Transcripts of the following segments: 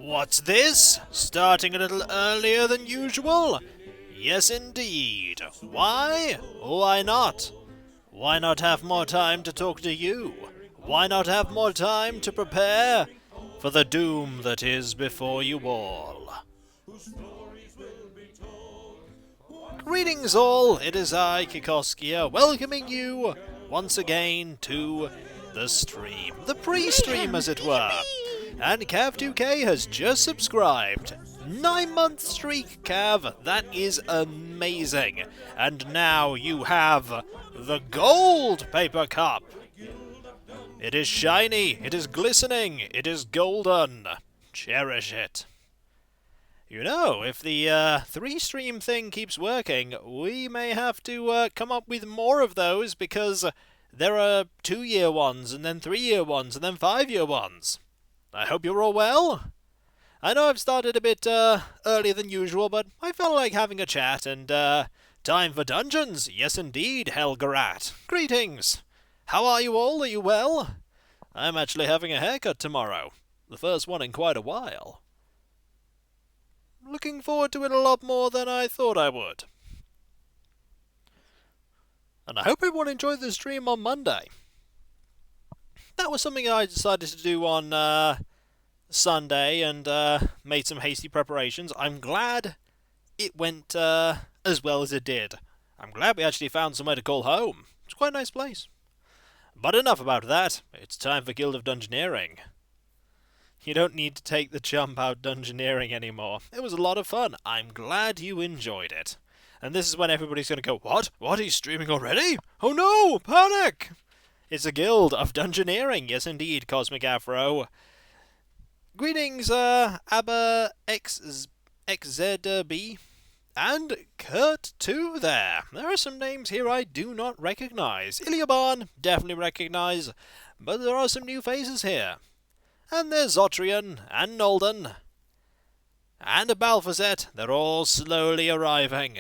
What's this? Starting a little earlier than usual? Yes, indeed. Why? Why not? Why not have more time to talk to you? Why not have more time to prepare for the doom that is before you all? Greetings all, it is I, Kikoskia, welcoming you once again to the stream. The pre-stream, as it were. And Cav2K has just subscribed. 9-month streak, Cav. That is amazing. And now you have the gold paper cup. It is shiny, it is glistening, it is golden. Cherish it. You know, if the 3-stream thing keeps working, we may have to come up with more of those, because there are 2-year ones, and then 3-year ones, and then 5-year ones. I hope you're all well. I know I've started a bit earlier than usual, but I felt like having a chat, and time for dungeons. Yes, indeed, Helgarat. Greetings. How are you all? Are you well? I'm actually having a haircut tomorrow. The first one in quite a while. Looking forward to it a lot more than I thought I would. And I hope everyone enjoyed the stream on Monday. That was something I decided to do on Sunday, and made some hasty preparations. I'm glad it went as well as it did. I'm glad we actually found somewhere to call home. It's quite a nice place. But enough about that. It's time for Guild of Dungeoneering. You don't need to take the jump out dungeoneering anymore. It was a lot of fun. I'm glad you enjoyed it. And this is when everybody's going to go, What? What? He's streaming already? Oh no! Panic! It's a Guild of Dungeoneering. Yes, indeed, Cosmic Afro. Greetings, Abba XZB. And Kurt, too, there. There are some names here I do not recognize. Iliaban, definitely recognize. But there are some new faces here. And there's Zotrian, and Nolden, and Balfazet. They're all slowly arriving.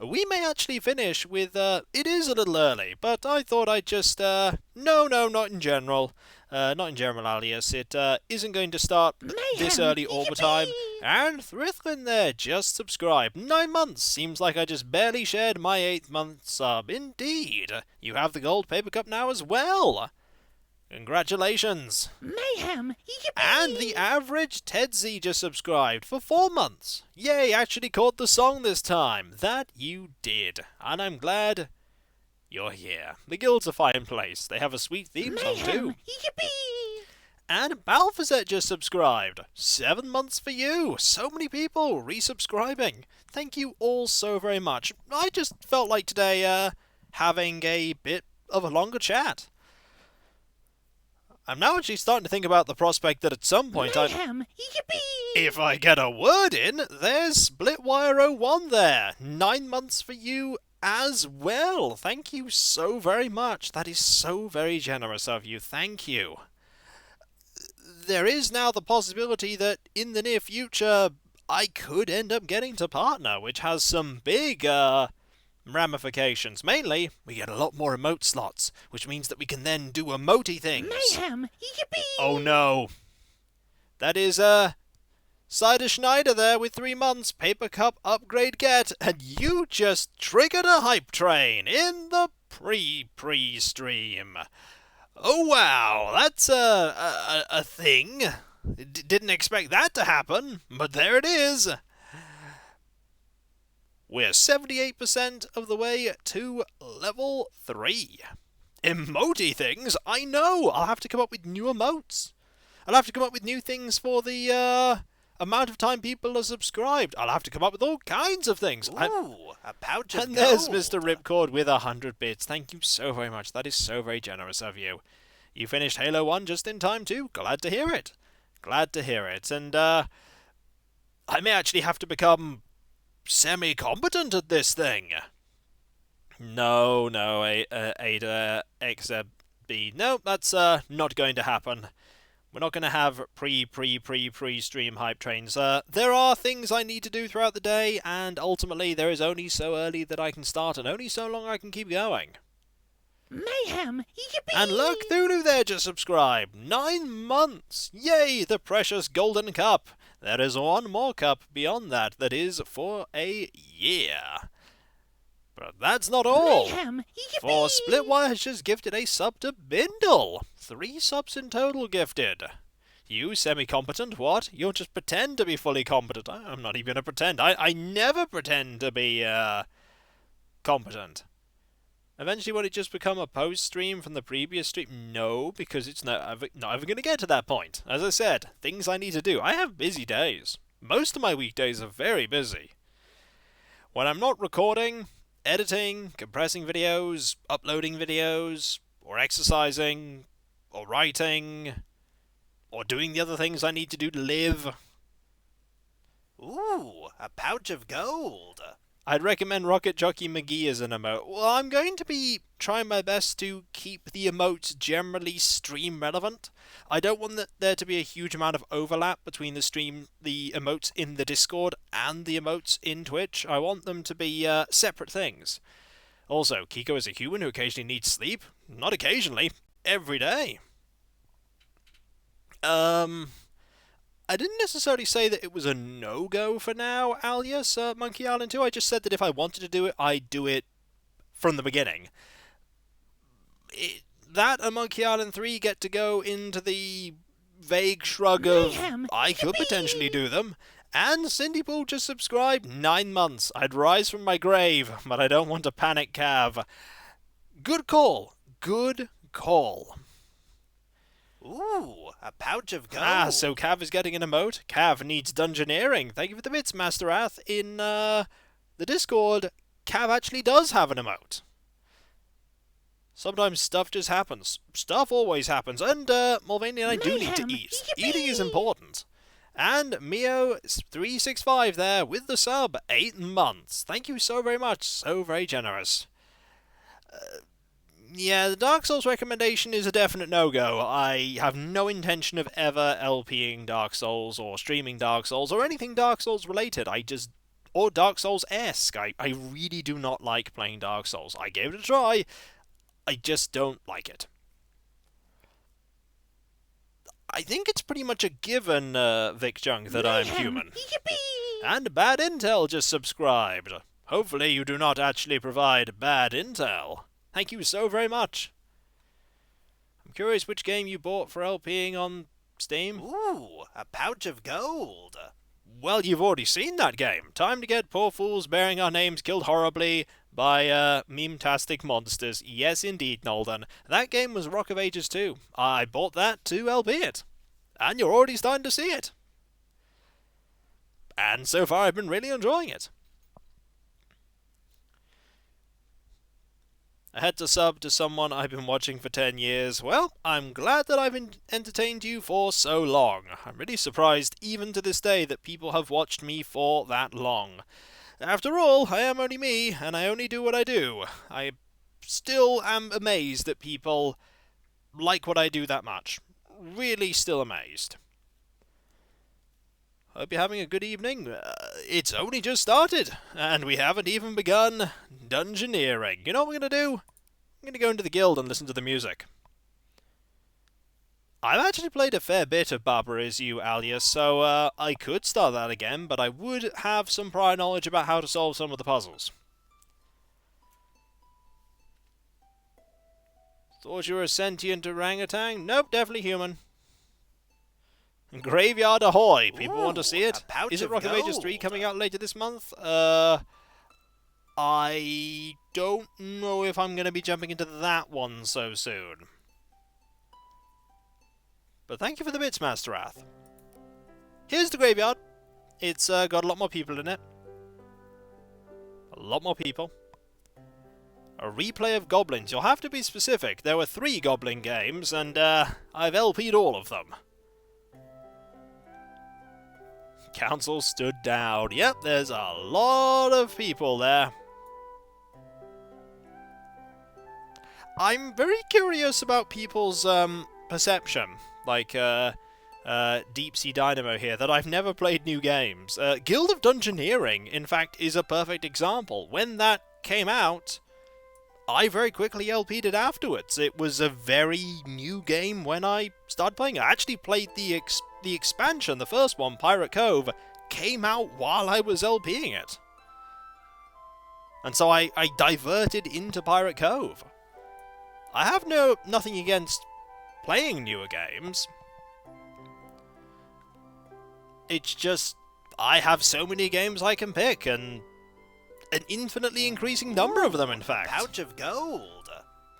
We may actually finish with, it is a little early, but I thought I'd just, no, not in general. Not in general, alias. It isn't going to start this early all the time. And Thrithwin there just subscribed. 9 months. Seems like I just barely shared my 8th month sub. Indeed. You have the gold paper cup now as well. Congratulations. Mayhem! And the average Tedzy just subscribed for 4 months. Yay, actually caught the song this time. That you did. And I'm glad you're here. The guild's a fine place. They have a sweet theme song too. Yippee! And Balfazet just subscribed. 7 months for you. So many people resubscribing. Thank you all so very much. I just felt like today having a bit of a longer chat. I'm now actually starting to think about the prospect that at some point Mayhem! Yippee! if I get a word in, there's Splitwire01 there. 9 months for you as well. Thank you so very much. That is so very generous of you. Thank you. There is now the possibility that in the near future I could end up getting to partner, which has some big ramifications. Mainly, we get a lot more emote slots, which means that we can then do emoty things. Mayhem! Yippee! Oh no. That is, Cider Schneider there with 3 months, paper cup upgrade get, and you just triggered a hype train in the pre-stream. Oh wow, that's a thing. Didn't expect that to happen, but there it is. We're 78% of the way to level 3. Emoty things? I know! I'll have to come up with new emotes. I'll have to come up with new things for the amount of time people are subscribed. I'll have to come up with all kinds of things. Ooh, a pouch of And gold. there's Mr. Ripcord with 100 bits. Thank you so very much. That is so very generous of you. You finished Halo 1 just in time too. Glad to hear it. Glad to hear it. And I may actually have to become semi-competent at this thing. No, Ada XB. No, that's not going to happen. We're not going to have pre-stream hype trains. There are things I need to do throughout the day, and ultimately there is only so early that I can start, and only so long I can keep going. Mayhem! Yippee! And look, Thulu there just subscribed. 9 months! Yay, the precious golden cup. There is one more cup beyond that that is for a year. But that's not all. Mayhem! Yippee! For Splitwire has just gifted a sub to Bindle. 3 subs in total gifted. You semi-competent, what? You'll just pretend to be fully competent. I'm not even going to pretend. I never pretend to be, competent. Eventually, will it just become a post-stream from the previous stream? No, because it's not ever going to get to that point. As I said, things I need to do. I have busy days. Most of my weekdays are very busy. When I'm not recording, editing, compressing videos, uploading videos, or exercising, or writing, or doing the other things I need to do to live. Ooh, a pouch of gold. I'd recommend Rocket Jockey McGee as an emote. Well, I'm going to be trying my best to keep the emotes generally stream relevant. I don't want there to be a huge amount of overlap between the emotes in the Discord and the emotes in Twitch. I want them to be separate things. Also, Kiko is a human who occasionally needs sleep. Not occasionally, every day. I didn't necessarily say that it was a no-go for now, alias Monkey Island 2. I just said that if I wanted to do it, I'd do it from the beginning. That and Monkey Island 3 get to go into the vague shrug of, I could potentially do them. And Cindy Pool just subscribed. 9 months. I'd rise from my grave, but I don't want to panic Cav. Good call. Good call. Ooh, a pouch of gold. Ah, so Cav is getting an emote. Cav needs Dungeoneering. Thank you for the bits, Master Wrath. In the Discord, Cav actually does have an emote. Sometimes stuff just happens. Stuff always happens. And Mulvaney and I do need to eat. Eating is important. And Mio365 there with the sub. 8 months. Thank you so very much. So very generous. Yeah, the Dark Souls recommendation is a definite no-go. I have no intention of ever LPing Dark Souls or streaming Dark Souls or anything Dark Souls related. Or Dark Souls-esque. I really do not like playing Dark Souls. I gave it a try. I just don't like it. I think it's pretty much a given, Vic Junk, that I'm human. Yippee! And Bad Intel just subscribed. Hopefully you do not actually provide bad intel. Thank you so very much. I'm curious which game you bought for LPing on Steam. Ooh, a pouch of gold. Well, you've already seen that game. Time to get poor fools bearing our names killed horribly by meme-tastic monsters. Yes, indeed, Nolden. That game was Rock of Ages 2. I bought that to LP it. And you're already starting to see it. And so far I've been really enjoying it. I had to sub to someone I've been watching for 10 years. Well, I'm glad that I've entertained you for so long. I'm really surprised, even to this day, that people have watched me for that long. After all, I am only me, and I only do what I do. I still am amazed that people like what I do that much. Really still amazed. Hope you're having a good evening. It's only just started, and we haven't even begun Dungeoneering. You know what we're going to do? I'm going to go into the guild and listen to the music. I've actually played a fair bit of Barbara Is You, alias, so I could start that again, but I would have some prior knowledge about how to solve some of the puzzles. Thought you were a sentient orangutan? Nope, definitely human. Graveyard Ahoy! People want to see it. Is it Rock of Ages 3 coming out later this month? I don't know if I'm going to be jumping into that one so soon. But thank you for the bits, Master Wrath. Here's the graveyard. It's got a lot more people in it. A lot more people. A replay of goblins. You'll have to be specific. There were 3 goblin games, and I've LP'd all of them. Council stood down. Yep, there's a lot of people there. I'm very curious about people's perception. Like Deep Sea Dynamo here, that I've never played new games. Guild of Dungeoneering, in fact, is a perfect example. When that came out, I very quickly LP'd it afterwards. It was a very new game when I started playing it. I actually played the expansion, the first one, Pirate Cove, came out while I was LPing it. And so I diverted into Pirate Cove. I have nothing against playing newer games. It's just, I have so many games I can pick, and an infinitely increasing number of them, in fact. Pouch of gold.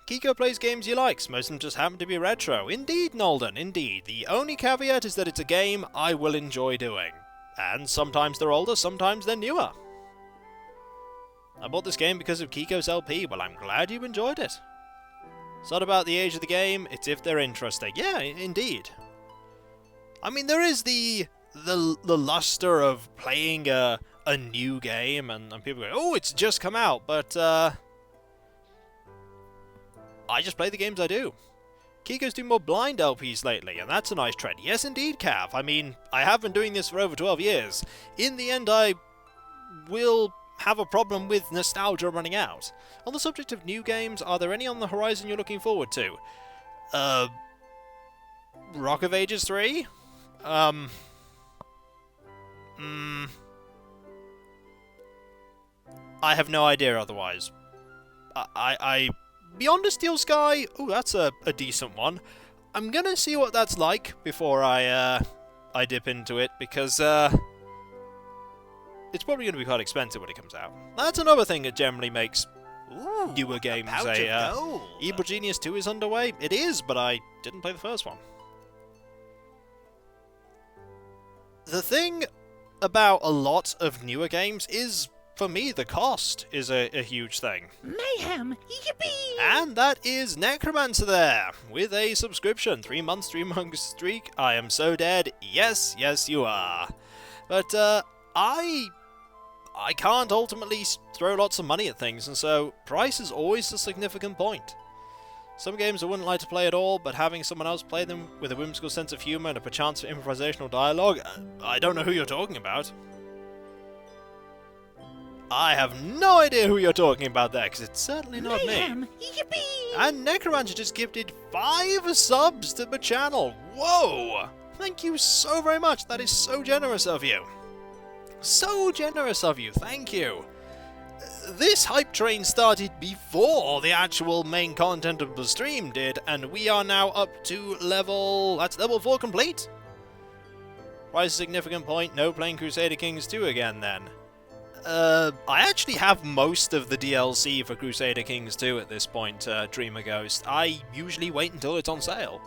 Kiko plays games he likes, most of them just happen to be retro. Indeed, Nolden, indeed. The only caveat is that it's a game I will enjoy doing. And sometimes they're older, sometimes they're newer. I bought this game because of Kiko's LP, well, I'm glad you enjoyed it. It's not about the age of the game, it's if they're interesting. Yeah, indeed. I mean, there is the luster of playing a new game, and people go, oh, it's just come out, but I just play the games I do. Kiko's doing more blind LPs lately, and that's a nice trend. Yes, indeed, Cav. I mean, I have been doing this for over 12 years. In the end, I will have a problem with nostalgia running out. On the subject of new games, are there any on the horizon you're looking forward to? Rock of Ages 3? I have no idea otherwise. Beyond a Steel Sky? Oh, that's a decent one. I'm gonna see what that's like before I dip into it, because it's probably gonna be quite expensive when it comes out. That's another thing that generally makes newer games Evil Genius 2 is underway. It is, but I didn't play the first one. The thing about a lot of newer games is, for me, the cost is a huge thing. Mayhem! Yippee! And that is Necromancer there, with a subscription. 3 months, 3 months streak. I am so dead. Yes, yes you are. But, I can't ultimately throw lots of money at things, and so price is always a significant point. Some games I wouldn't like to play at all, but having someone else play them with a whimsical sense of humour and a perchance for improvisational dialogue, I don't know who you're talking about. I have no idea who you're talking about there, because it's certainly not Mayhem. me. Yippee! And Necromancer just gifted 5 subs to the channel. Whoa! Thank you so very much. That is so generous of you. So generous of you. Thank you. This hype train started before the actual main content of the stream did, and we are now up to level 4 complete. Quite a significant point. No playing Crusader Kings 2 again then. I actually have most of the DLC for Crusader Kings 2 at this point, Dreamer Ghost. I usually wait until it's on sale.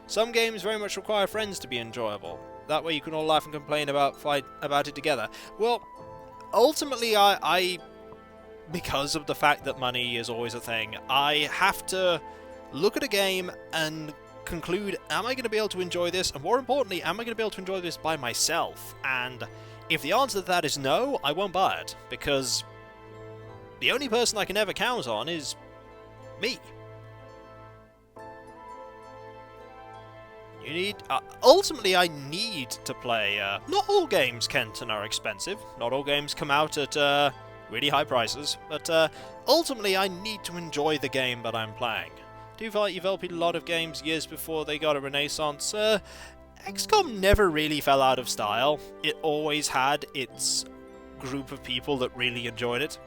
Some games very much require friends to be enjoyable. That way you can all laugh and complain about it together. Well, ultimately I because of the fact that money is always a thing, I have to look at a game and conclude, am I going to be able to enjoy this? And more importantly, am I going to be able to enjoy this by myself? And if the answer to that is no, I won't buy it, because the only person I can ever count on is me. Ultimately, I need to play. Not all games, Kenton, are expensive. Not all games come out at really high prices. But ultimately, I need to enjoy the game that I'm playing. Do you feel like you've LP'd a lot of games years before they got a renaissance? XCOM never really fell out of style. It always had its group of people that really enjoyed it.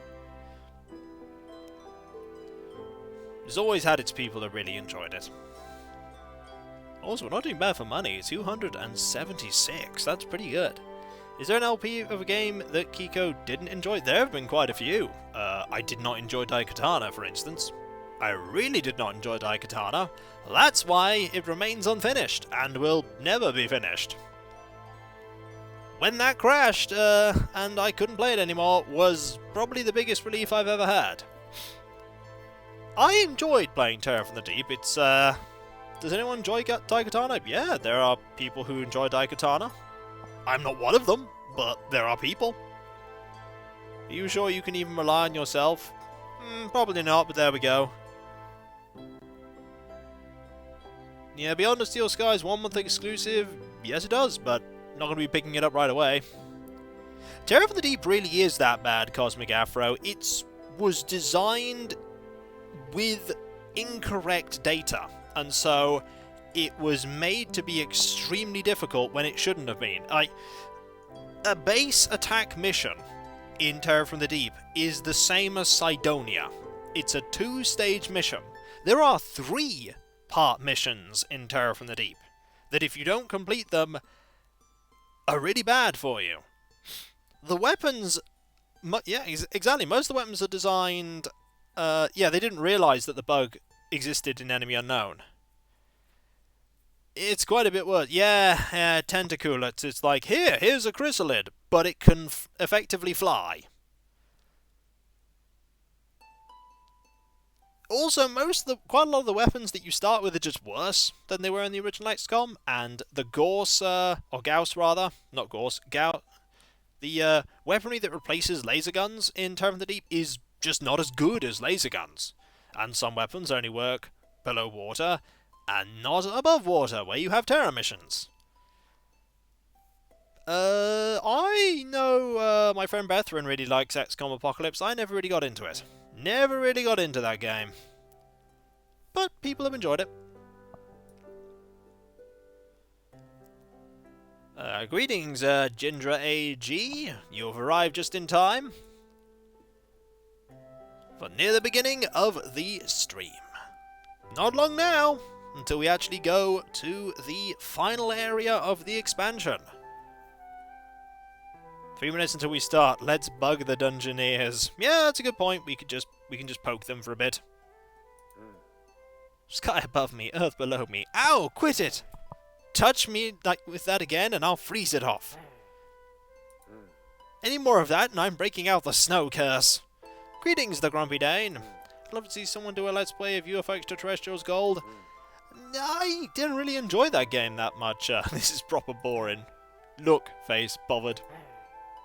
It's always had its people that really enjoyed it. Also, we're not doing bad for money. 276. That's pretty good. Is there an LP of a game that Kiko didn't enjoy? There have been quite a few. I did not enjoy Daikatana, for instance. I really did not enjoy Daikatana. That's why it remains unfinished, and will never be finished. When that crashed, and I couldn't play it anymore, was probably the biggest relief I've ever had. I enjoyed playing Terror from the Deep. It's, does anyone enjoy Daikatana? Yeah, there are people who enjoy Daikatana. I'm not one of them, but there are people. Are you sure you can even rely on yourself? Probably not, but there we go. Yeah, Beyond the Steel Sky is 1 month exclusive. Yes, it does, but not going to be picking it up right away. Terror from the Deep really is that bad, Cosmic Afro. It was designed with incorrect data, and so it was made to be extremely difficult when it shouldn't have been. A base attack mission in Terror from the Deep is the same as Cydonia. It's a 2-stage mission. There are 3-part missions in Terror from the Deep that, if you don't complete them, are really bad for you. The weapons... yeah, exactly. Most of the weapons are designed... yeah, they didn't realise that the bug existed in Enemy Unknown. It's quite a bit worse. Yeah, tentaculate. It's like, here's a chrysalid, but it can effectively fly. Also, quite a lot of the weapons that you start with are just worse than they were in the original XCOM, and the Gauss, or Gauss rather, not Gauss, the weaponry that replaces laser guns in Terror of the Deep is just not as good as laser guns. And some weapons only work below water, and not above water, where you have terror missions. I know my friend Bethrin really likes XCOM Apocalypse. I never really got into it. Never really got into that game. But people have enjoyed it. Greetings, Ginger AG. You've arrived just in time for near the beginning of the stream. Not long now, until we actually go to the final area of the expansion. 3 minutes until we start. Let's bug the Dungeoneers. Yeah, that's a good point. We can just poke them for a bit. Sky above me, earth below me. Ow! Quit it! Touch me with that again, and I'll freeze it off. Any more of that, and I'm breaking out the snow curse. Greetings, the Grumpy Dane. I'd love to see someone do a Let's Play of UFO Extraterrestrials Gold. I didn't really enjoy that game that much. This is proper boring. Look, face, bothered.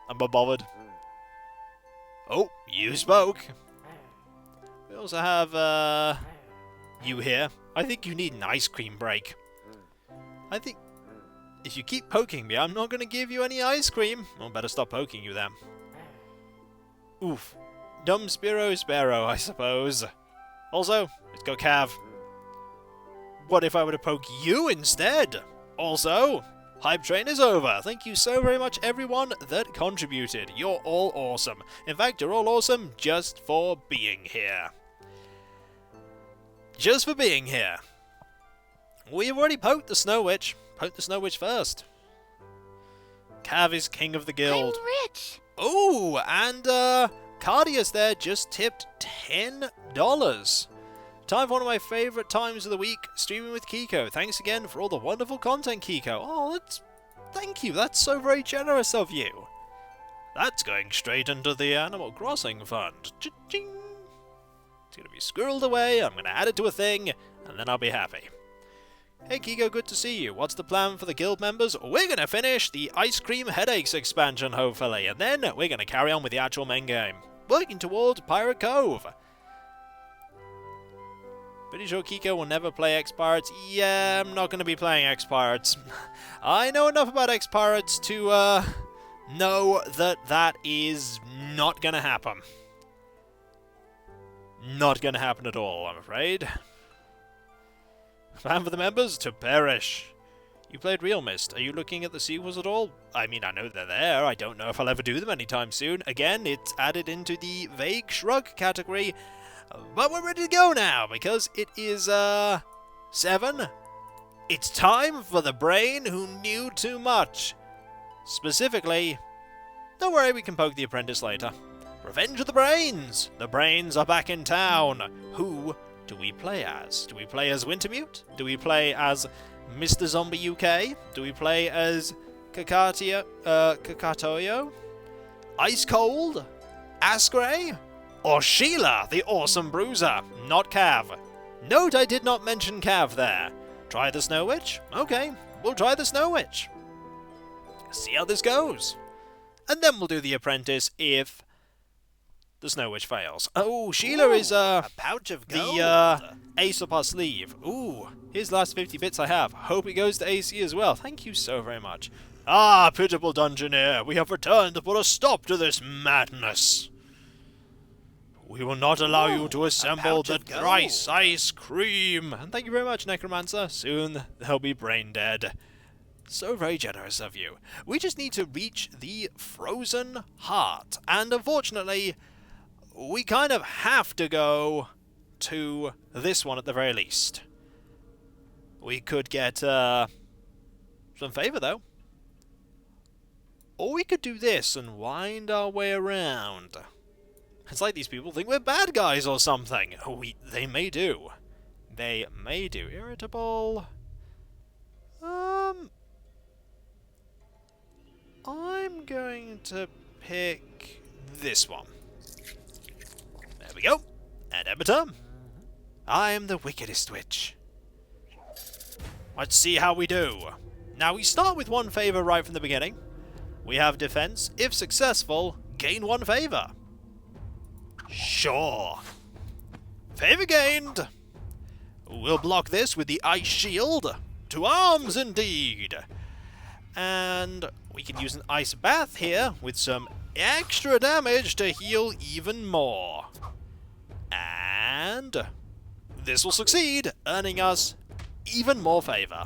I'm bothered. Oh, you spoke. We also have, you here. I think you need an ice cream break. I think if you keep poking me, I'm not going to give you any ice cream. Well, better stop poking you then. Oof. Dumb Sparrow, I suppose. Also, let's go Cav. What if I were to poke you instead? Also, Hype Train is over. Thank you so very much, everyone that contributed. You're all awesome. In fact, you're all awesome just for being here. Just for being here. We've already poked the Snow Witch. Poke the Snow Witch first. Cav is king of the guild. I'm rich. Oh, and Cardius there just tipped $10. Time for one of my favourite times of the week, streaming with Kiko. Thanks again for all the wonderful content, Kiko. Oh, thank you. That's so very generous of you. That's going straight into the Animal Crossing fund. Cha-ching. It's going to be squirreled away. I'm going to add it to a thing, and then I'll be happy. Hey Kiko, good to see you. What's the plan for the guild members? We're going to finish the Ice Cream Headaches expansion, hopefully, and then we're going to carry on with the actual main game. Working towards Pirate Cove. Pretty sure Kiko will never play X-Pirates. Yeah, I'm not going to be playing X-Pirates. I know enough about X-Pirates to know that that is not going to happen. Not going to happen at all, I'm afraid. Plan for the members to perish. You played Real Mist. Are you looking at the sequels at all? I mean, I know they're there. I don't know if I'll ever do them anytime soon. Again, it's added into the vague shrug category. But we're ready to go now, because it is, 7. It's time for the brain who knew too much. Specifically, don't worry, we can poke the apprentice later. Revenge of the Brains! The Brains are back in town. Who do we play as? Do we play as Wintermute? Do we play as Mr. Zombie UK? Do we play as Kakatoyo? Ice Cold? Asgray? Or Sheila, the awesome bruiser? Not Cav. Note I did not mention Cav there. Try the Snow Witch? Okay, we'll try the Snow Witch. See how this goes. And then we'll do the apprentice if the Snow Witch fails. Oh, Sheila is a pouch of gold. the ace up our sleeve. Ooh, here's the last 50 bits I have. Hope it goes to AC as well. Thank you so very much. Ah, pitiable Dungeoneer, we have returned to put a stop to this madness. We will not allow you to assemble pouch the of gold. thrice ice cream. And thank you very much, Necromancer. Soon they'll be brain dead. So very generous of you. We just need to reach the frozen heart. And unfortunately, we kind of have to go to this one at the very least. We could get some favour though. Or we could do this and wind our way around. It's like these people think we're bad guys or something. They may do. They may do. Irritable. I'm going to pick this one. There we go. And Emitter. I'm the wickedest witch. Let's see how we do. Now we start with 1 favour right from the beginning. We have defense. If successful, gain 1 favour. Sure. Favour gained. We'll block this with the ice shield. To arms indeed. And we can use an ice bath here with some extra damage to heal even more. And this will succeed, earning us even more favour.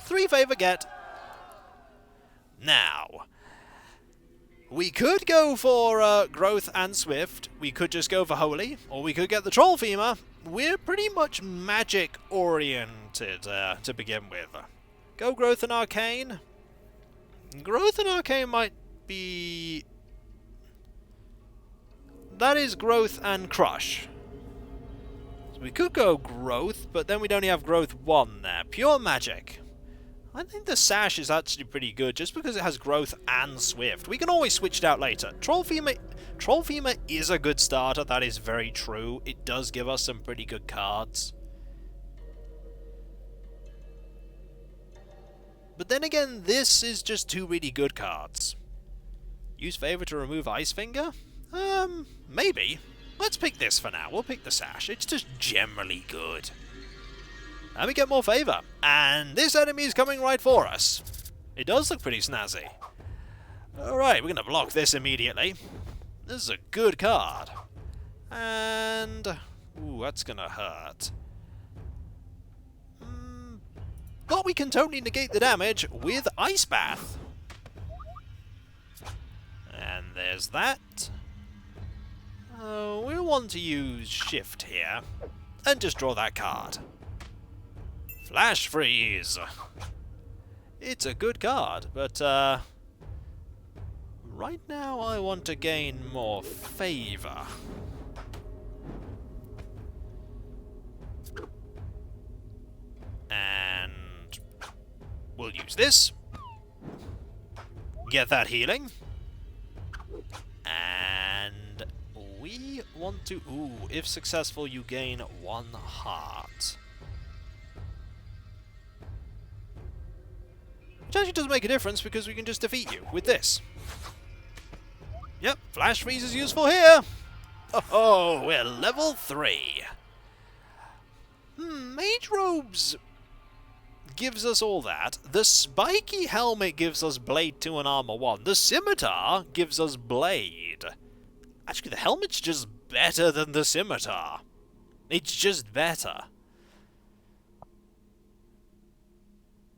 3 favour get. Now, we could go for Growth and Swift. We could just go for Holy, or we could get the Troll Femur. We're pretty much magic oriented to begin with. Go Growth and Arcane. Growth and Arcane might be... That is Growth and Crush. So we could go Growth, but then we'd only have Growth 1 there. Pure Magic. I think the Sash is actually pretty good, just because it has Growth and Swift. We can always switch it out later. Troll Femur is a good starter, that is very true. It does give us some pretty good cards. But then again, this is just 2 really good cards. Use Favour to remove Ice Finger? Maybe. Let's pick this for now. We'll pick the Sash. It's just generally good. And we get more favour. And this enemy is coming right for us. It does look pretty snazzy. Alright, we're going to block this immediately. This is a good card. And... ooh, that's going to hurt. But we can totally negate the damage with Ice Bath. And there's that. We'll want to use Shift here. And just draw that card. Flash Freeze! It's a good card, but right now I want to gain more favour. And we'll use this. Get that healing. And we want to... ooh, if successful you gain 1 heart. Which actually doesn't make a difference because we can just defeat you with this. Yep, Flash Freeze is useful here. Oh, we're level 3. Mage Robes gives us all that. The Spiky Helmet gives us Blade 2 and Armor 1. The Scimitar gives us Blade. Actually, the helmet's just better than the Scimitar. It's just better.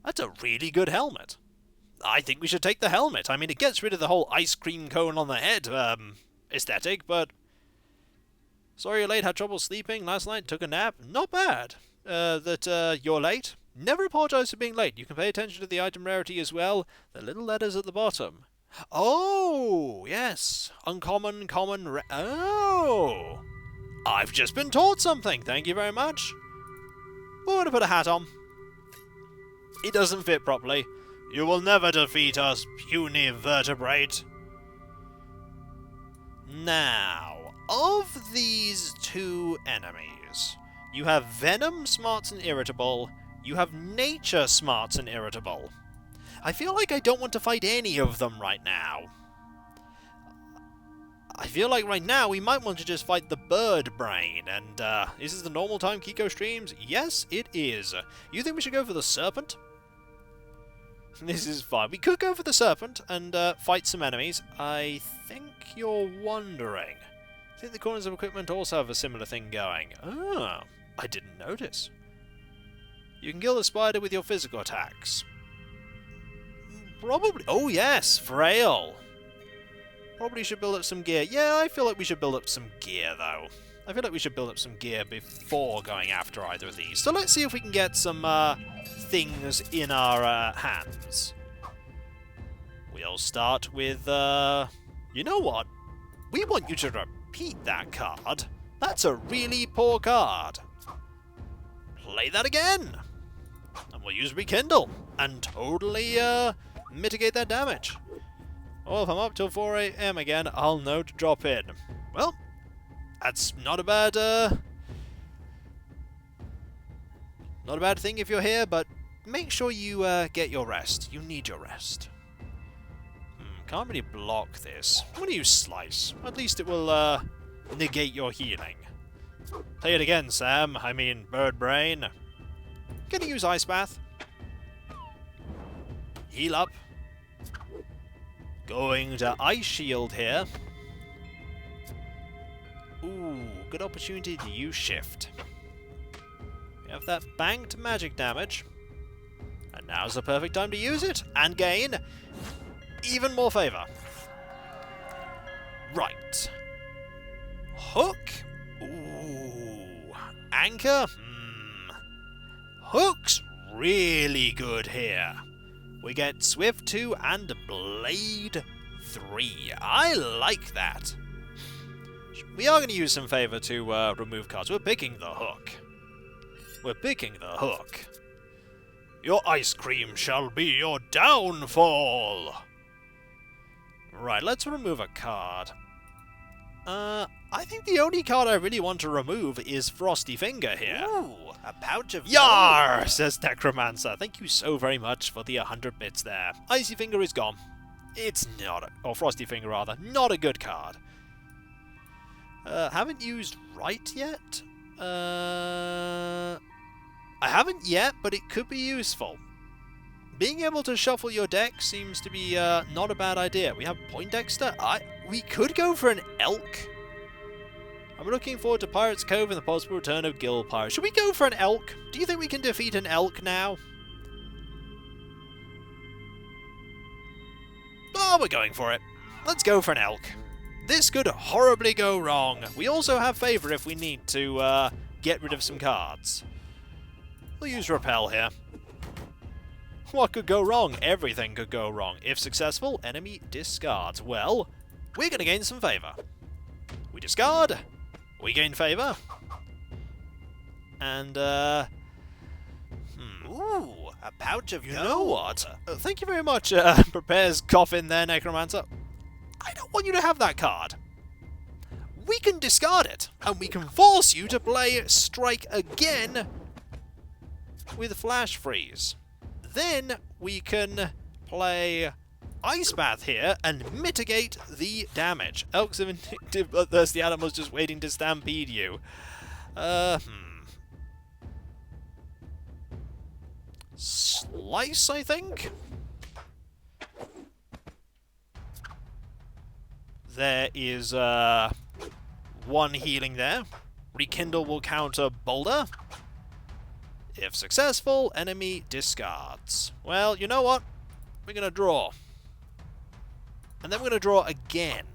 That's a really good helmet. I think we should take the helmet. I mean, it gets rid of the whole ice cream cone on the head aesthetic, but... sorry you're late, had trouble sleeping last night, took a nap. Not bad. You're late. Never apologize for being late. You can pay attention to the item rarity as well. The little letters at the bottom. Oh, yes. Uncommon, common, oh! I've just been taught something. Thank you very much. We're going to put a hat on. It doesn't fit properly. You will never defeat us, puny vertebrate. Now, of these 2 enemies, you have Venom, Smarts, and Irritable. You have Nature, Smarts, and Irritable. I feel like I don't want to fight any of them right now. I feel like right now we might want to just fight the Bird Brain, and is this the normal time Kiko streams? Yes, it is. You think we should go for the Serpent? This is fine. We could go for the Serpent and fight some enemies. I think you're wondering, I think the corners of equipment also have a similar thing going. Ah, I didn't notice. You can kill the spider with your physical attacks. Probably. Oh yes, frail. Probably should build up some gear. Yeah, I feel like we should build up some gear though. I feel like we should build up some gear before going after either of these. So let's see if we can get some things in our hands. We'll start with, you know what? We want you to repeat that card. That's a really poor card. Play that again. And we'll use Rekindle and totally mitigate that damage. Oh, if I'm up till 4 AM again, I'll know to drop in. Well, that's not a bad thing if you're here, but make sure you get your rest. You need your rest. Can't really block this. I'm going to use Slice. At least it will negate your healing. Play it again, Sam. I mean, Bird Brain. Gonna use Ice Bath. Heal up. Going to Ice Shield here. Ooh, good opportunity to use Shift. We have that banked magic damage. And now's the perfect time to use it and gain even more favor. Right. Hook. Ooh. Anchor. Hook's really good here. We get Swift 2 and Blade 3. I like that. We are going to use some favor to remove cards. We're picking the hook. We're picking the hook. Your ice cream shall be your downfall. Right, let's remove a card. I think the only card I really want to remove is Frosty Finger here. Ooh, a pouch of Yar, gold. says Necromancer. Thank you so very much for the 100 bits there. Icy Finger is gone. It's not or Frosty Finger rather, not a good card. Haven't used Right yet? I haven't yet, but it could be useful. Being able to shuffle your deck seems to be not a bad idea. We have Poindexter. We could go for an Elk. I'm looking forward to Pirates Cove and the possible return of Guild Pirates. Should we go for an Elk? Do you think we can defeat an Elk now? Oh, we're going for it. Let's go for an Elk. This could horribly go wrong. We also have favor if we need to get rid of some cards. We'll use Repel here. What could go wrong? Everything could go wrong. If successful, enemy discards. Well, we're going to gain some favor. We discard. We gain favor. And, Ooh, a pouch of you gold. know what? Thank you very much, Prepares Coffin there, Necromancer. I don't want you to have that card. We can discard it, and we can force you to play Strike again with Flash Freeze. Then we can play Ice Bath here and mitigate the damage. Elks are vindictive, but thirsty animals just waiting to stampede you. Slice, I think? There is one healing there. Rekindle will counter Boulder. If successful, enemy discards. Well, you know what? We're going to draw. And then we're going to draw again.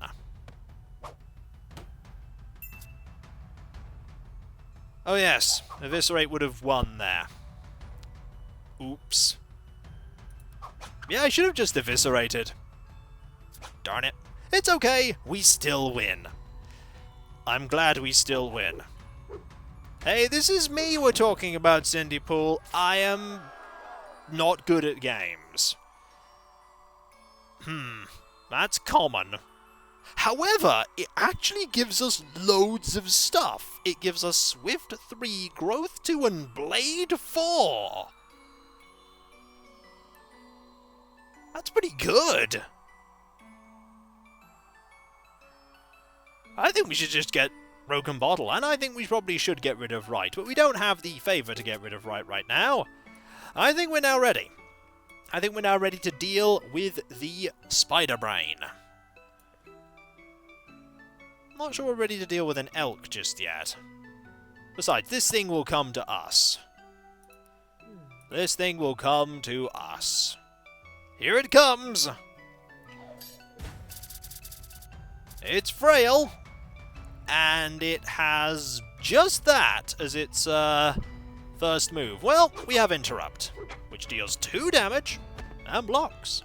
Oh yes, Eviscerate would have won there. Oops. Yeah, I should have just Eviscerated. Darn it. It's okay, we still win. I'm glad we still win. Hey, this is me we're talking about, Cindy Pool. I am not good at games. That's common. However, it actually gives us loads of stuff. It gives us Swift 3, Growth 2, and Blade 4. That's pretty good. I think we should just get Broken Bottle, and I think we probably should get rid of Right, but we don't have the favor to get rid of right now. I think we're now ready. I think we're now ready to deal with the Spider Brain. Not sure we're ready to deal with an elk just yet. Besides, this thing will come to us. This thing will come to us. Here it comes! It's frail, and it has just that as its first move. Well, we have Interrupt, which deals 2 damage and blocks.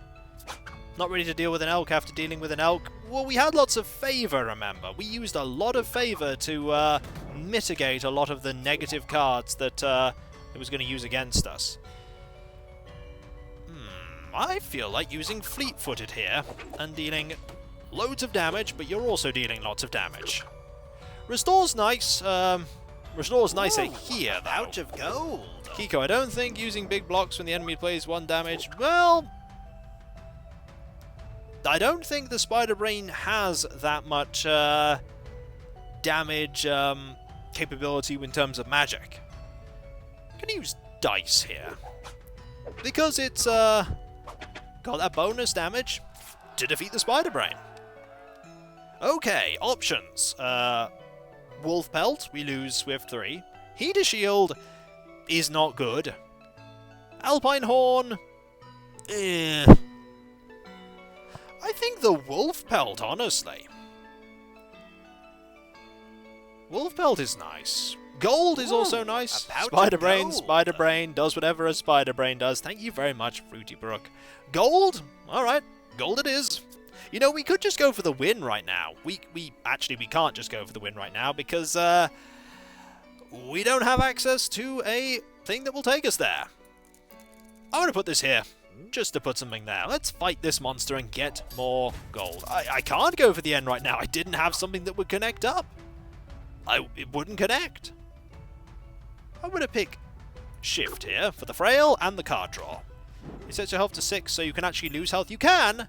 Not ready to deal with an elk after dealing with an elk. Well, we had lots of favor, remember. We used a lot of favor to mitigate a lot of the negative cards that it was going to use against us. I feel like using Fleet-Footed here and dealing loads of damage, but you're also dealing lots of damage. Restore's nice. Restore's nicer here, though. Pouch of gold. Kiko, I don't think using big blocks when the enemy plays 1 damage, well, I don't think the Spider Brain has that much damage capability in terms of magic. I'm gonna use dice here because it's got that bonus damage to defeat the Spider Brain. Okay, options. Wolf Pelt, we lose Swift 3. Heater Shield is not good. Alpine Horn, I think the Wolf Pelt, honestly. Wolf Pelt is nice. Gold is also nice. Spider Brain does whatever a Spider Brain does. Thank you very much, Fruity Brook. Gold? Alright, gold it is. You know, we could just go for the win right now. We can't just go for the win right now because we don't have access to a thing that will take us there. I'm going to put this here, just to put something there. Let's fight this monster and get more gold. I can't go for the end right now. I didn't have something that would connect up. It wouldn't connect. I'm going to pick Shift here for the Frail and the card draw. It sets your health to 6, so you can actually lose health. You can,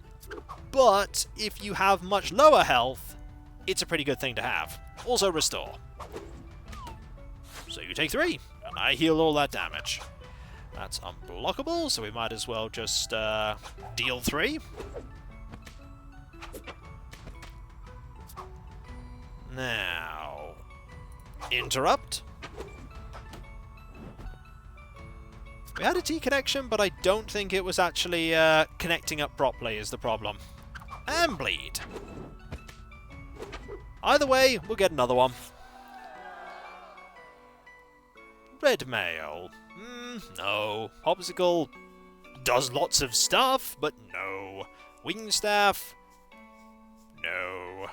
but if you have much lower health, it's a pretty good thing to have. Also Restore. So you take 3, and I heal all that damage. That's unblockable, so we might as well just deal 3. Now, Interrupt. We had a T connection, but I don't think it was actually connecting up properly is the problem. And Bleed. Either way, we'll get another one. Red Mail. No. Popsicle does lots of stuff, but no. Wingstaff. No.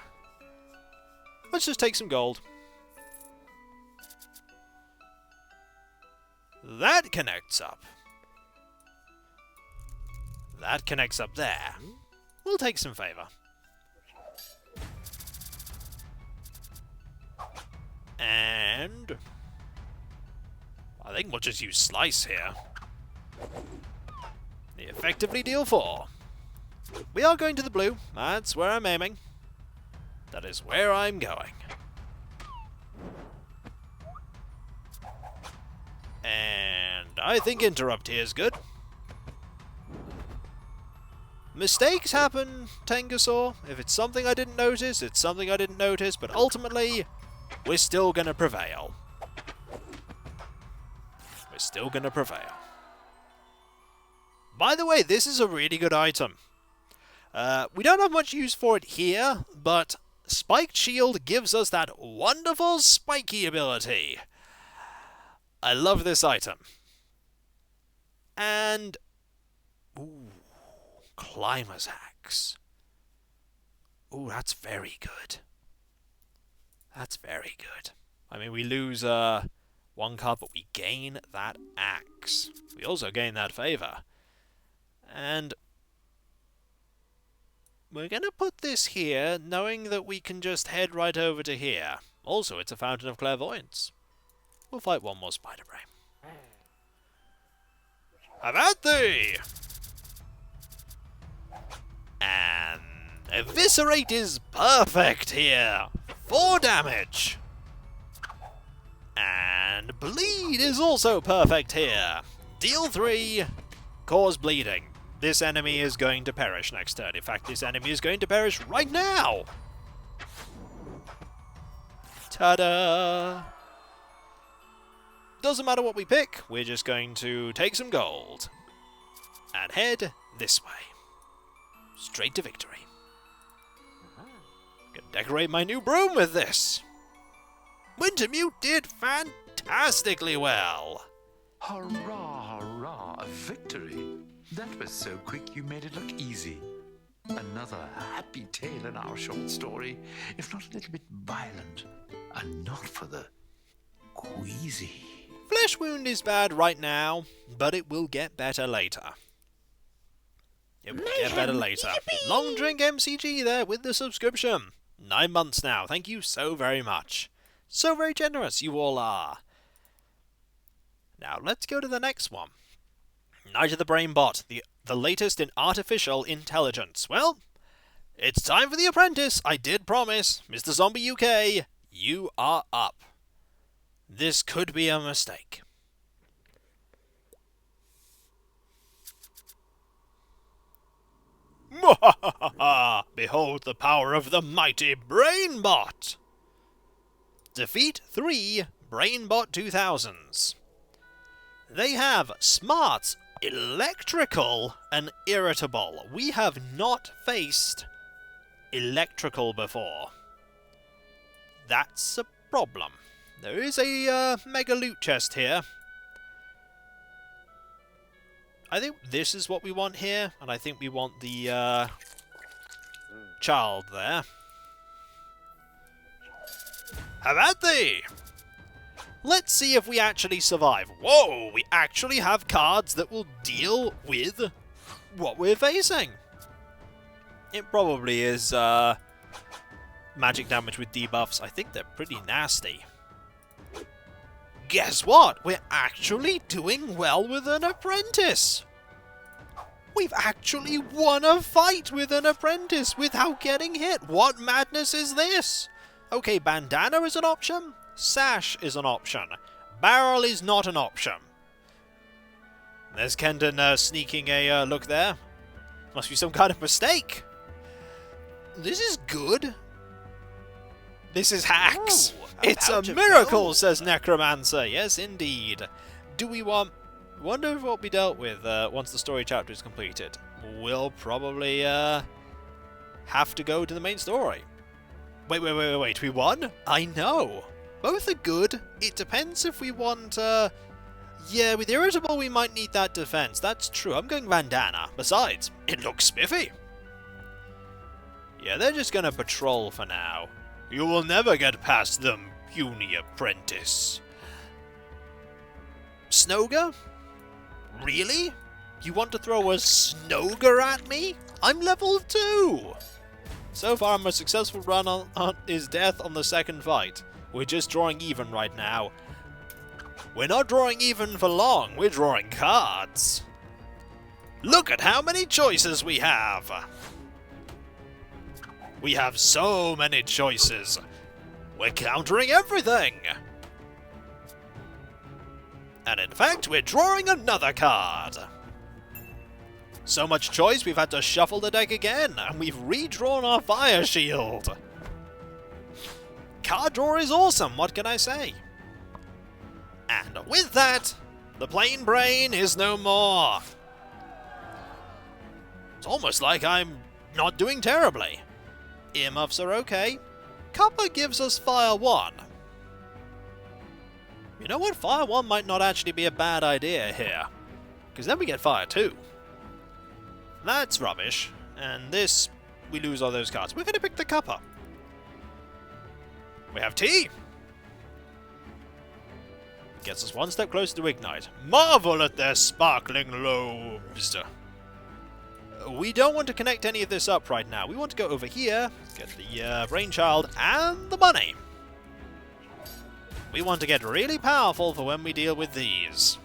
Let's just take some gold. That connects up. That connects up there. We'll take some favor. And I think we'll just use Slice here. They effectively deal 4. We are going to the blue. That's where I'm aiming. That is where I'm going. And I think Interrupt here is good. Mistakes happen, Tengasaur. If it's something I didn't notice, it's something I didn't notice, but ultimately, we're still gonna prevail. We're still gonna prevail. By the way, this is a really good item. We don't have much use for it here, but Spiked Shield gives us that wonderful spiky ability. I love this item. And ooh, Climber's Axe. Ooh, that's very good. That's very good. I mean, we lose 1 card, but we gain that axe. We also gain that favor. And we're going to put this here, knowing that we can just head right over to here. Also, it's a Fountain of Clairvoyance. We'll fight one more Spider Brain. Have at thee! And Eviscerate is perfect here. 4 damage. And Bleed is also perfect here. Deal 3, cause bleeding. This enemy is going to perish next turn. In fact, this enemy is going to perish right now. Ta-da! Doesn't matter what we pick, we're just going to take some gold and head this way. Straight to victory. Gonna decorate my new broom with this. Wintermute did fantastically well. Hurrah, hurrah, a victory! That was so quick you made it look easy. Another happy tale in our short story, if not a little bit violent, and not for the queasy. Flesh wound is bad right now, but it will get better later. It will get better later. Long Drink MCG there with the subscription. 9 months now. Thank you so very much. So very generous you all are. Now let's go to the next one. Night of the Brain Bot, the latest in artificial intelligence. Well, it's time for The Apprentice. I did promise. Mr. Zombie UK, you are up. This could be a mistake. Behold the power of the mighty BrainBot! Defeat 3 BrainBot 2000s. They have smart, electrical, and irritable. We have not faced electrical before. That's a problem. There is a mega loot chest here. I think this is what we want here, and I think we want the child there. Have at thee! Let's see if we actually survive. Whoa, we actually have cards that will deal with what we're facing. It probably is magic damage with debuffs. I think they're pretty nasty. Guess what? We're actually doing well with an apprentice. We've actually won a fight with an apprentice without getting hit. What madness is this? Okay, bandana is an option. Sash is an option. Barrel is not an option. There's Kendon sneaking a look there. Must be some kind of mistake. This is good. This is hacks. Ooh, It's a pouch of miracle, gold. says Necromancer. Yes, indeed. Do we want... Wonder what we dealt with once the story chapter is completed. We'll probably have to go to the main story. Wait. We won? I know. Both are good. It depends if we want... Yeah, with Irritable we might need that defense. That's true. I'm going Bandana. Besides, it looks spiffy. Yeah, they're just going to patrol for now. You will never get past them, puny apprentice. Snoga? Really? You want to throw a Snoga at me? I'm level 2! So far, my successful run on is death on the second fight. We're just drawing even right now. We're not drawing even for long, we're drawing cards. Look at how many choices we have! We have so many choices. We're countering everything. And in fact, we're drawing another card. So much choice, we've had to shuffle the deck again, and we've redrawn our Fire Shield. Card draw is awesome, what can I say? And with that, the plain brain is no more. It's almost like I'm not doing terribly. Earmuffs are okay. Copper gives us Fire 1. You know what? Fire 1 might not actually be a bad idea here. Because then we get Fire 2. That's rubbish. And this, we lose all those cards. We're going to pick the Copper. We have tea. Gets us one step closer to Ignite. Marvel at their sparkling lobes. We don't want to connect any of this up right now. We want to go over here, get the Brainchild and the money. We want to get really powerful for when we deal with these.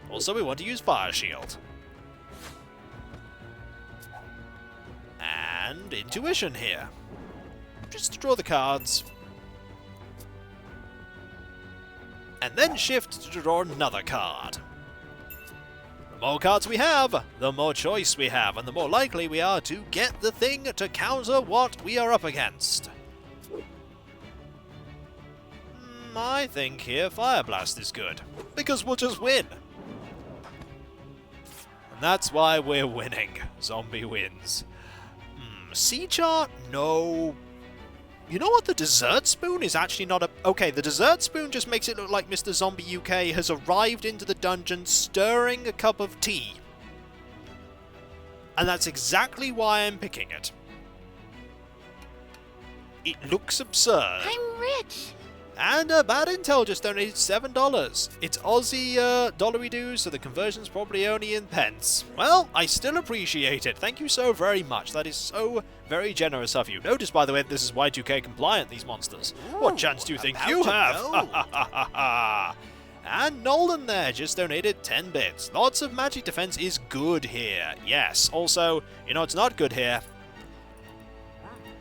Also, we want to use Fire Shield. And Intuition here. Just to draw the cards. And then shift to draw another card. The more cards we have, the more choice we have, and the more likely we are to get the thing to counter what we are up against. I think here Fire Blast is good. Because we'll just win. And that's why we're winning. Zombie wins. Sea chart? No. You know what? The dessert spoon is actually not a... Okay, the dessert spoon just makes it look like Mr. Zombie UK has arrived into the dungeon stirring a cup of tea. And that's exactly why I'm picking it. It looks absurd. I'm rich. And Bad Intel just donated $7. It's Aussie dollary-do, so the conversion's probably only in pence. Well, I still appreciate it. Thank you so very much. That is so very generous of you. Notice, by the way, this is Y2K compliant, these monsters. What chance do you think you have? And Nolan there just donated 10 bits. Lots of magic defense is good here. Yes. Also, you know it's not good here?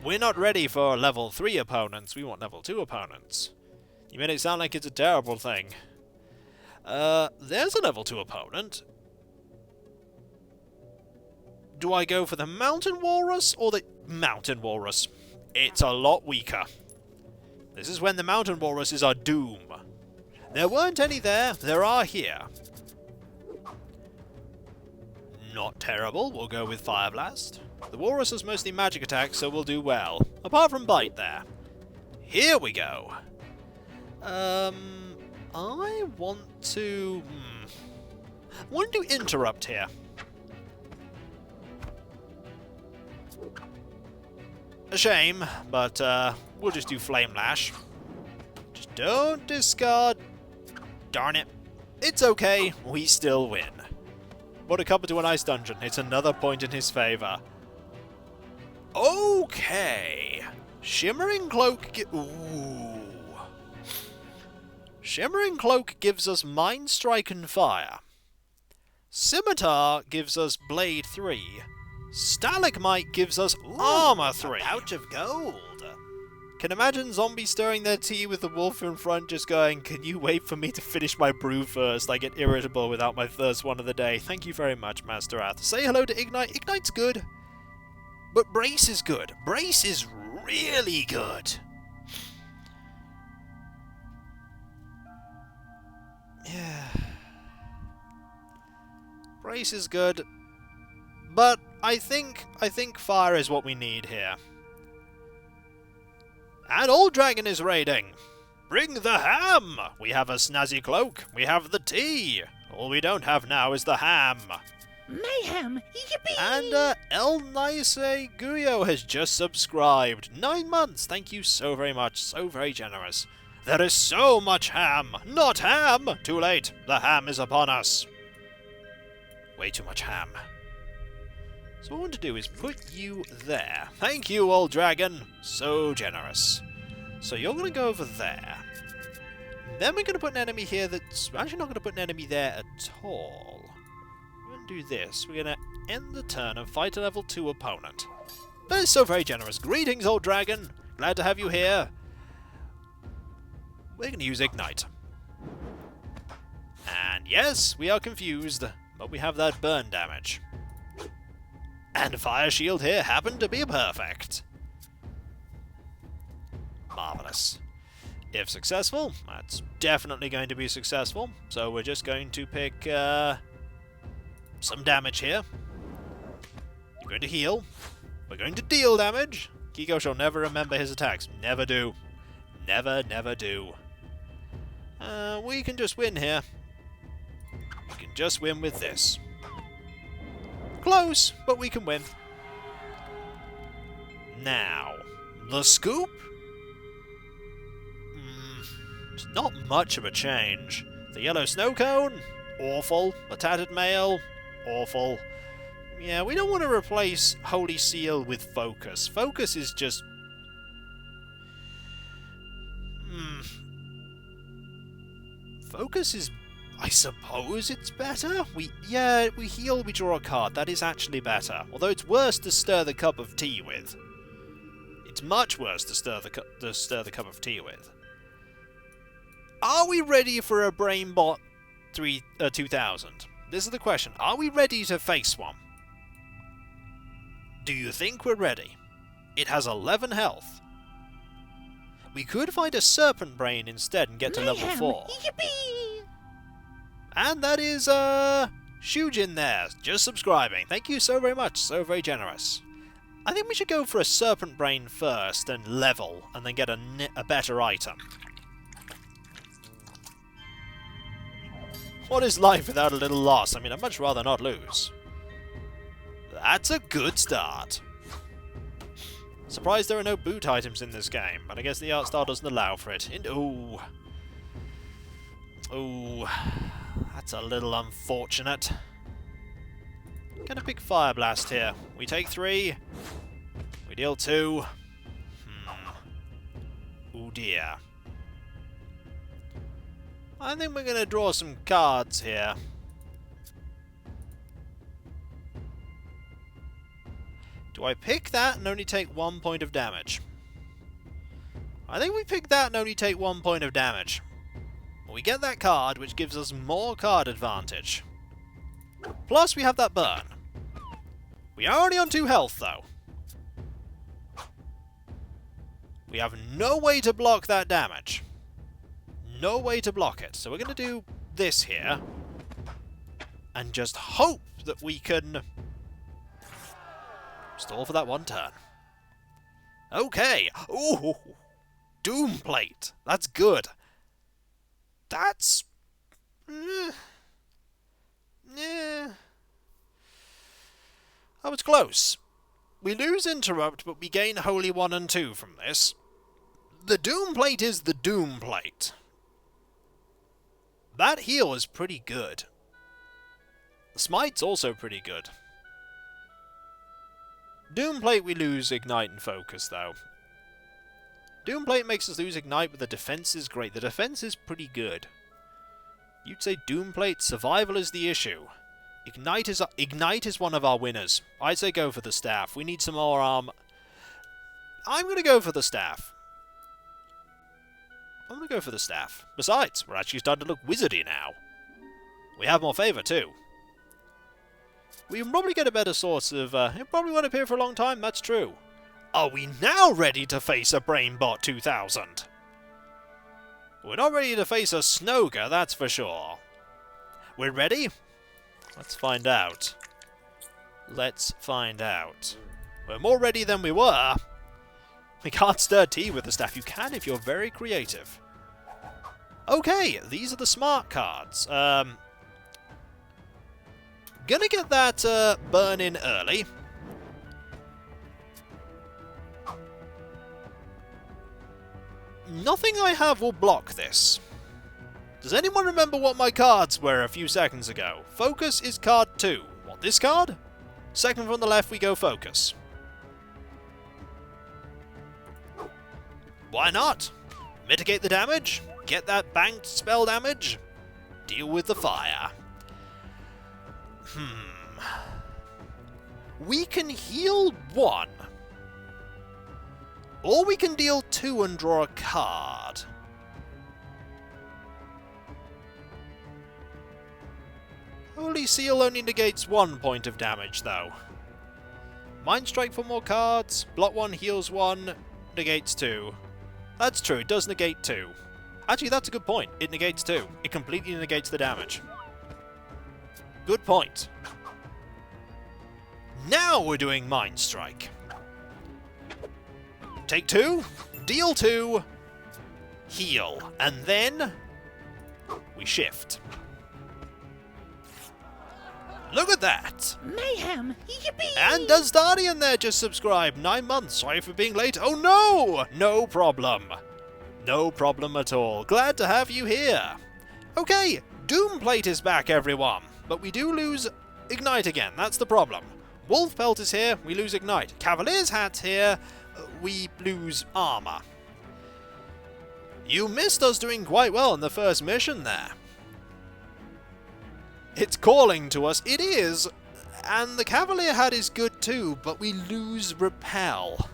We're not ready for level 3 opponents. We want level 2 opponents. You made it sound like it's a terrible thing. There's a level 2 opponent. Do I go for the Mountain Walrus or the Mountain Walrus? It's a lot weaker. This is when the Mountain Walrus is our doom. There weren't any there. There are here. Not terrible. We'll go with Fire Blast. The Walrus has mostly magic attacks, so we'll do well. Apart from Bite there. Here we go. I want to... I want to interrupt here. A shame, but we'll just do Flame Lash. Just don't discard. Darn it. It's okay, we still win. Put a cup into an ice dungeon. It's another point in his favour. Okay. Shimmering Cloak... Ooh. Shimmering Cloak gives us Mind Strike and Fire. Scimitar gives us Blade 3. Stalagmite gives us Armor 3. A pouch of gold. Can imagine zombies stirring their tea with the wolf in front just going, "Can you wait for me to finish my brew first? I get irritable without my first one of the day." Thank you very much, Master Ath. Say hello to Ignite. Ignite's good. But Brace is good. Brace is really good. Yeah. Brace is good. But I think Fire is what we need here. And Old Dragon is raiding. Bring the ham! We have a snazzy cloak. We have the tea. All we don't have now is the ham. Mayhem. Yippee! And El Nice Guyo has just subscribed. 9 months. Thank you so very much. So very generous. There is so much ham. Not ham! Too late. The ham is upon us. Way too much ham. So what I want to do is put you there. Thank you, Old Dragon. So generous. So you're going to go over there. Then we're going to put an enemy here that's... We're actually not going to put an enemy there at all. We're going to do this. We're going to end the turn and fight a level 2 opponent. That is so very generous. Greetings, Old Dragon. Glad to have you here. We're going to use Ignite. And yes, we are confused, but we have that burn damage. And Fire Shield here happened to be perfect. Marvellous. If successful, that's definitely going to be successful. So we're just going to pick some damage here. You're going to heal. We're going to deal damage. Kiko shall never remember his attacks. Never do. Never, never do. We can just win here. We can just win with this. Close, but we can win. Now, the scoop? It's not much of a change. The yellow snow cone? Awful. The tattered mail? Awful. Yeah, we don't want to replace Holy Seal with Focus. Focus is just... Focus is... I suppose it's better? We heal, we draw a card. That is actually better. Although it's worse to stir the cup of tea with. It's much worse to stir the cup of tea with. Are we ready for a Brainbot 2000? This is the question. Are we ready to face one? Do you think we're ready? It has 11 health. We could find a serpent brain instead and get to level Mayhem. 4. Yippee! And that is, Shujin there, just subscribing. Thank you so very much, so very generous. I think we should go for a serpent brain first and level, and then get a better item. What is life without a little loss? I mean, I'd much rather not lose. That's a good start. Surprised there are no boot items in this game, but I guess the art style doesn't allow for it. Ooh. Ooh. That's a little unfortunate. Gonna pick Fire Blast here. We take 3. We deal 2. Ooh dear. I think we're gonna draw some cards here. Do I pick that and only take 1 point of damage? I think we pick that and only take 1 point of damage. We get that card, which gives us more card advantage. Plus, we have that burn. We are only on 2 health, though. We have no way to block that damage. No way to block it. So we're going to do this here. And just hope that we can stall for that 1 turn. Okay. Ooh. Doom Plate. That's good. That's... yeah. That was close. We lose Interrupt, but we gain Holy 1 and 2 from this. The Doom Plate is the Doom Plate. That heal is pretty good. The Smite's also pretty good. Doom Plate we lose Ignite and Focus, though. Doom Plate makes us lose Ignite, but the defense is great. The defense is pretty good. You'd say Doom Plate, survival is the issue. Ignite is one of our winners. I'd say go for the staff. We need some more I'm going to go for the staff. I'm going to go for the staff. Besides, we're actually starting to look wizardy now. We have more favour too. We can probably get a better source of... it probably won't appear for a long time, that's true. Are we now ready to face a Brainbot 2000? We're not ready to face a Snoga, that's for sure. We're ready? Let's find out. Let's find out. We're more ready than we were. We can't stir tea with the staff. You can if you're very creative. Okay, these are the smart cards. Gonna get that burn in early. Nothing I have will block this. Does anyone remember what my cards were a few seconds ago? Focus is card 2. What, this card? Second from the left, we go Focus. Why not? Mitigate the damage, get that banked spell damage, deal with the fire. We can heal 1. Or we can deal 2 and draw a card. Holy Seal only negates 1 point of damage, though. Mind Strike for more cards. Block 1 heals 1, negates 2. That's true, it does negate 2. Actually, that's a good point. It negates 2. It completely negates the damage. Good point. Now we're doing Mind Strike. Take 2, deal 2, heal, and then we shift. Look at that! Mayhem! Yippee! And does Dardian there just subscribe? 9 months, sorry for being late. Oh no! No problem. No problem at all. Glad to have you here. Okay, Doom Plate is back, everyone. But we do lose Ignite again, that's the problem. Wolf Pelt is here, we lose Ignite. Cavalier's Hat's here, we lose armor. You missed us doing quite well in the first mission there. It's calling to us, it is, and the Cavalier Hat is good too, but we lose Repel.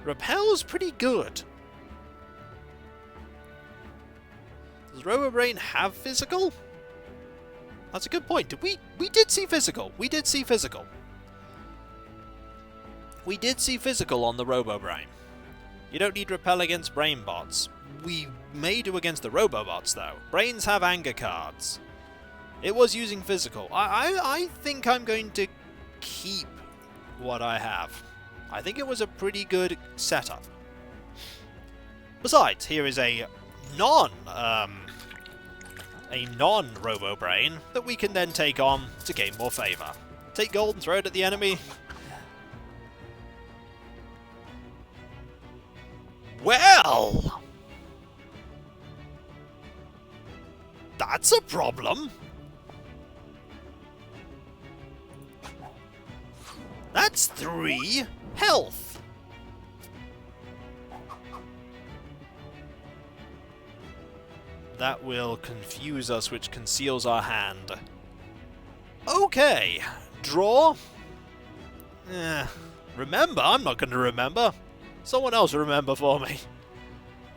Repel's pretty good. Does Robobrain have physical? That's a good point. We did see physical. We did see physical. We did see physical on the Robobrain. You don't need repel against brain bots. We may do against the robobots, though. Brains have anger cards. It was using physical. I think I'm going to keep what I have. I think it was a pretty good setup. Besides, here is a non-robo-brain that we can then take on to gain more favour. Take gold and throw it at the enemy. Well! That's a problem. That's 3 health. That will confuse us, which conceals our hand. Okay, draw. Remember? I'm not going to remember. Someone else remember for me.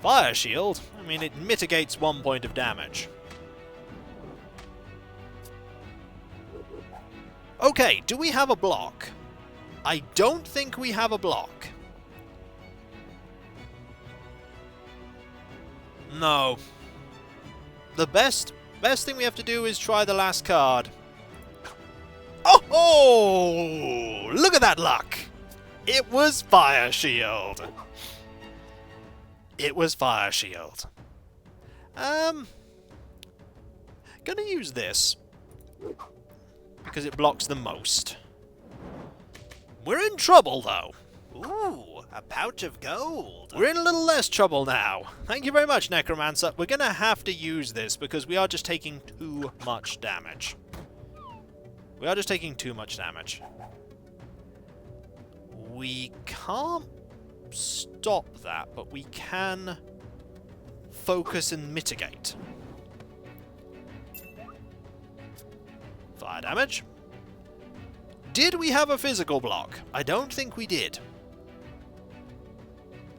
Fire shield. I mean, it mitigates 1 point of damage. Okay, do we have a block? I don't think we have a block. No. The best thing we have to do is try the last card. Oh! Look at that luck! It was Fire Shield. It was Fire Shield. Gonna use this because it blocks the most. We're in trouble, though. Ooh, a pouch of gold. We're in a little less trouble now. Thank you very much, Necromancer. We're going to have to use this because we are just taking too much damage. We are just taking too much damage. We can't stop that, but we can focus and mitigate. Fire damage. Did we have a physical block? I don't think we did.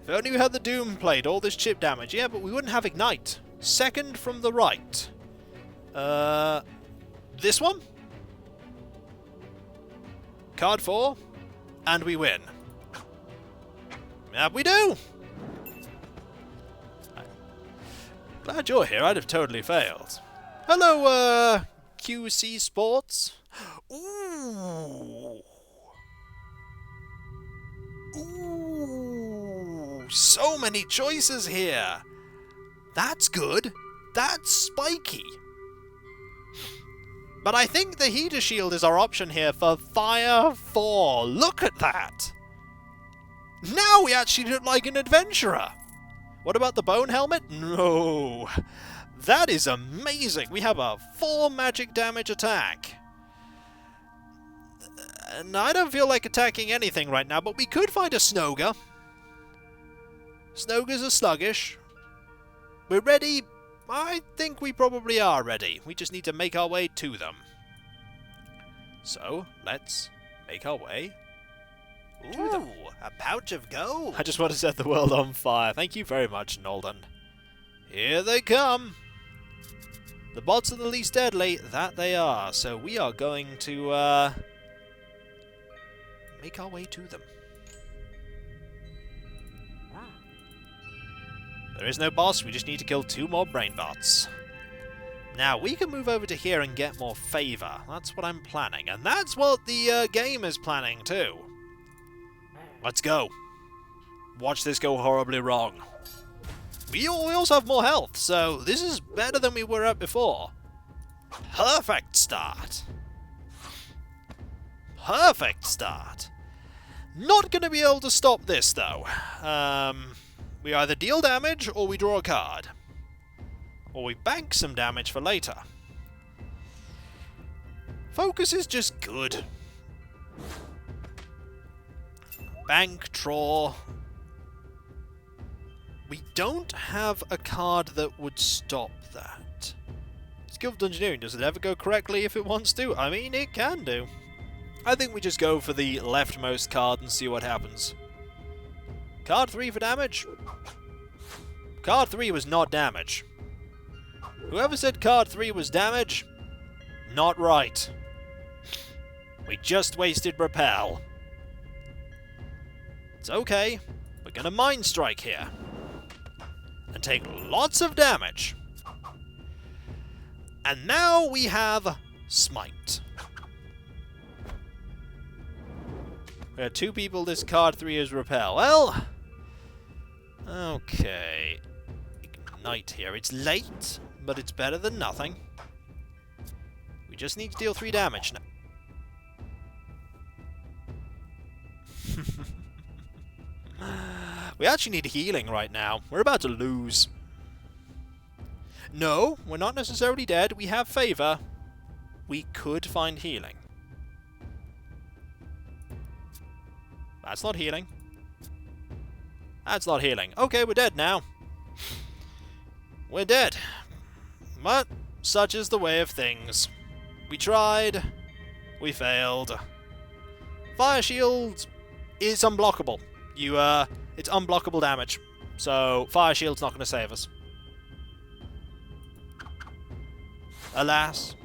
If only we had the Doom Plate, all this chip damage. Yeah, but we wouldn't have Ignite. Second from the right. This one? Card 4. And we win. Yeah, we do! Glad you're here. I'd have totally failed. Hello, QC Sports. Ooh. Ooh. So many choices here. That's good. That's spiky. But I think the heater shield is our option here for Fire 4. Look at that. Now we actually look like an adventurer. What about the bone helmet? No. That is amazing. We have a 4 magic damage attack. And I don't feel like attacking anything right now, but we could find a Snoga. Snogers are sluggish. We're ready. I think we probably are ready. We just need to make our way to them. So, let's make our way to them. Ooh, a pouch of gold. I just want to set the world on fire. Thank you very much, Nolden. Here they come. The bots are the least deadly. That they are. So we are going to make our way to them. There is no boss. We just need to kill 2 more brain bots. Now, we can move over to here and get more favor. That's what I'm planning. And that's what the game is planning, too. Let's go. Watch this go horribly wrong. We also have more health, so this is better than we were at before. Perfect start. Perfect start. Not going to be able to stop this, though. We either deal damage, or we draw a card. Or we bank some damage for later. Focus is just good. Bank, draw. We don't have a card that would stop that. Guild of Dungeoneering, does it ever go correctly if it wants to? I mean, it can do. I think we just go for the leftmost card and see what happens. Card 3 for damage. Card 3 was not damage. Whoever said card 3 was damage, not right. We just wasted repel. It's okay. We're gonna Mind Strike here. And take lots of damage. And now we have Smite. We had 2 people discard 3 as Repel. Well, okay. Ignite here. It's late, but it's better than nothing. We just need to deal 3 damage now. We actually need healing right now. We're about to lose. No, we're not necessarily dead. We have favor. We could find healing. That's not healing. That's not healing. Okay, we're dead now. We're dead. But such is the way of things. We tried. We failed. Fire Shield is unblockable. It's unblockable damage. So, Fire Shield's not going to save us. Alas,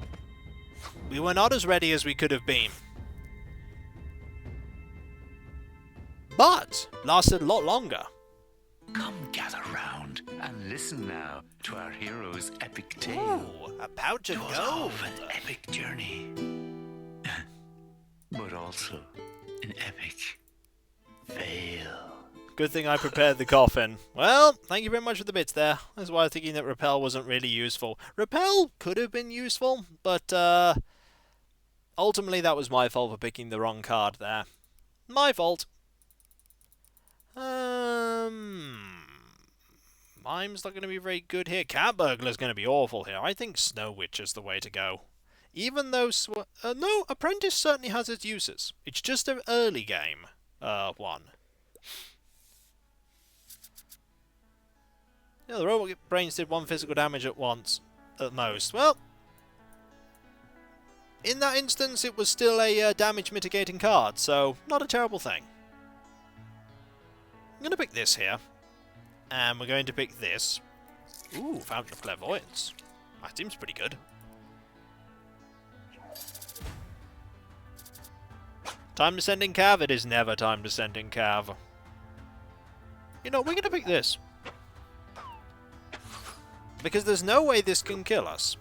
we were not as ready as we could have been. But lasted a lot longer. Come gather round and listen now to our hero's epic tale. Ooh, a pouch of Twas gold. of an epic journey, but also an epic fail. Good thing I prepared the coffin. Well, thank you very much for the bits there. That's why I was thinking that Repel wasn't really useful. Repel could have been useful, but ultimately that was my fault for picking the wrong card there. My fault. Mime's not going to be very good here. Cat Burglar's going to be awful here. I think Snow Witch is the way to go. Even though... no, Apprentice certainly has its uses. It's just an early game one. Yeah, the robot brains did 1 physical damage at once, at most. Well, in that instance, it was still a damage mitigating card, so not a terrible thing. I'm going to pick this here, and we're going to pick this. Ooh, Fountain of Clairvoyance. That seems pretty good. Time Descending Cav? It is never Time Descending Cav. You know, we're going to pick this. Because there's no way this can kill us.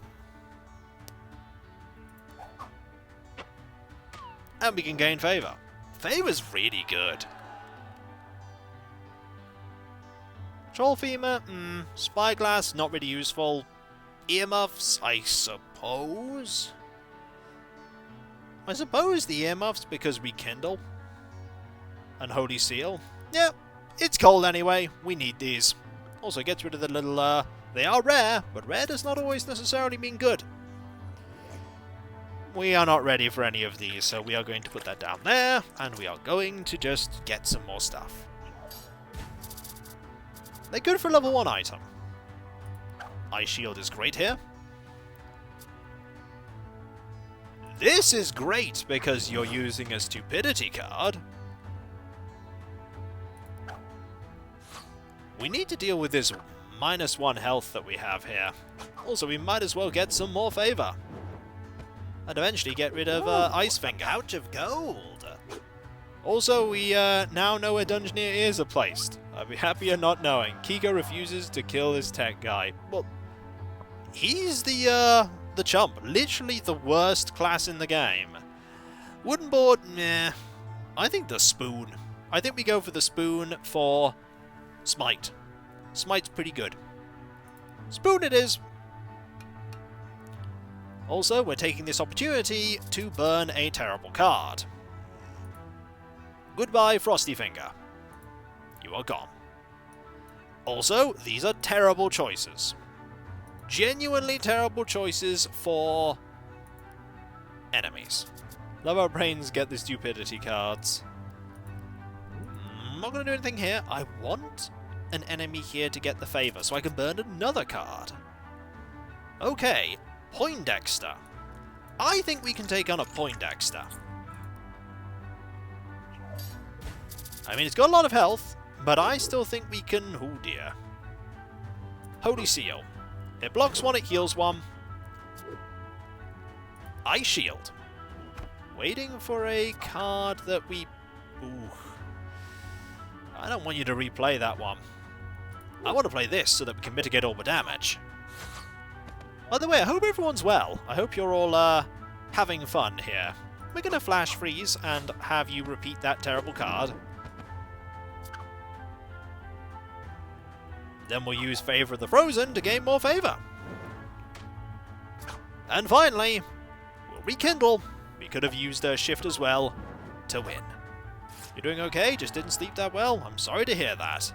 And we can gain favor. Favor's really good. Troll Femur, Spyglass, not really useful. Earmuffs, I suppose? I suppose the earmuffs because we kindle. And Holy Seal. Yeah, it's cold anyway. We need these. Also gets rid of the little, they are rare, but rare does not always necessarily mean good. We are not ready for any of these, so we are going to put that down there, and we are going to just get some more stuff. They're good for a level 1 item. Ice Shield is great here. This is great because you're using a Stupidity card. We need to deal with this -1 health that we have here. Also, we might as well get some more favor. And eventually get rid of Ice Finger. Pouch of gold. Also, we now know where Dungeoneer ears are placed. I'd be happier not knowing. Kiko refuses to kill this tech guy. Well, he's the chump. Literally the worst class in the game. Wooden board, meh. I think the spoon. I think we go for the spoon for Smite. Smite's pretty good. Spoon it is. Also, we're taking this opportunity to burn a terrible card. Goodbye, Frosty Finger. You are gone. Also, these are terrible choices. Genuinely terrible choices for enemies. Love our brains get the Stupidity cards. I'm not going to do anything here. I want an enemy here to get the favor, so I can burn another card. Okay, Poindexter. I think we can take on a Poindexter. I mean, it's got a lot of health, but I still think we can... Oh dear. Holy Seal. It blocks 1, it heals 1. Ice Shield. Waiting for a card that we... Ooh. I don't want you to replay that one. I want to play this so that we can mitigate all the damage. By the way, I hope everyone's well. I hope you're all having fun here. We're going to flash freeze and have you repeat that terrible card. Then we'll use Favour of the Frozen to gain more favour. And finally, we'll rekindle. We could have used a shift as well to win. You're doing okay? Just didn't sleep that well? I'm sorry to hear that.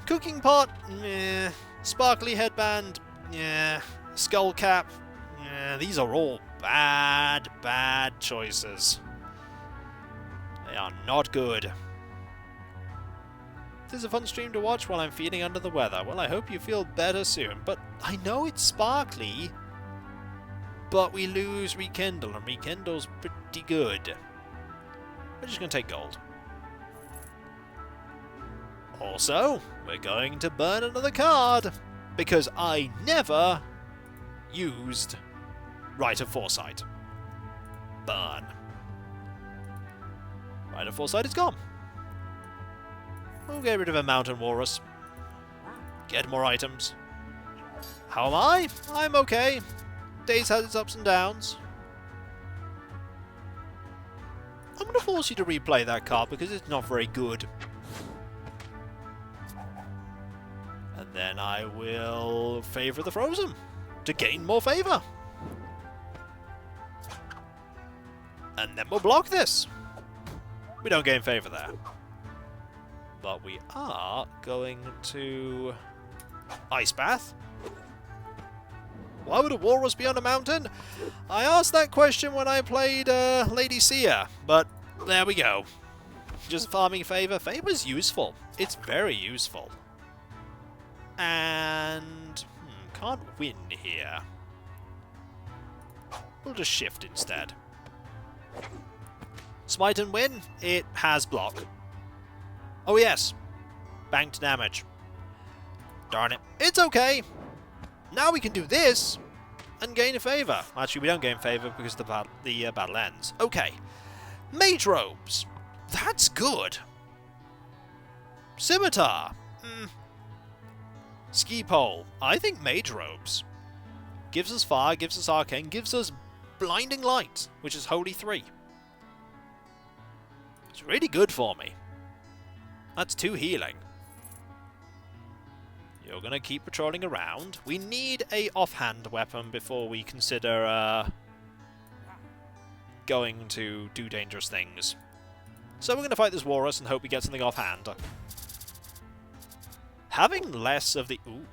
Cooking pot? Meh. Sparkly headband? Yeah. Skull cap? Yeah. These are all bad, bad choices. They are not good. This is a fun stream to watch while I'm feeling under the weather. Well, I hope you feel better soon. But I know it's sparkly, but we lose Rekindle, and Rekindle's pretty good. We're just going to take gold. Also, we're going to burn another card, because I never used Rite of Foresight. Burn. Rite of Foresight is gone. We'll get rid of a Mountain Walrus. Get more items. How am I? I'm okay. Days has its ups and downs. I'm going to force you to replay that card because it's not very good. And then I will Favour the Frozen to gain more favour. And then we'll block this. We don't gain favour there. But we are going to Ice Bath. Why would a walrus be on a mountain? I asked that question when I played Lady Sia, but there we go. Just farming favour. Favour's useful. It's very useful. And can't win here. We'll just shift instead. Smite and win. It has block. Oh yes, banked damage. Darn it. It's okay. Now we can do this and gain a favour. Actually, we don't gain favour because the battle ends. Okay. Mage robes. That's good. Scimitar. Ski pole. I think mage robes. Gives us fire, gives us arcane, gives us blinding light, which is holy 3. It's really good for me. That's 2 healing. You're going to keep patrolling around. We need a offhand weapon before we consider going to do dangerous things. So we're going to fight this walrus and hope we get something offhand. Having less of the... Ooh.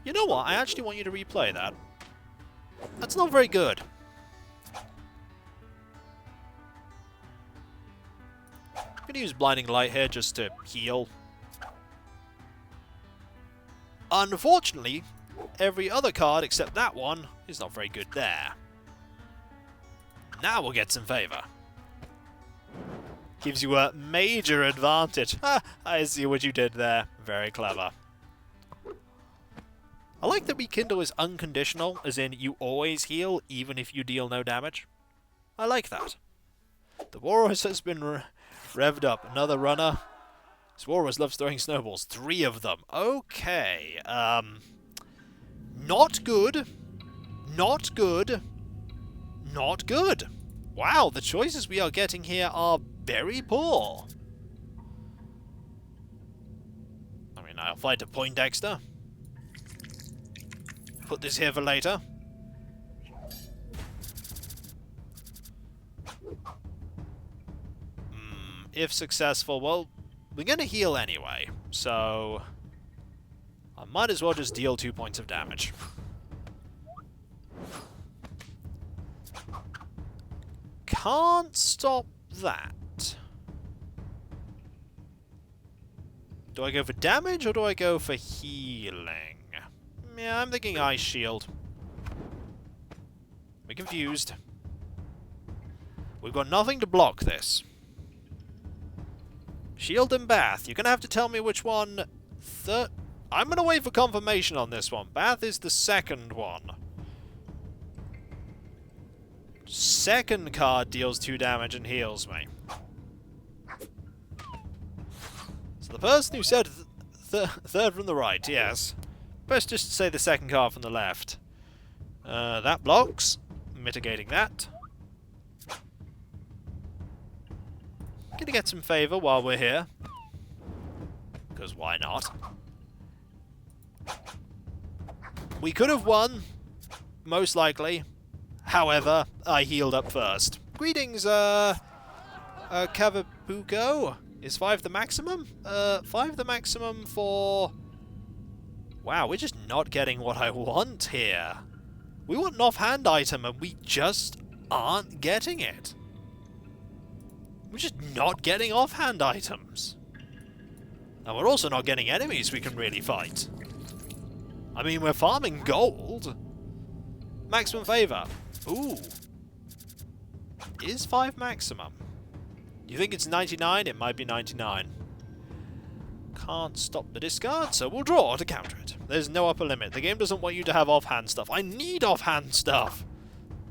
You know what? I actually want you to replay that. That's not very good. I'm going to use Blinding Light here just to heal. Unfortunately, every other card except that one is not very good there. Now we'll get some favour. Gives you a major advantage. Ha! I see what you did there. Very clever. I like that Rekindle is unconditional, as in you always heal even if you deal no damage. I like that. The walrus has been revved up. Another runner. This walrus loves throwing snowballs. 3 of them. Okay. Not good. Not good. Not good. Wow, the choices we are getting here are very poor. I mean, I'll fight a Poindexter. Put this here for later. If successful, well, we're going to heal anyway, so I might as well just deal 2 points of damage. Can't stop that. Do I go for damage or do I go for healing? Yeah, I'm thinking Ice Shield. We're confused. We've got nothing to block this. Shield and Bath. You're going to have to tell me which one... I'm going to wait for confirmation on this one. Bath is the second one. second card deals 2 damage and heals me. So the person who said third from the right, yes. Best just say the second card from the left. That blocks, mitigating that. Gonna get some favour while we're here. Because why not? We could have won, most likely. However, I healed up first. Greetings, Kavabuko. Is 5 the maximum? 5 the maximum for... Wow, we're just not getting what I want here. We want an offhand item and we just aren't getting it. We're just not getting offhand items. And we're also not getting enemies we can really fight. I mean, we're farming gold. Maximum favour. Ooh. Is 5 maximum? You think it's 99? It might be 99. Can't stop the discard, so we'll draw to counter it. There's no upper limit. The game doesn't want you to have offhand stuff. I need offhand stuff!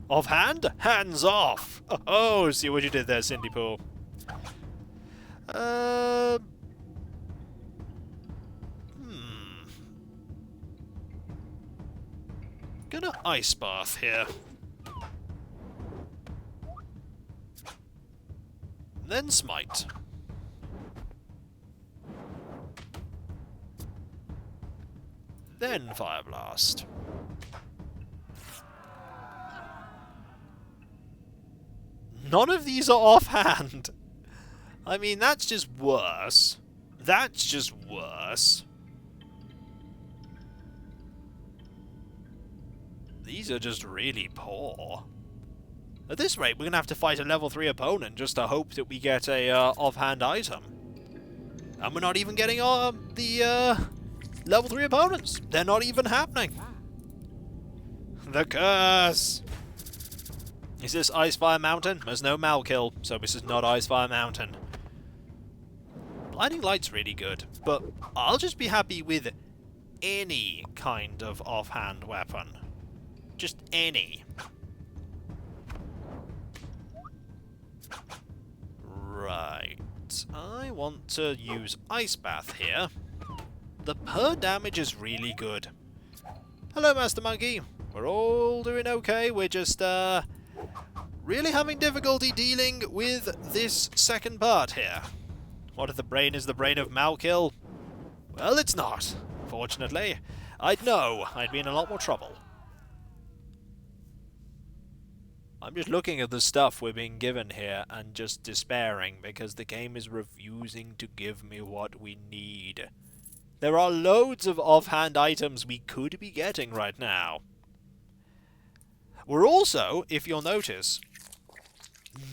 Offhand? Hands off! Oh, see what you did there, Cindy Pool. Gonna ice bath here. Then smite. Then fire blast. None of these are offhand. I mean, that's just worse. That's just worse. These are just really poor. At this rate, we're going to have to fight a level 3 opponent just to hope that we get a offhand item. And we're not even getting the level 3 opponents. They're not even happening. The curse! Is this Icefire Mountain? There's no Malkill, so this is not Icefire Mountain. Blinding Light's really good, but I'll just be happy with any kind of offhand weapon. Just any. Right. I want to use Ice Bath here. The per damage is really good. Hello, Master Monkey. We're all doing okay. We're just, really having difficulty dealing with this second part here. What if the brain is the brain of Malkill? Well, it's not, fortunately. I'd know. I'd be in a lot more trouble. I'm just looking at the stuff we're being given here and just despairing because the game is refusing to give me what we need. There are loads of offhand items we could be getting right now. We're also, if you'll notice,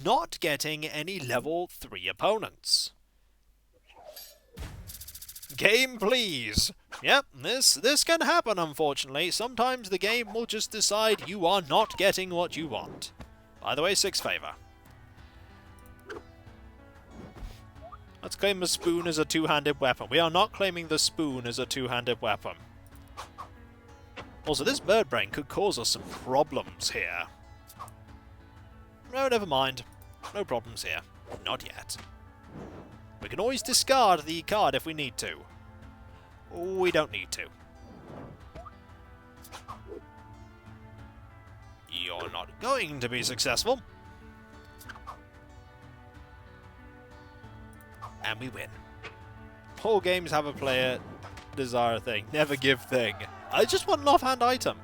not getting any level 3 opponents. Game, please! Yep, this can happen, unfortunately. Sometimes the game will just decide you are not getting what you want. By the way, 6 favour. Let's claim the spoon as a two-handed weapon. We are not claiming the spoon as a two-handed weapon. Also, this bird brain could cause us some problems here. No, never mind. No problems here. Not yet. We can always discard the card if we need to. We don't need to. You're not going to be successful. And we win. All games have a player desire thing. Never give thing. I just want an offhand item.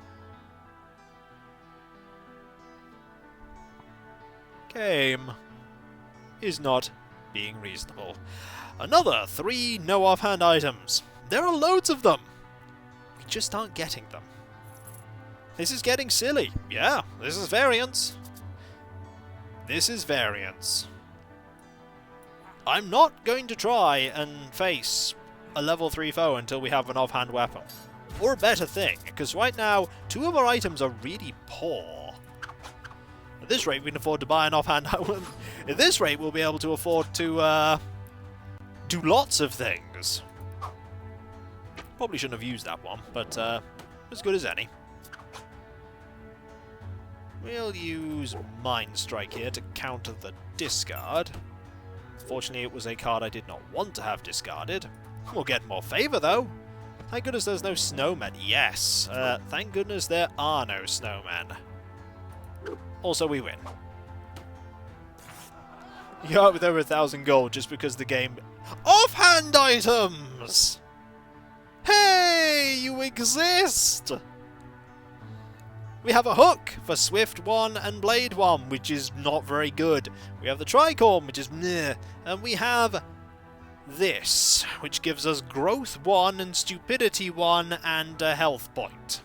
Game is not being reasonable. Another 3 no offhand items. There are loads of them. We just aren't getting them. This is getting silly. Yeah, this is variance. This is variance. I'm not going to try and face a level 3 foe until we have an offhand weapon. Or a better thing, because right now, 2 of our items are really poor. At this rate, we can afford to buy an offhand item. At this rate, we'll be able to afford to do lots of things. Probably shouldn't have used that one, but as good as any. We'll use Mind Strike here to counter the discard. Fortunately, it was a card I did not want to have discarded. We'll get more favour, though. Thank goodness there's no snowmen. Yes, thank goodness there are no snowmen. Also, we win. You're up with over 1,000 gold just because the game... Offhand items! Hey, you exist! We have a hook for Swift 1 and Blade 1, which is not very good. We have the Tricorn, which is meh. And we have this, which gives us Growth 1 and Stupidity 1 and a health point.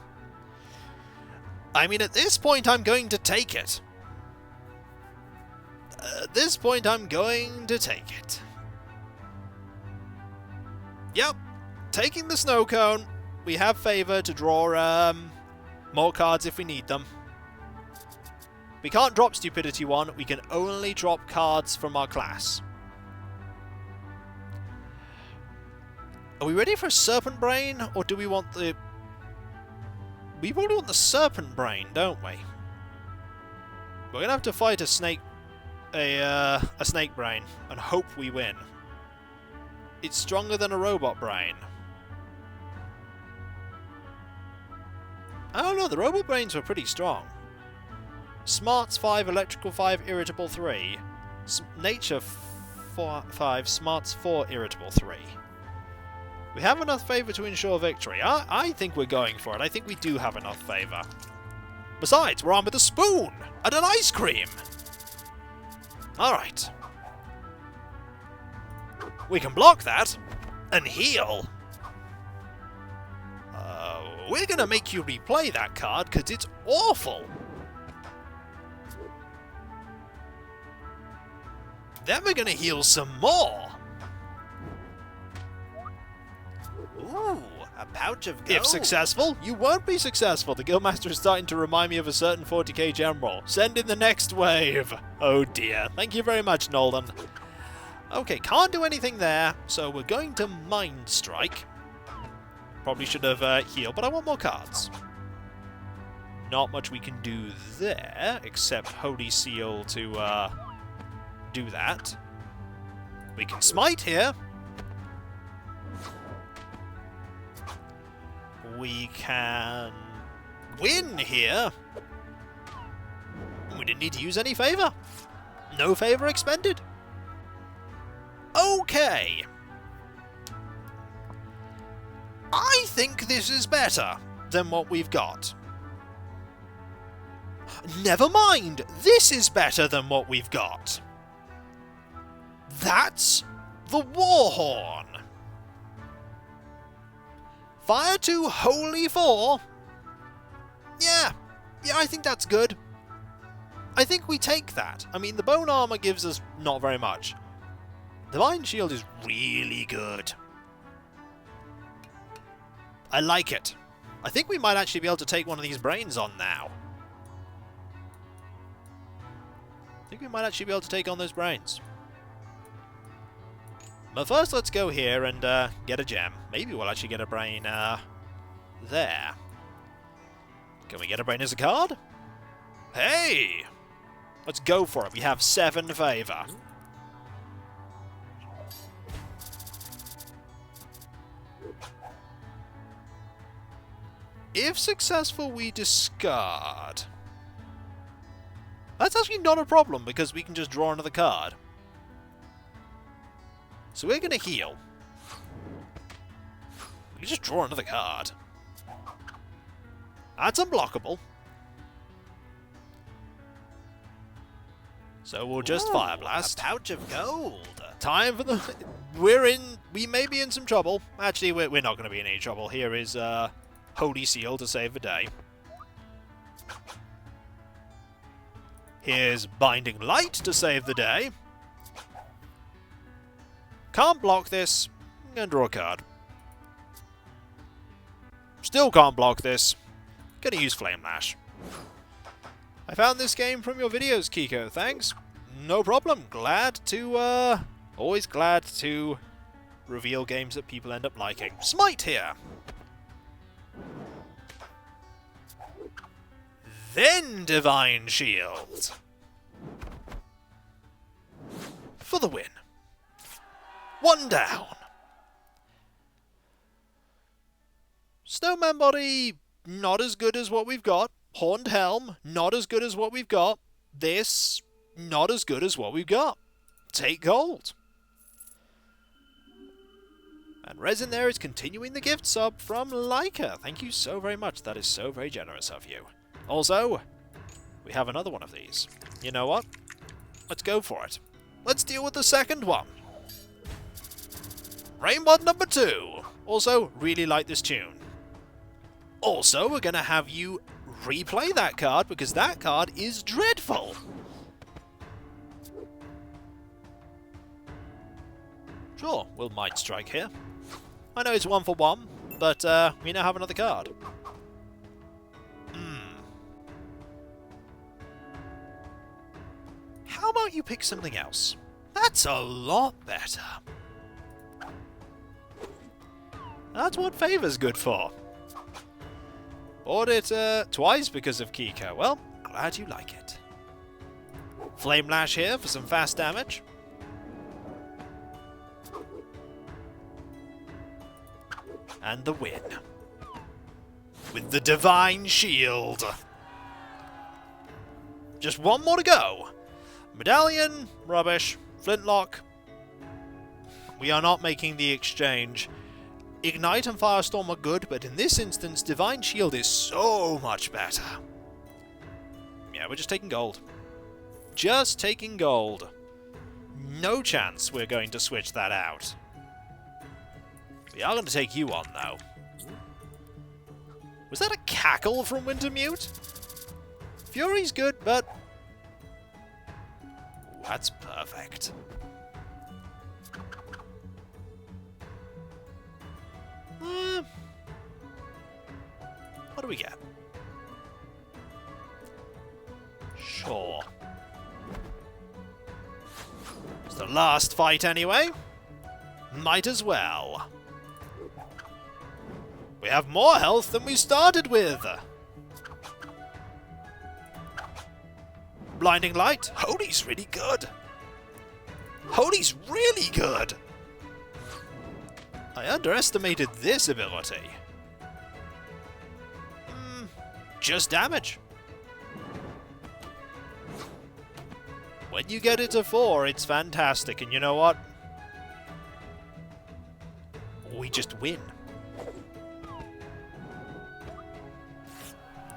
I mean, at this point, I'm going to take it. At this point, I'm going to take it. Yep, taking the snow cone. We have favour to draw more cards if we need them. We can't drop Stupidity 1, we can only drop cards from our class. Are we ready for a Serpent Brain, or do we want the... We probably want the Serpent Brain, don't we? We're going to have to fight a snake... a snake brain, and hope we win. It's stronger than a robot brain. I don't know, the robot brains were pretty strong. Smarts 5, Electrical 5, Irritable 3. Nature 5, Smarts 4, Irritable 3. We have enough favour to ensure victory. I think we're going for it. I think we do have enough favour. Besides, we're armed with a spoon and an ice cream. Alright. We can block that and heal. We're going to make you replay that card because it's awful. Then we're going to heal some more. Ooh, a pouch of gold. If successful, you won't be successful. The Guildmaster is starting to remind me of a certain 40k general. Send in the next wave. Oh dear. Thank you very much, Nolan. Okay, can't do anything there, so we're going to Mind Strike. Probably should have healed, but I want more cards. Not much we can do there, except Holy Seal to do that. We can Smite here. We can win here. We didn't need to use any favour. No favour expended. Okay. I think this is better than what we've got. Never mind, this is better than what we've got. That's the Warhorn. Fire 2, Holy 4. Yeah, I think that's good. I think we take that. I mean, the Bone Armor gives us not very much. Divine Shield is really good. I like it. I think we might actually be able to take one of these brains on now. I think we might actually be able to take on those brains. But first, let's go here and get a gem. Maybe we'll actually get a brain there. Can we get a brain as a card? Hey! Let's go for it. We have 7 favour. If successful, we discard. That's actually not a problem because we can just draw another card. So we're going to heal. We can just draw another card. That's unblockable. So we'll just Fire Blast. A pouch of gold. Time for the... We may be in some trouble. Actually, we're not going to be in any trouble. Here is Holy Seal to save the day. Here's Binding Light to save the day. Can't block this. I'm going to draw a card. Still can't block this. Going to use Flame Lash. I found this game from your videos, Kiko. Thanks. No problem. Glad to, always glad to reveal games that people end up liking. Smite here. then Divine Shield. For the win. 1 down. Snowman Body, not as good as what we've got. Horned Helm, not as good as what we've got. This, not as good as what we've got. Take gold. And Resin there is continuing the gift sub from Leica. Thank you so very much. That is so very generous of you. Also, we have another one of these. You know what? Let's go for it. Let's deal with the second one. Rainbow number 2. Also, really like this tune. Also, we're going to have you replay that card because that card is dreadful. Sure, we'll Might Strike here. I know it's 1 for 1, but we now have another card. How about you pick something else? That's a lot better. That's what Favor's good for. Bought it twice because of Kiko. Well, glad you like it. Flame Lash here for some fast damage. And the win. With the Divine Shield. Just one more to go. Medallion, rubbish. Flintlock. We are not making the exchange. Ignite and Firestorm are good, but in this instance, Divine Shield is so much better. Yeah, we're just taking gold. Just taking gold. No chance we're going to switch that out. We are going to take you on, though. Was that a cackle from Wintermute? Fury's good, but... that's perfect. What do we get? Sure. It's the last fight anyway. Might as well. We have more health than we started with. Blinding Light. Holy's really good. Holy's really good. I underestimated this ability. Just damage. When you get it to 4, it's fantastic. And you know what? We just win.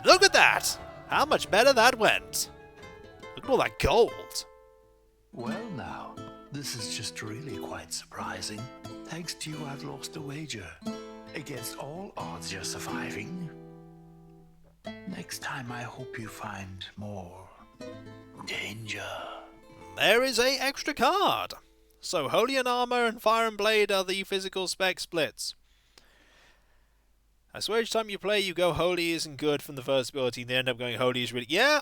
Look at that! How much better that went. Look at all that gold. Well now, this is just really quite surprising. Thanks to you, I've lost a wager. Against all odds, you're surviving. Next time, I hope you find more danger. There is a extra card. So Holy and Armor and Fire and Blade are the physical spec splits. I swear each time you play, you go Holy isn't good from the first ability, and they end up going Holy is really... Yeah,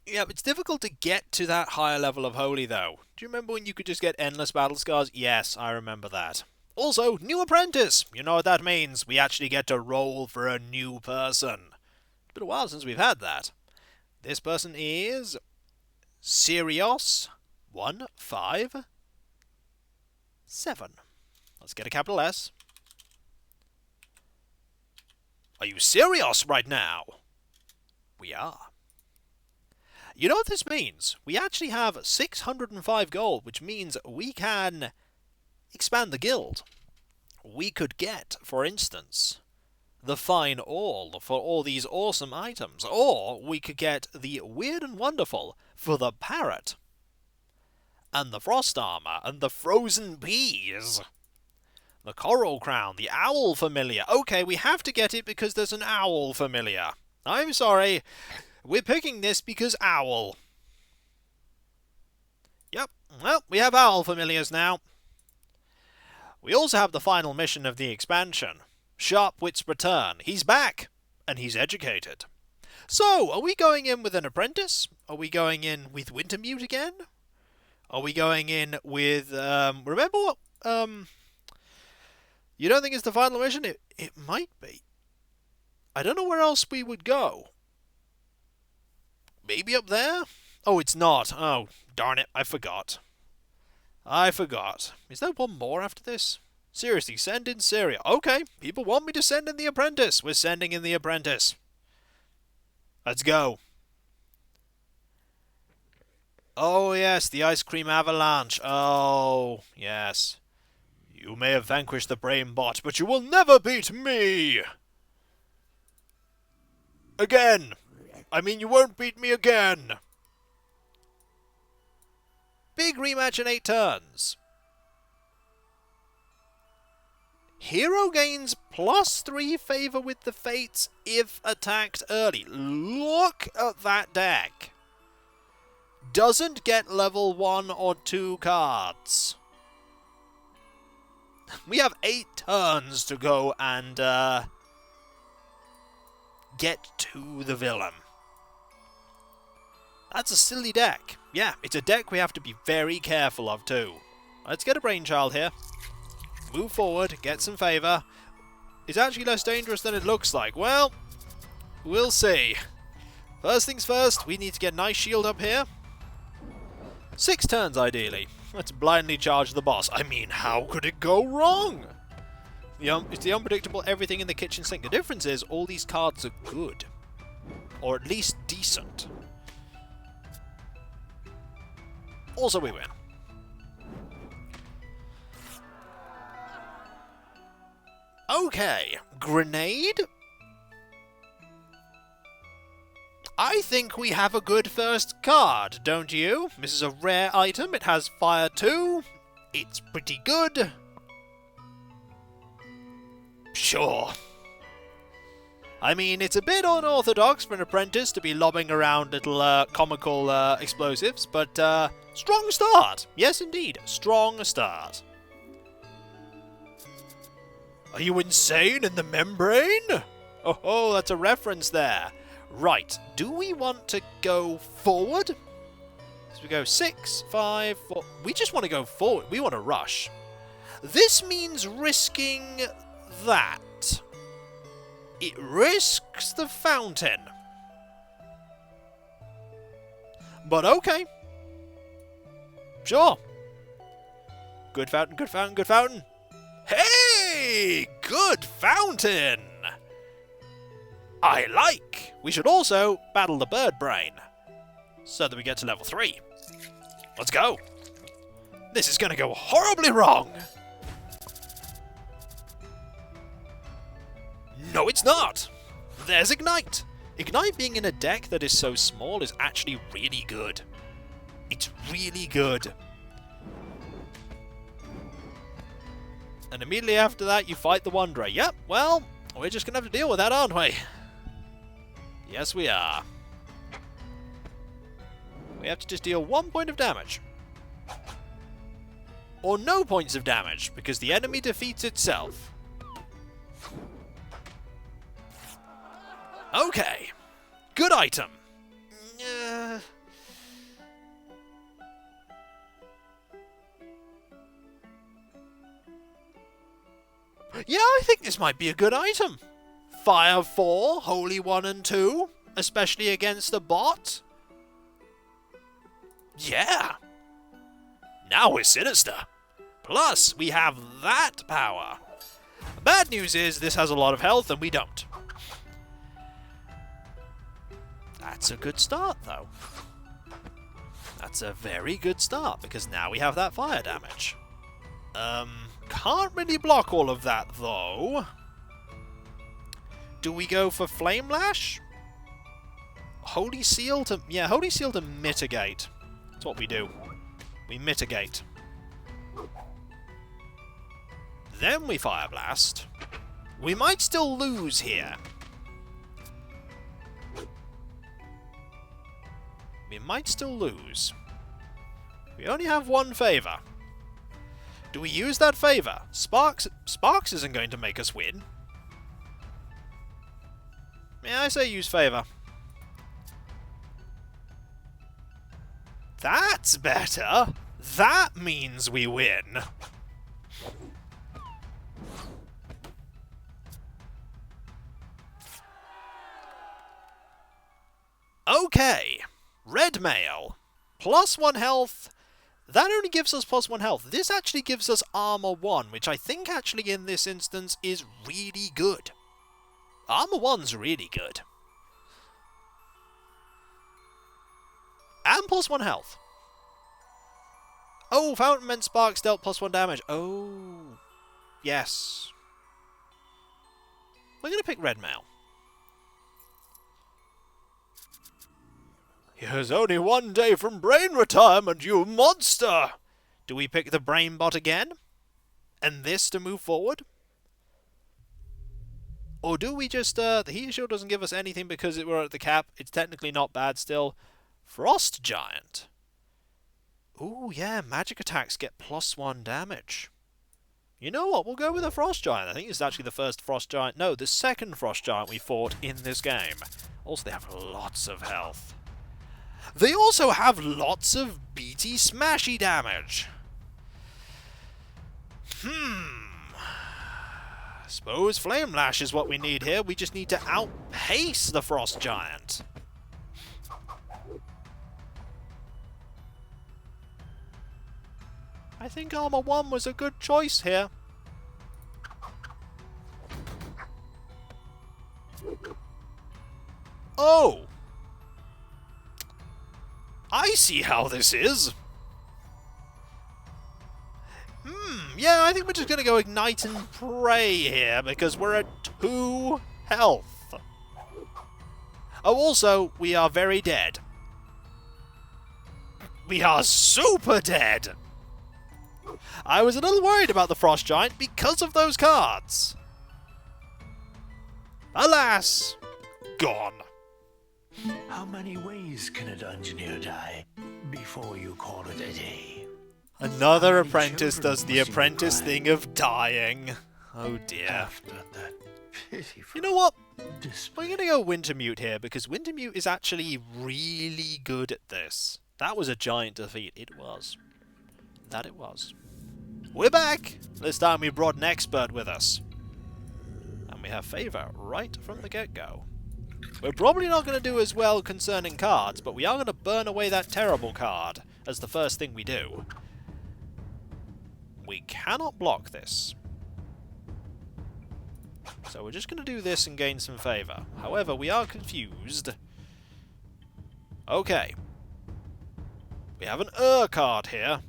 it's difficult to get to that higher level of Holy, though. Do you remember when you could just get endless battle scars? Yes, I remember that. Also, new apprentice. You know what that means. We actually get to roll for a new person. It's been a while since we've had that. This person is... Sirius 157. Let's get a capital S. Are you serious right now? We are. You know what this means? We actually have 605 gold, which means we can expand the guild. We could get, for instance, the Fine All for all these awesome items, or we could get the Weird and Wonderful for the Parrot, and the Frost Armor, and the Frozen Peas. The Coral Crown, the Owl Familiar. Okay, we have to get it because there's an Owl Familiar. I'm sorry. We're picking this because Owl. Yep. Well, we have Owl Familiars now. We also have the final mission of the expansion. Sharp Wit's Return. He's back. And he's educated. So, are we going in with an apprentice? Are we going in with Wintermute again? Are we going in with... remember what... You don't think it's the final mission? It might be. I don't know where else we would go. Maybe up there? Oh, it's not. Oh, darn it. I forgot. I forgot. Is there one more after this? Seriously, send in Syria. Okay, people want me to send in the apprentice. We're sending in the apprentice. Let's go. Oh, yes, the ice cream avalanche. Oh, yes. You may have vanquished the brain bot, but you will never beat me! Again! I mean, you won't beat me again! Big rematch in 8 turns. Hero gains +3 favor with the Fates if attacked early. Look at that deck. Doesn't get level 1 or 2 cards. We have 8 turns to go and get to the villain. That's a silly deck. Yeah, it's a deck we have to be very careful of too. Let's get a brainchild here. Move forward, get some favour. It's actually less dangerous than it looks like. Well, we'll see. First things first, we need to get a nice shield up here. 6 turns ideally. Let's blindly charge the boss. I mean, how could it go wrong? It's the unpredictable everything in the kitchen sink. The difference is all these cards are good. Or at least decent. Also we win. Okay, grenade? I think we have a good first card, don't you? This is a rare item, it has fire too. It's pretty good. Sure. I mean, it's a bit unorthodox for an apprentice to be lobbing around little comical explosives, but strong start. Yes, indeed, strong start. Are you insane in the membrane? Oh, that's a reference there. Right, do we want to go forward? So we go 6, 5, 4. We just want to go forward. We want to rush. This means risking that. It risks the fountain. But okay. Sure. Good fountain, good fountain, good fountain. Hey! Good fountain! I like! We should also battle the bird brain. So that we get to level 3. Let's go! This is gonna go horribly wrong! No, it's not! There's Ignite! Ignite being in a deck that is so small is actually really good. It's really good. And immediately after that, you fight the Wanderer. Yep, well, we're just gonna have to deal with that, aren't we? Yes, we are. We have to just deal 1 point of damage. Or no points of damage, because the enemy defeats itself. Okay. Good item. Yeah, I think this might be a good item. Fire 4, Holy 1 and 2, especially against the bot. Yeah. Now we're sinister. Plus, we have that power. The bad news is this has a lot of health and we don't. That's a good start, though. That's a very good start, because now we have that fire damage. Can't really block all of that, though. Do we go for Flame Lash? Holy Seal to... Yeah, Holy Seal to mitigate. That's what we do. We mitigate. Then we Fire Blast. We might still lose here. We might still lose. We only have 1 favor. Do we use that favor? Sparks isn't going to make us win. Yeah, I say use favor. That's better. That means we win. Okay. Red mail. +1 health. That only gives us +1 health. This actually gives us armor 1, which I think actually in this instance is really good. Armor 1's really good. And +1 health. Oh, Fountainment Sparks dealt +1 damage. Oh, yes. We're going to pick red mail. Here's only 1 day from brain retirement, you monster! Do we pick the brain bot again? And this to move forward? Or do we just, the heat shield doesn't give us anything because we're at the cap. It's technically not bad still. Frost Giant. Ooh, yeah, magic attacks get +1 damage. You know what, we'll go with a Frost Giant. I think it's actually the first Frost Giant, no, the second Frost Giant we fought in this game. Also, they have lots of health. They also have lots of beaty smashy damage. Suppose Flame Lash is what we need here. We just need to outpace the Frost Giant. I think Armor 1 was a good choice here. Oh! I see how this is. Yeah, I think we're just going to go Ignite and Pray here, because we're at 2 health. Oh, also, we are very dead. We are super dead. I was a little worried about the Frost Giant because of those cards. Alas, gone. How many ways can a dungeoneer die before you call it a day? Another apprentice does the apprentice thing of dying. Oh dear. After that pitiful You know what? display. We're going to go Wintermute here, because Wintermute is actually really good at this. That was a giant defeat. It was. That it was. We're back! This time we brought an expert with us. And we have favor right from the get-go. We're probably not going to do as well concerning cards, but we are going to burn away that terrible card as the first thing we do. We cannot block this. So we're just going to do this and gain some favor. However, we are confused. Okay. We have an card here.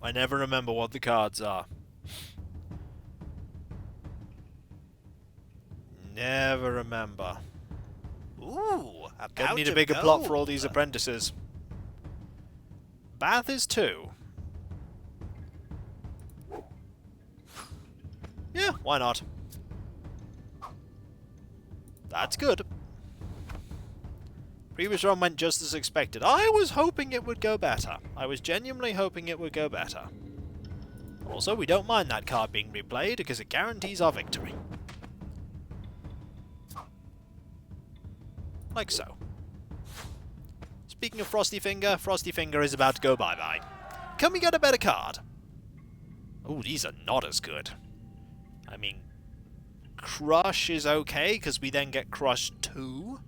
I never remember what the cards are. Never remember. Ooh, a Gonna pouch need a of bigger plot for all gold. these apprentices. Bath is 2. Yeah, why not? That's good. Previous run went just as expected. I was hoping it would go better. I was genuinely hoping it would go better. Also, we don't mind that card being replayed because it guarantees our victory. Like so. Speaking of Frosty Finger is about to go bye-bye. Can we get a better card? Oh, these are not as good. I mean, Crush is okay, because we then get Crush 2.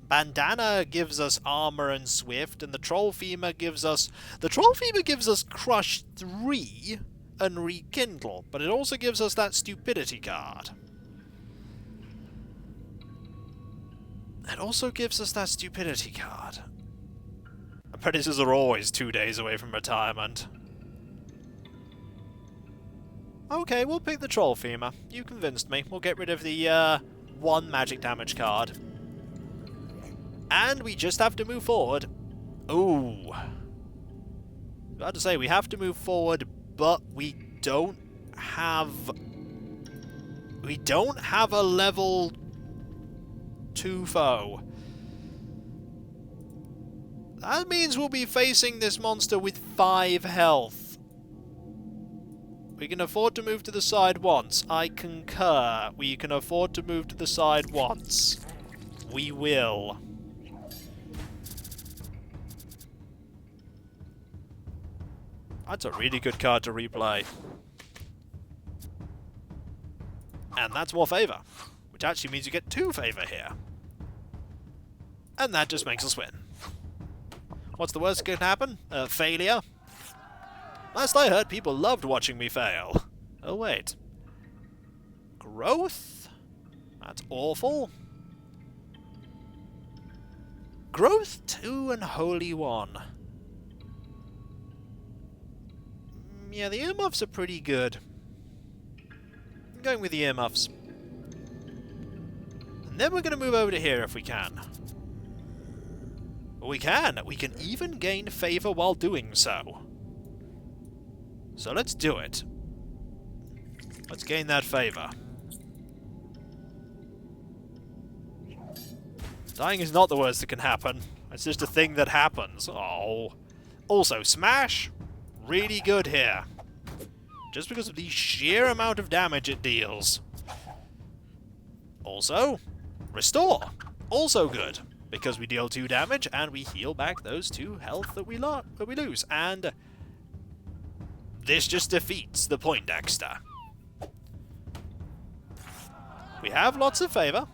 Bandana gives us Armor and Swift, and the Troll Femur gives us... The Troll Femur gives us Crush 3 and Rekindle, but it also gives us that Stupidity card. It also gives us that Stupidity card. Apprentices are always 2 days away from retirement. Okay, we'll pick the Troll Femur. You convinced me. We'll get rid of the 1 magic damage card. And we just have to move forward. Ooh. About to say, we have to move forward, but we don't have... We don't have a level 2 foe. That means we'll be facing this monster with 5 health. We can afford to move to the side once. I concur. We can afford to move to the side once. We will. That's a really good card to replay. And that's more favor. which actually means you get 2 favour here. And that just makes us win. What's the worst that can happen? Failure? Last I heard, people loved watching me fail. Oh, wait. Growth? That's awful. Growth 2 and Holy 1. Yeah, the earmuffs are pretty good. I'm going with the earmuffs. And then we're going to move over to here if we can. We can! We can even gain favour while doing so. So let's do it. Let's gain that favour. Dying is not the worst that can happen. It's just a thing that happens. Oh. Also, Smash, really good here. Just because of the sheer amount of damage it deals. Also, Restore, also good. Because we deal 2 damage and we heal back those 2 health that we lose. And this just defeats the Poindexter. We have lots of favour.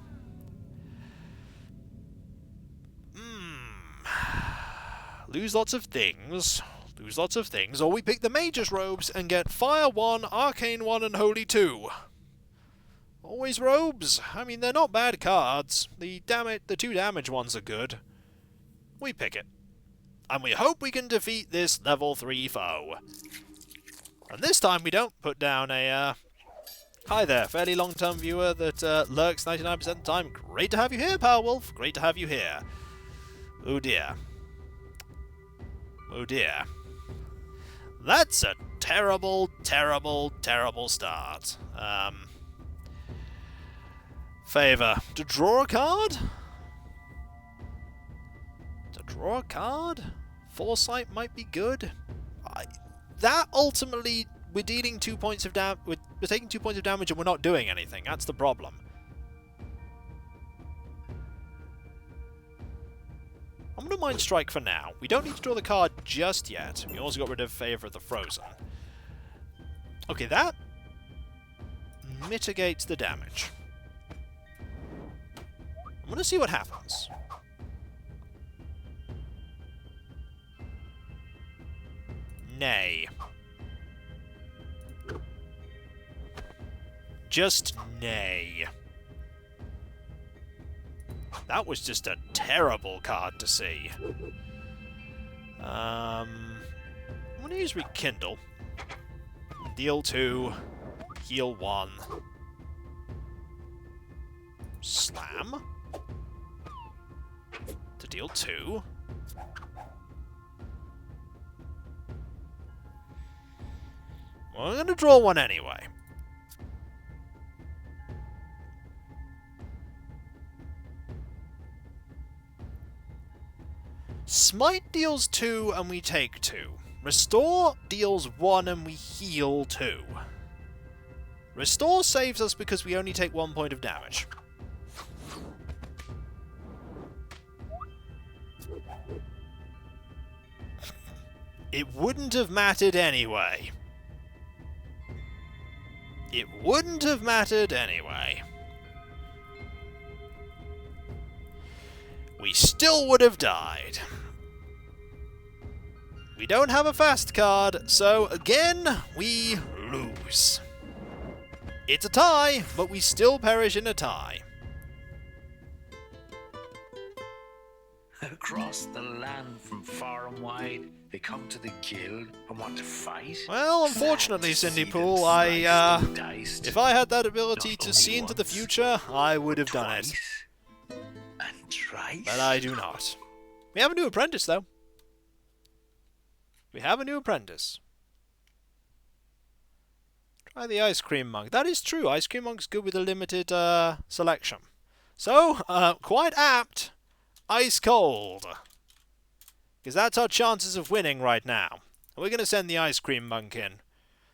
Lose lots of things. Lose lots of things. Or we pick the Mage's Robes and get Fire 1, Arcane 1, and Holy 2. Always robes. I mean, they're not bad cards. The 2 damage ones are good. We pick it. And we hope we can defeat this level 3 foe. And this time we don't put down a, hi there, fairly long-term viewer that lurks 99% of the time. Great to have you here, Powerwolf. Great to have you here. Oh dear. Oh dear. That's a terrible, terrible, terrible start. Favour. To draw a card? To draw a card? Foresight might be good. That ultimately, we're dealing 2 points of damage. We're taking 2 points of damage and we're not doing anything. That's the problem. I'm going to Mind Strike for now. We don't need to draw the card just yet. We also got rid of Favour of the Frozen. Okay, that mitigates the damage. I'm going to see what happens. Nay. Just nay. That was just a terrible card to see. I'm going to use Rekindle. Deal 2. Heal 1. Slam. To deal 2. Well, I'm going to draw 1 anyway. Smite deals 2 and we take 2. Restore deals 1 and we heal 2. Restore saves us because we only take 1 point of damage. It wouldn't have mattered anyway. It wouldn't have mattered anyway. We still would have died. We don't have a fast card, so again, we lose. It's a tie, but we still perish in a tie. Across the land from far and wide, they come to the guild and want to fight. Well, unfortunately, Cindy Pool, if I had that ability to see into the future, I would have done it. And twice. But I do not. We have a new apprentice, though. We have a new apprentice. Try the Ice Cream Monk. That is true. Ice Cream Monk's good with a limited selection. So, quite apt. Ice Cold. Because that's our chances of winning right now. We're going to send the Ice Cream Monk in.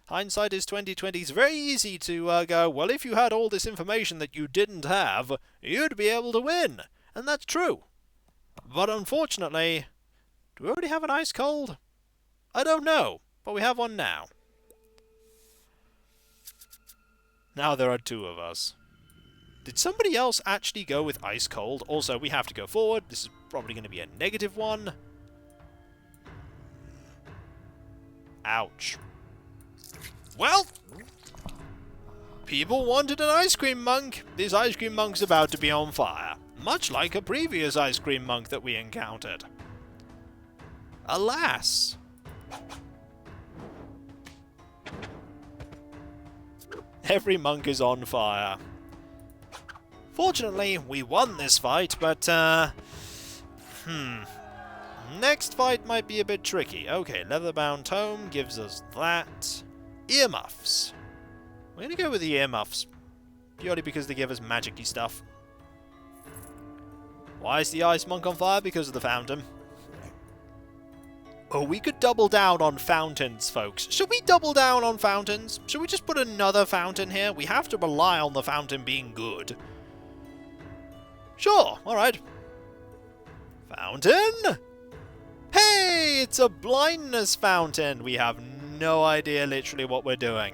Hindsight is 20/20. It's very easy to go, well, if you had all this information that you didn't have, you'd be able to win. And that's true. But unfortunately, do we already have an Ice Cold? I don't know, but we have one now. Now there are 2 of us. Did somebody else actually go with ice cold? Also, we have to go forward. This is probably going to be a negative one. Ouch. Well, people wanted an ice cream monk. This ice cream monk's about to be on fire. Much like a previous ice cream monk that we encountered. Alas. Every monk is on fire. Fortunately, we won this fight, but, next fight might be a bit tricky. Okay, leather-bound tome gives us that. Earmuffs. We're gonna go with the earmuffs. Purely because they give us magic-y stuff. Why is the ice monk on fire? Because of the fountain. Oh, we could double down on fountains, folks. Should we double down on fountains? Should we just put another fountain here? We have to rely on the fountain being good. Sure, alright. Fountain? Hey, it's a blindness fountain. We have no idea literally what we're doing.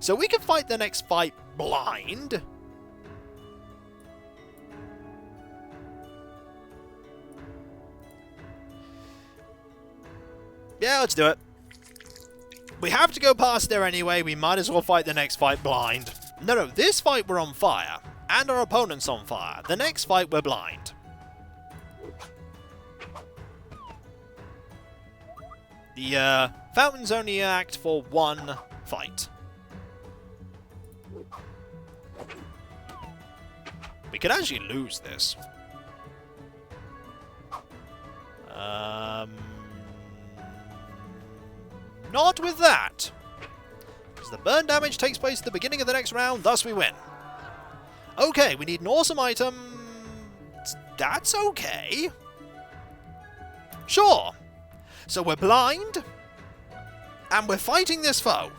So we can fight the next fight blind. Yeah, let's do it. We have to go past there anyway. We might as well fight the next fight blind. No, this fight we're on fire. And our opponent's on fire. The next fight we're blind. The fountains only act for one fight. We could actually lose this. Not with that. Because the burn damage takes place at the beginning of the next round, thus we win. Okay, we need an awesome item. That's okay. Sure. So we're blind. And we're fighting this foe.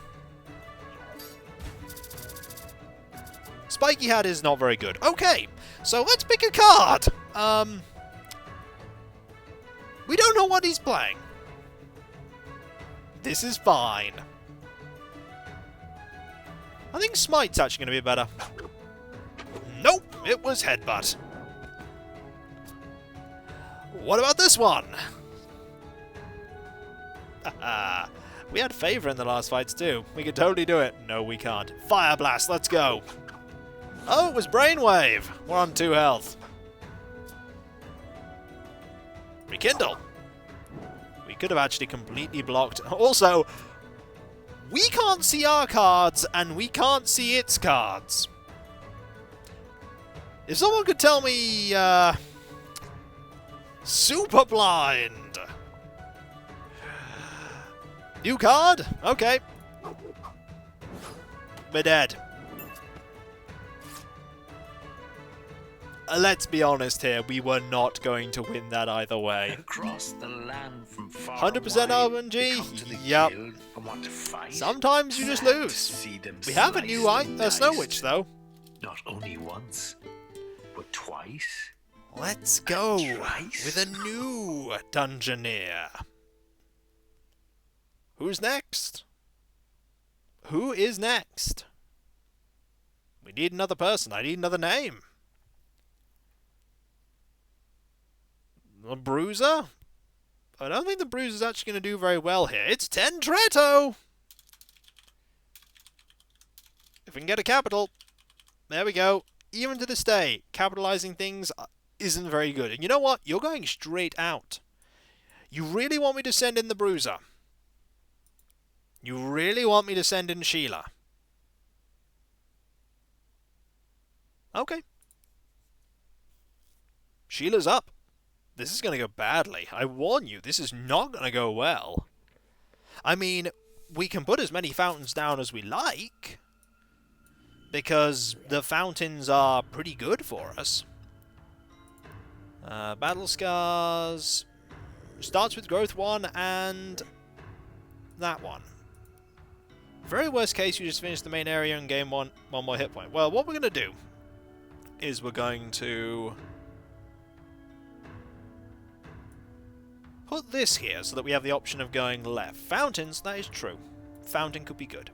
Spiky Hat is not very good. Okay, so let's pick a card. We don't know what he's playing. This is fine. I think Smite's actually going to be better. Nope, it was Headbutt. What about this one? We had Favor in the last fights too. We could totally do it. No, we can't. Fire Blast, let's go. Oh, it was Brainwave. We're on 2 health. Rekindle. We could have actually completely blocked. Also, we can't see our cards, and we can't see its cards. If someone could tell me, Super Blind. New card? Okay. We're dead. Let's be honest here, we were not going to win that either way. Across the land from far 100% RNG? Yep. Sometimes you just lose. We have a new Snow Witch, though. Not only once, but twice. Let's go with a new Dungeoneer. Who's next? Who is next? We need another person. I need another name. The Bruiser? I don't think the Bruiser's actually going to do very well here. It's Tentretto! If we can get a capital. There we go. Even to this day, capitalizing things isn't very good. And you know what? You're going straight out. You really want me to send in the Bruiser? You really want me to send in Sheila? Okay. Sheila's up. This is going to go badly. I warn you, this is not going to go well. I mean, we can put as many fountains down as we like, because the fountains are pretty good for us. Battle Scars starts with Growth 1 and that one. Very worst case, you just finish the main area and gain one more hit point. Well, what we're going to do is we're going to put this here so that we have the option of going left. Fountains, that is true. Fountain could be good.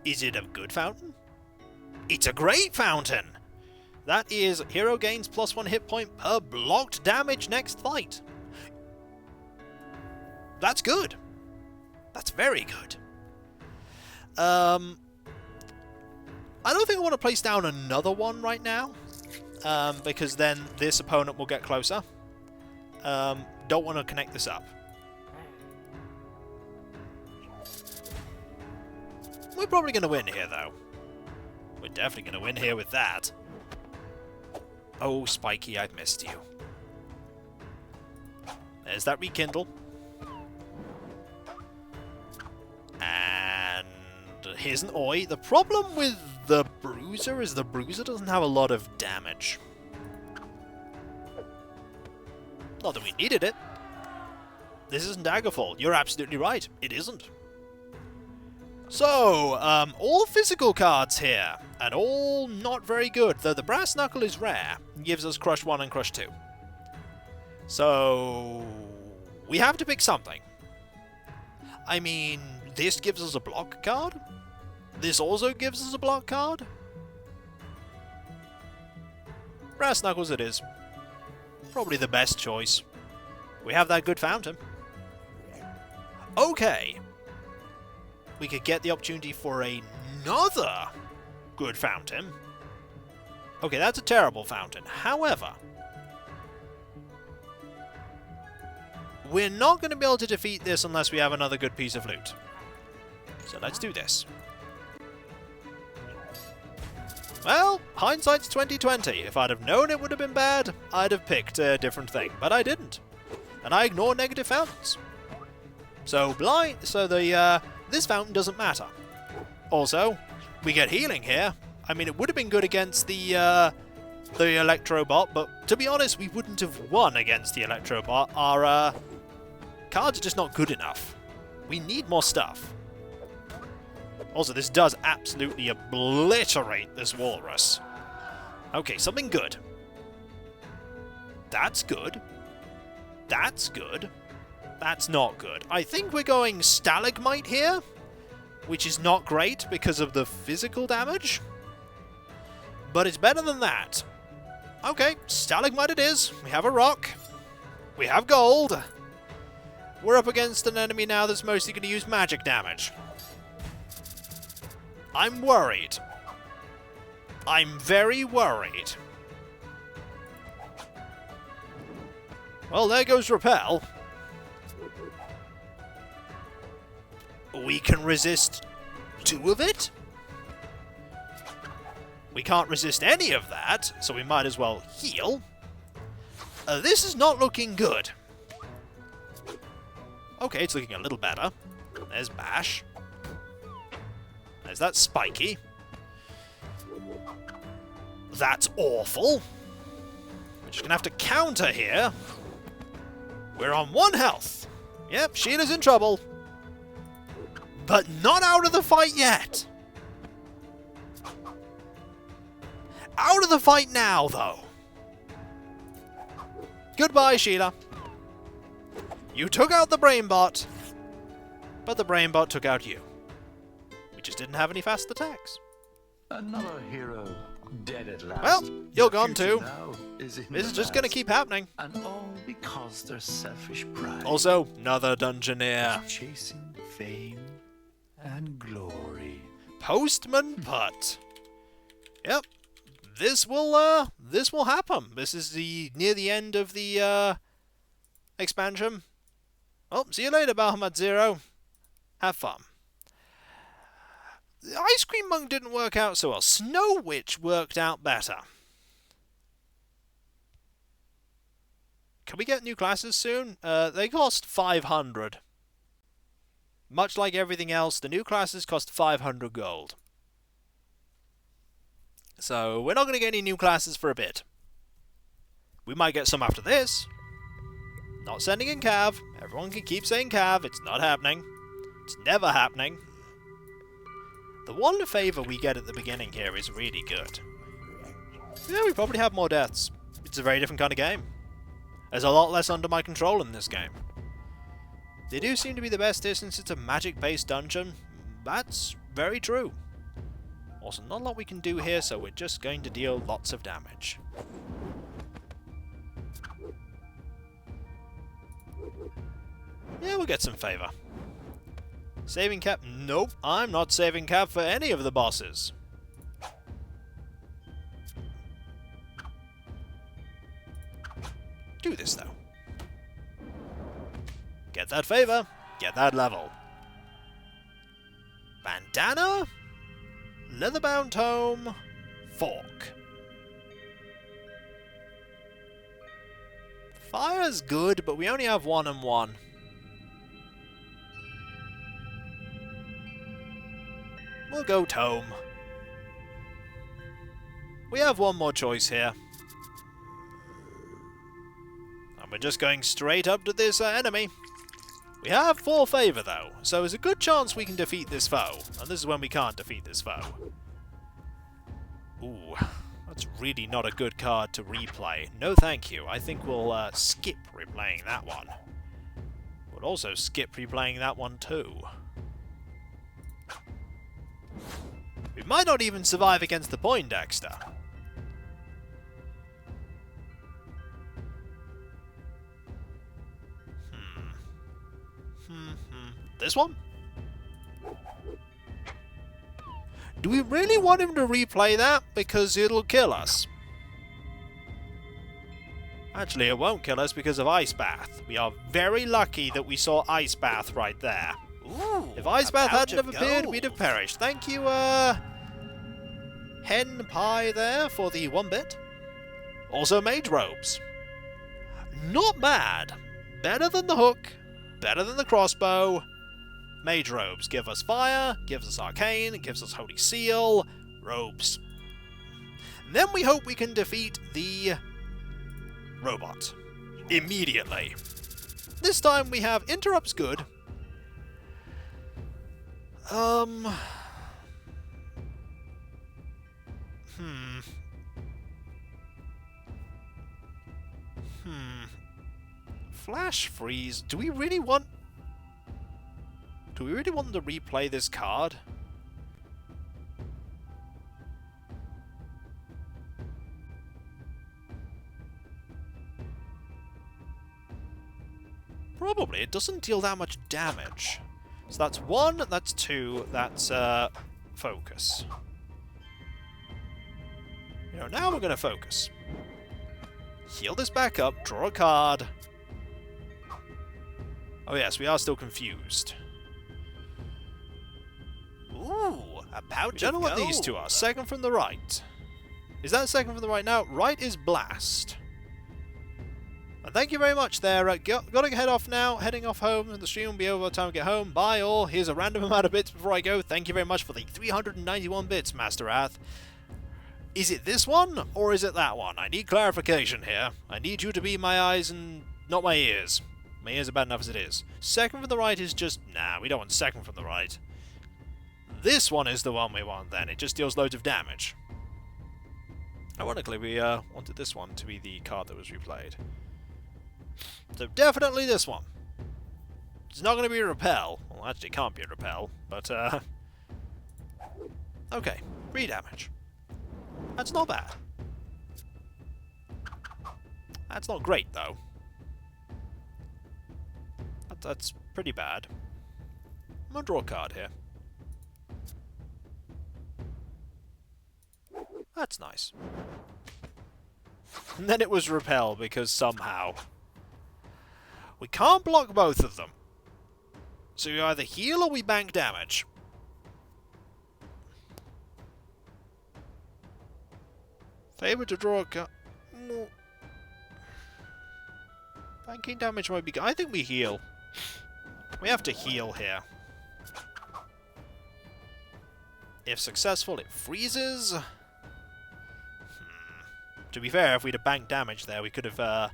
Is it a good fountain? It's a great fountain! That is, hero gains +1 hit point per blocked damage next fight. That's good. That's very good. I don't think I want to place down another one right now, because then this opponent will get closer. Don't want to connect this up. We're probably going to win here, though. We're definitely going to win here with that. Oh, Spiky, I've missed you. There's that rekindle. And here's an Oi. The problem with the Bruiser is the Bruiser doesn't have a lot of damage. Not that we needed it. This isn't Daggerfall. You're absolutely right. It isn't. So, all physical cards here, and all not very good, though the Brass Knuckle is rare, and gives us Crush 1 and Crush 2. So, we have to pick something. I mean, this gives us a block card? This also gives us a block card? Brass Knuckles it is. Probably the best choice. We have that good fountain. Okay. We could get the opportunity for another good fountain. Okay, that's a terrible fountain. However, we're not going to be able to defeat this unless we have another good piece of loot. So let's do this. Well, hindsight's 20/20. If I'd have known it would have been bad, I'd have picked a different thing, but I didn't. And I ignored negative fountains. So this fountain doesn't matter. Also, we get healing here. I mean, it would have been good against the Electrobot, but to be honest, we wouldn't have won against the Electrobot. Our cards are just not good enough. We need more stuff. Also, this does absolutely obliterate this Walrus. Okay, something good. That's good. That's good. That's not good. I think we're going Stalagmite here, which is not great because of the physical damage. But it's better than that. Okay, Stalagmite it is. We have a rock. We have gold. We're up against an enemy now that's mostly going to use magic damage. I'm worried. I'm very worried. Well, there goes Repel. We can resist 2 of it? We can't resist any of that, so we might as well heal. This is not looking good. Okay, it's looking a little better. There's Bash. There's that Spiky. That's awful. We're just going to have to counter here. We're on 1 health. Yep, Sheila's in trouble. But not out of the fight yet. Out of the fight now, though. Goodbye, Sheila. You took out the Brainbot, but the Brainbot took out you. We just didn't have any fast attacks. Another hero dead at last. Well, you're The gone future too. now is in This the is just going to past. keep happening. And all because their selfish pride. Also, another Dungeoneer. Chasing fame and glory. Postman Putt. Yep. This will happen. This is near the end of the expansion. Oh, see you later, Bahamut Zero. Have fun. The Ice Cream Monk didn't work out so well. Snow Witch worked out better. Can we get new classes soon? They cost 500. Much like everything else, the new classes cost 500 gold. So, we're not going to get any new classes for a bit. We might get some after this. Not sending in Cav. Everyone can keep saying Cav. It's not happening. It's never happening. The one favour we get at the beginning here is really good. Yeah, we probably have more deaths. It's a very different kind of game. There's a lot less under my control in this game. They do seem to be the best since it's a magic-based dungeon. That's very true. Also, not a lot we can do here, so we're just going to deal lots of damage. Yeah, we'll get some favor. Saving cap? Nope, I'm not saving cap for any of the bosses. Do this, though. Get that favor, get that level. Bandana, leather-bound tome, fork. Fire's good, but we only have 1 and 1. We'll go tome. We have one more choice here. And we're just going straight up to this enemy. We have 4 favor though, so there's a good chance we can defeat this foe. And this is when we can't defeat this foe. Ooh, that's really not a good card to replay. No thank you. I think we'll skip replaying that one. We'll also skip replaying that one too. We might not even survive against the Poindexter. This one? Do we really want him to replay that? Because it'll kill us. Actually, it won't kill us because of Ice Bath. We are very lucky that we saw Ice Bath right there. Ooh, If Ice Bath hadn't have appeared, gold. we'd have perished. Thank you, Hen Pie there for the 1-bit. Also, Mage Robes. Not bad. Better than the hook. Better than the crossbow. Mage Robes give us fire, gives us arcane, gives us holy seal, robes. And then we hope we can defeat the robot immediately. This time we have interrupts good. Flash freeze. Do we really want them to replay this card? Probably. It doesn't deal that much damage. So that's 1, that's 2, that's focus. You know, now we're going to focus. Heal this back up, draw a card. Oh yes, we are still confused. Ooh, a pouch We don't know of what gold. these two are. Second from the right. Is that second from the right now? Right is blast. And thank you very much there. Gotta head off now. Heading off home. The stream will be over by the time we get home. Bye all. Here's a random amount of bits before I go. Thank you very much for the 391 bits, Master Wrath. Is it this one, or is it that one? I need clarification here. I need you to be my eyes and not my ears. My ears are bad enough as it is. Second from the right is just... Nah, we don't want second from the right. This one is the one we want then. It just deals loads of damage. Ironically, we wanted this one to be the card that was replayed. So definitely this one. It's not going to be a repel. Well, actually it can't be a repel, but okay, 3 damage. That's not bad. That's not great though. That's pretty bad. I'm going to draw a card here. That's nice. And then it was repel because somehow we can't block both of them. So we either heal or we bank damage. Favor to draw a card. Banking damage might be good. I think we heal. We have to heal here. If successful, it freezes. To be fair, if we'd have banked damage there, we could have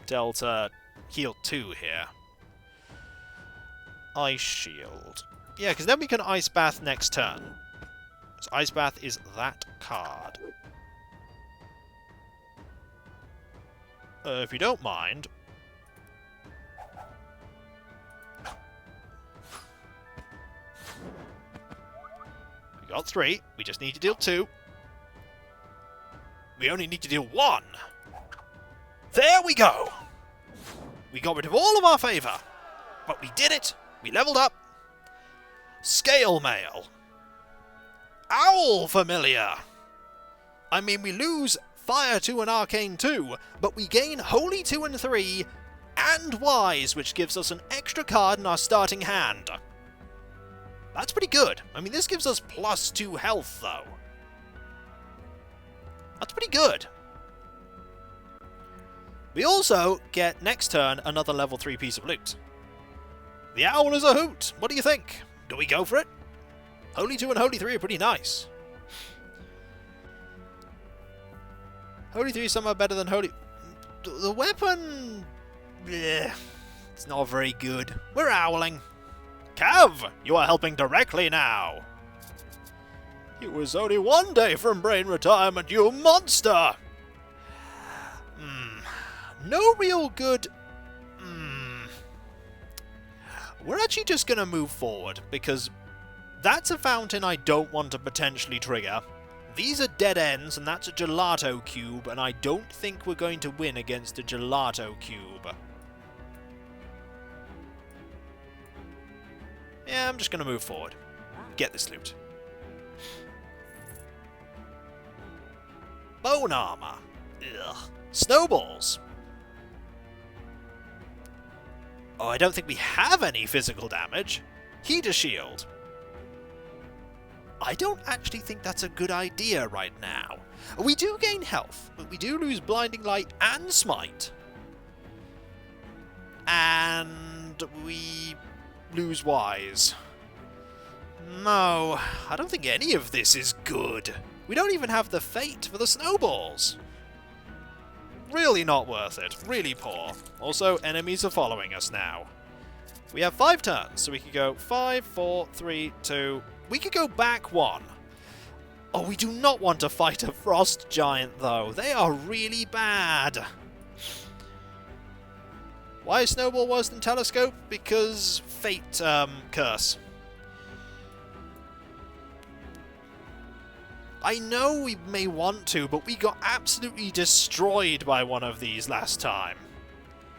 dealt heal 2 here. Ice Shield. Yeah, because then we can Ice Bath next turn. So Ice Bath is that card. If you don't mind... We Got 3. We just need to deal 2. We only need to deal 1. There we go! We got rid of all of our favour. But we did it. We leveled up. Scale Mail. Owl Familiar. I mean, we lose Fire 2 and Arcane 2, but we gain Holy 2 and 3, and Wise, which gives us an extra card in our starting hand. That's pretty good. I mean, this gives us +2 health, though. That's pretty good. We also get, next turn, another level 3 piece of loot. The Owl is a hoot. What do you think? Do we go for it? Holy 2 and Holy 3 are pretty nice. Holy 3 is somehow better than Holy... The weapon... Bleh, it's not very good. We're owling. Cav, you are helping directly now. It was only 1 day from brain retirement, you monster! No real good... We're actually just going to move forward, because that's a fountain I don't want to potentially trigger. These are dead ends, and that's a gelato cube, and I don't think we're going to win against a gelato cube. Yeah, I'm just going to move forward. Get this loot. Bone armor. Ugh. Snowballs. Oh, I don't think we have any physical damage. Heater shield. I don't actually think that's a good idea right now. We do gain health, but we do lose Blinding Light and Smite. And we lose Wise. No, I don't think any of this is good. We don't even have the Fate for the snowballs. Really not worth it. Really poor. Also, enemies are following us now. We have 5 turns, so we could go 5, 4, 3, 2... We could go back 1. Oh, we do not want to fight a Frost Giant, though. They are really bad. Why is Snowball worse than Telescope? Because Fate, Curse. I know we may want to, but we got absolutely destroyed by one of these last time.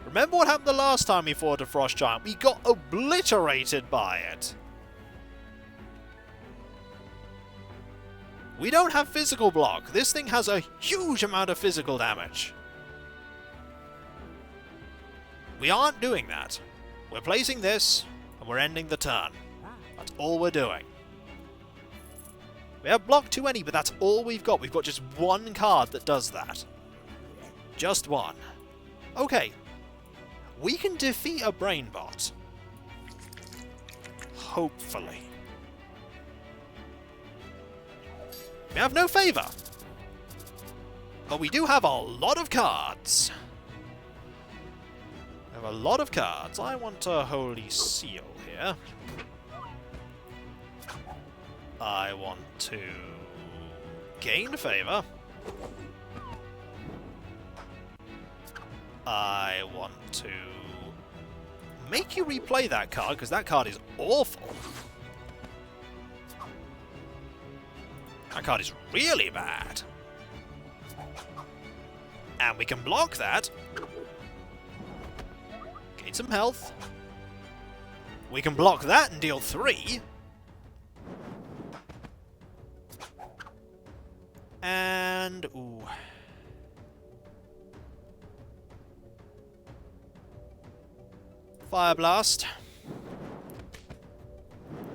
Remember what happened the last time we fought a Frost Giant? We got obliterated by it. We don't have physical block. This thing has a huge amount of physical damage. We aren't doing that. We're placing this, and we're ending the turn. That's all we're doing. We have block 2 any, but that's all we've got. We've got just 1 card that does that. Just 1. Okay. We can defeat a brain bot. Hopefully. We have no favour. But we do have a lot of cards. We have a lot of cards. I want a Holy Seal here. I want to gain favour. I want to make you replay that card, because that card is awful. That card is really bad. And we can block that. Gain some health. We can block that and deal 3. And... ooh. Fire Blast.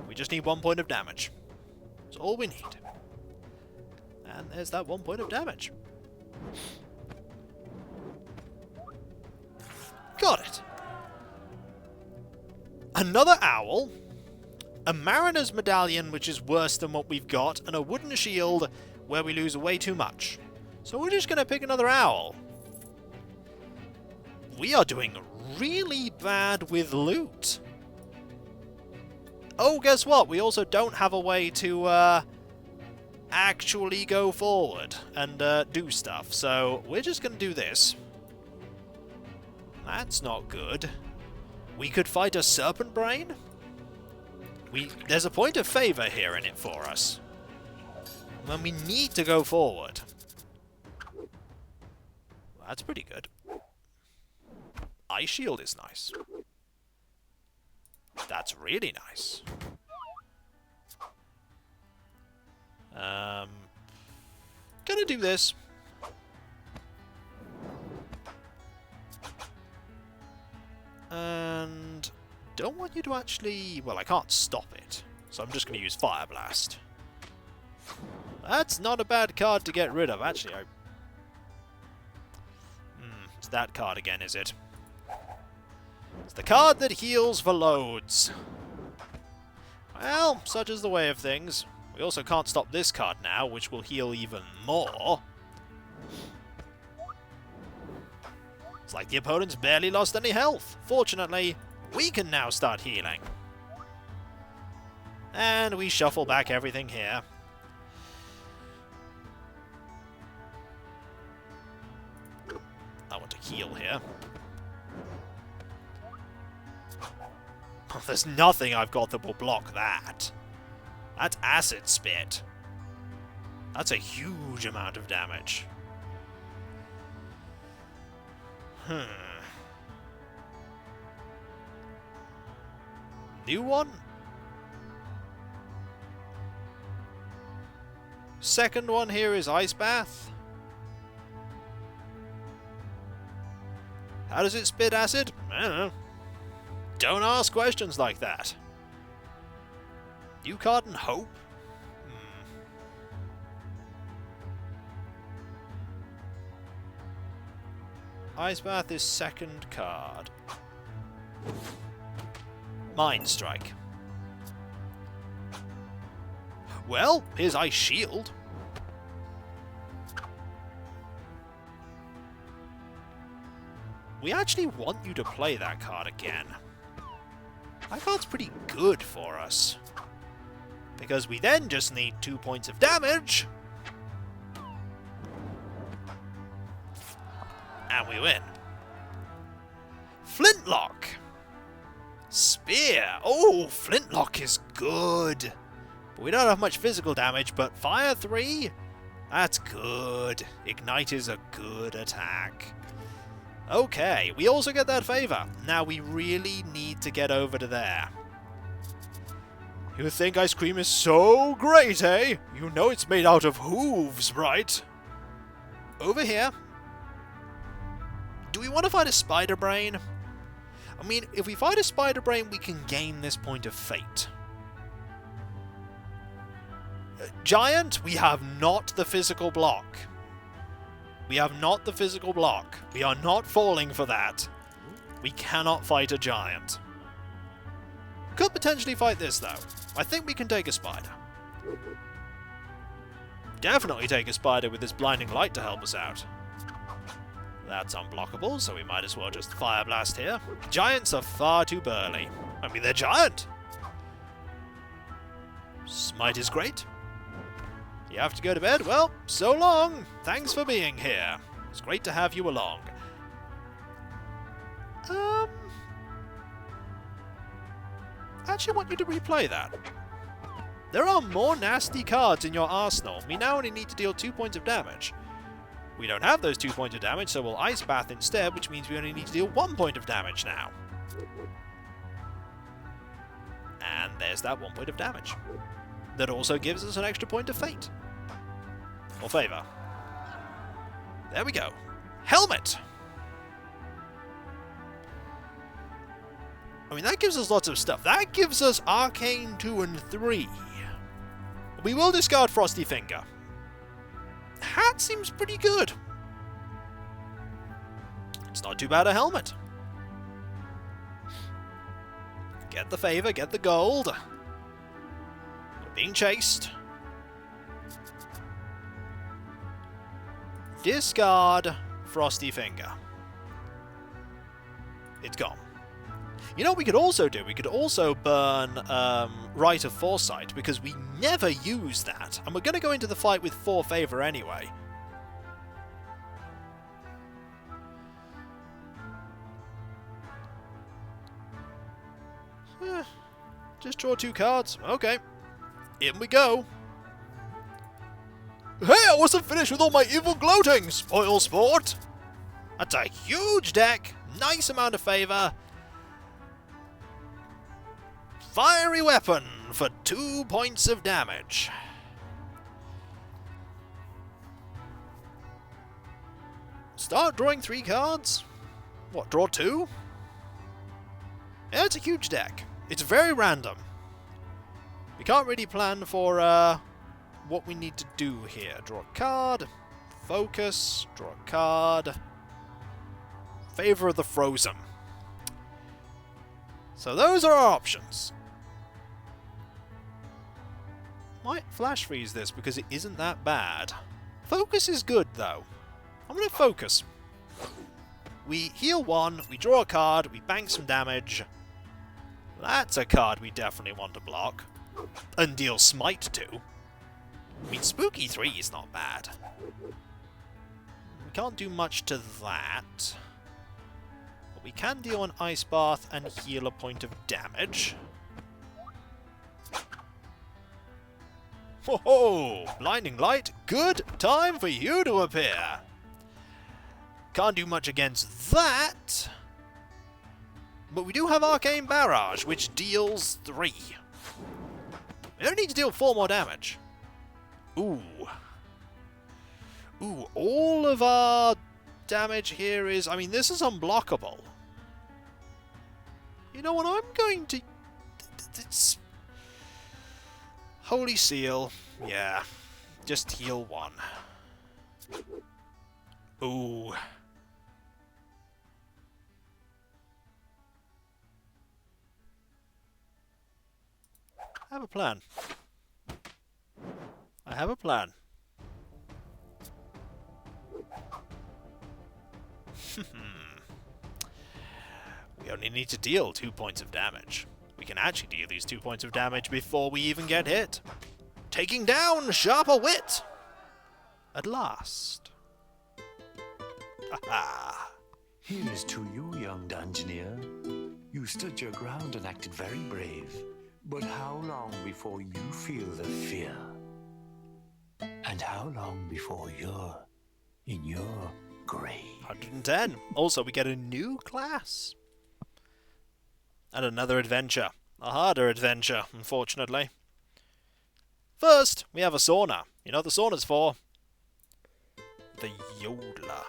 We just need 1 point of damage. That's all we need. And there's that 1 point of damage. Got it. Another owl. A Mariner's Medallion, which is worse than what we've got. And a Wooden Shield, where we lose way too much. So we're just going to pick another owl. We are doing really bad with loot. Oh, guess what? We also don't have a way to actually go forward and do stuff. So we're just going to do this. That's not good. We could fight a Serpent Brain. There's a point of favour here in it for us. when we need to go forward. That's pretty good. Ice Shield is nice. That's really nice. Gonna do this. And don't want you to actually... Well, I can't stop it, so I'm just going to use Fire Blast. That's not a bad card to get rid of. Actually, it's that card again, is it? It's the card that heals for loads. Well, such is the way of things. We also can't stop this card now, which will heal even more. It's like the opponent's barely lost any health. Fortunately, we can now start healing. And we shuffle back everything here. I want to heal here. There's nothing I've got that will block that. That's Acid Spit. That's a huge amount of damage. New one? Second one here is Ice Bath. How does it spit acid? I don't know. Don't ask questions like that. New card and Hope? Ice Bath is second card. Mind Strike. Well, here's Ice Shield. We actually want you to play that card again. That card's pretty good for us. Because we then just need 2 points of damage. And we win. Flintlock. Spear. Oh, Flintlock is good. But we don't have much physical damage, but Fire 3? That's good. Ignite is a good attack. Okay, we also get that favor. Now we really need to get over to there. You think ice cream is so great, eh? You know it's made out of hooves, right? Over here. Do we want to fight a Spider Brain? I mean, if we fight a Spider Brain, we can gain this point of fate. Giant, we have not the physical block. We have not the physical block. We are not falling for that. We cannot fight a giant. Could potentially fight this, though. I think we can take a spider. Definitely take a spider with this blinding light to help us out. That's unblockable, so we might as well just Fire Blast here. Giants are far too burly. I mean, they're giant. Smite is great. You have to go to bed? Well, so long. Thanks for being here. It's great to have you along. Actually, I want you to replay that. There are more nasty cards in your arsenal. We now only need to deal 2 points of damage. We don't have those 2 points of damage, so we'll Ice Bath instead, which means we only need to deal 1 point of damage now. And there's that 1 point of damage. That also gives us an extra point of fate. Or favor. There we go. Helmet! I mean, that gives us lots of stuff. That gives us Arcane 2 and 3. We will discard Frosty Finger. Hat seems pretty good. It's not too bad a helmet. Get the favor, get the gold. We're being chased. Discard Frosty Finger. It's gone. You know what we could also do? We could also burn Rite of Foresight, because we never use that. And we're going to go into the fight with 4 favor anyway. Just draw 2 cards. Okay. In we go. Hey, I wasn't finished with all my evil gloating, spoil sport! That's a huge deck, nice amount of favour. Fiery weapon for 2 points of damage. Start drawing 3 cards? What, draw 2? Yeah, it's a huge deck. It's very random. We can't really plan for what we need to do here. Draw a card, focus, draw a card, favor of the frozen. So those are our options. Might flash freeze this because it isn't that bad. Focus is good though. I'm going to focus. We heal 1, we draw a card, we bank some damage. That's a card we definitely want to block. And deal smite to. I mean, Spooky 3 is not bad. We can't do much to that. But we can deal an Ice Bath and heal a point of damage. Ho ho! Blinding Light, good time for you to appear. Can't do much against that. But we do have Arcane Barrage, which deals 3. We don't need to deal 4 more damage. Ooh. Ooh, all of our damage here is... I mean, this is unblockable. You know what, I'm going to... It's... Holy Seal. Yeah. Just heal 1. Ooh. I have a plan. I have a plan. We only need to deal 2 points of damage. We can actually deal these 2 points of damage before we even get hit. Taking down Sharper Wit! At last. Aha! Here is to you, young Dungeoneer. You stood your ground and acted very brave. But how long before you feel the fear? And how long before you're in your grave? 110. Also, we get a new class. And another adventure. A harder adventure, unfortunately. First, we have a sauna. You know what the sauna's for? The Yodeler.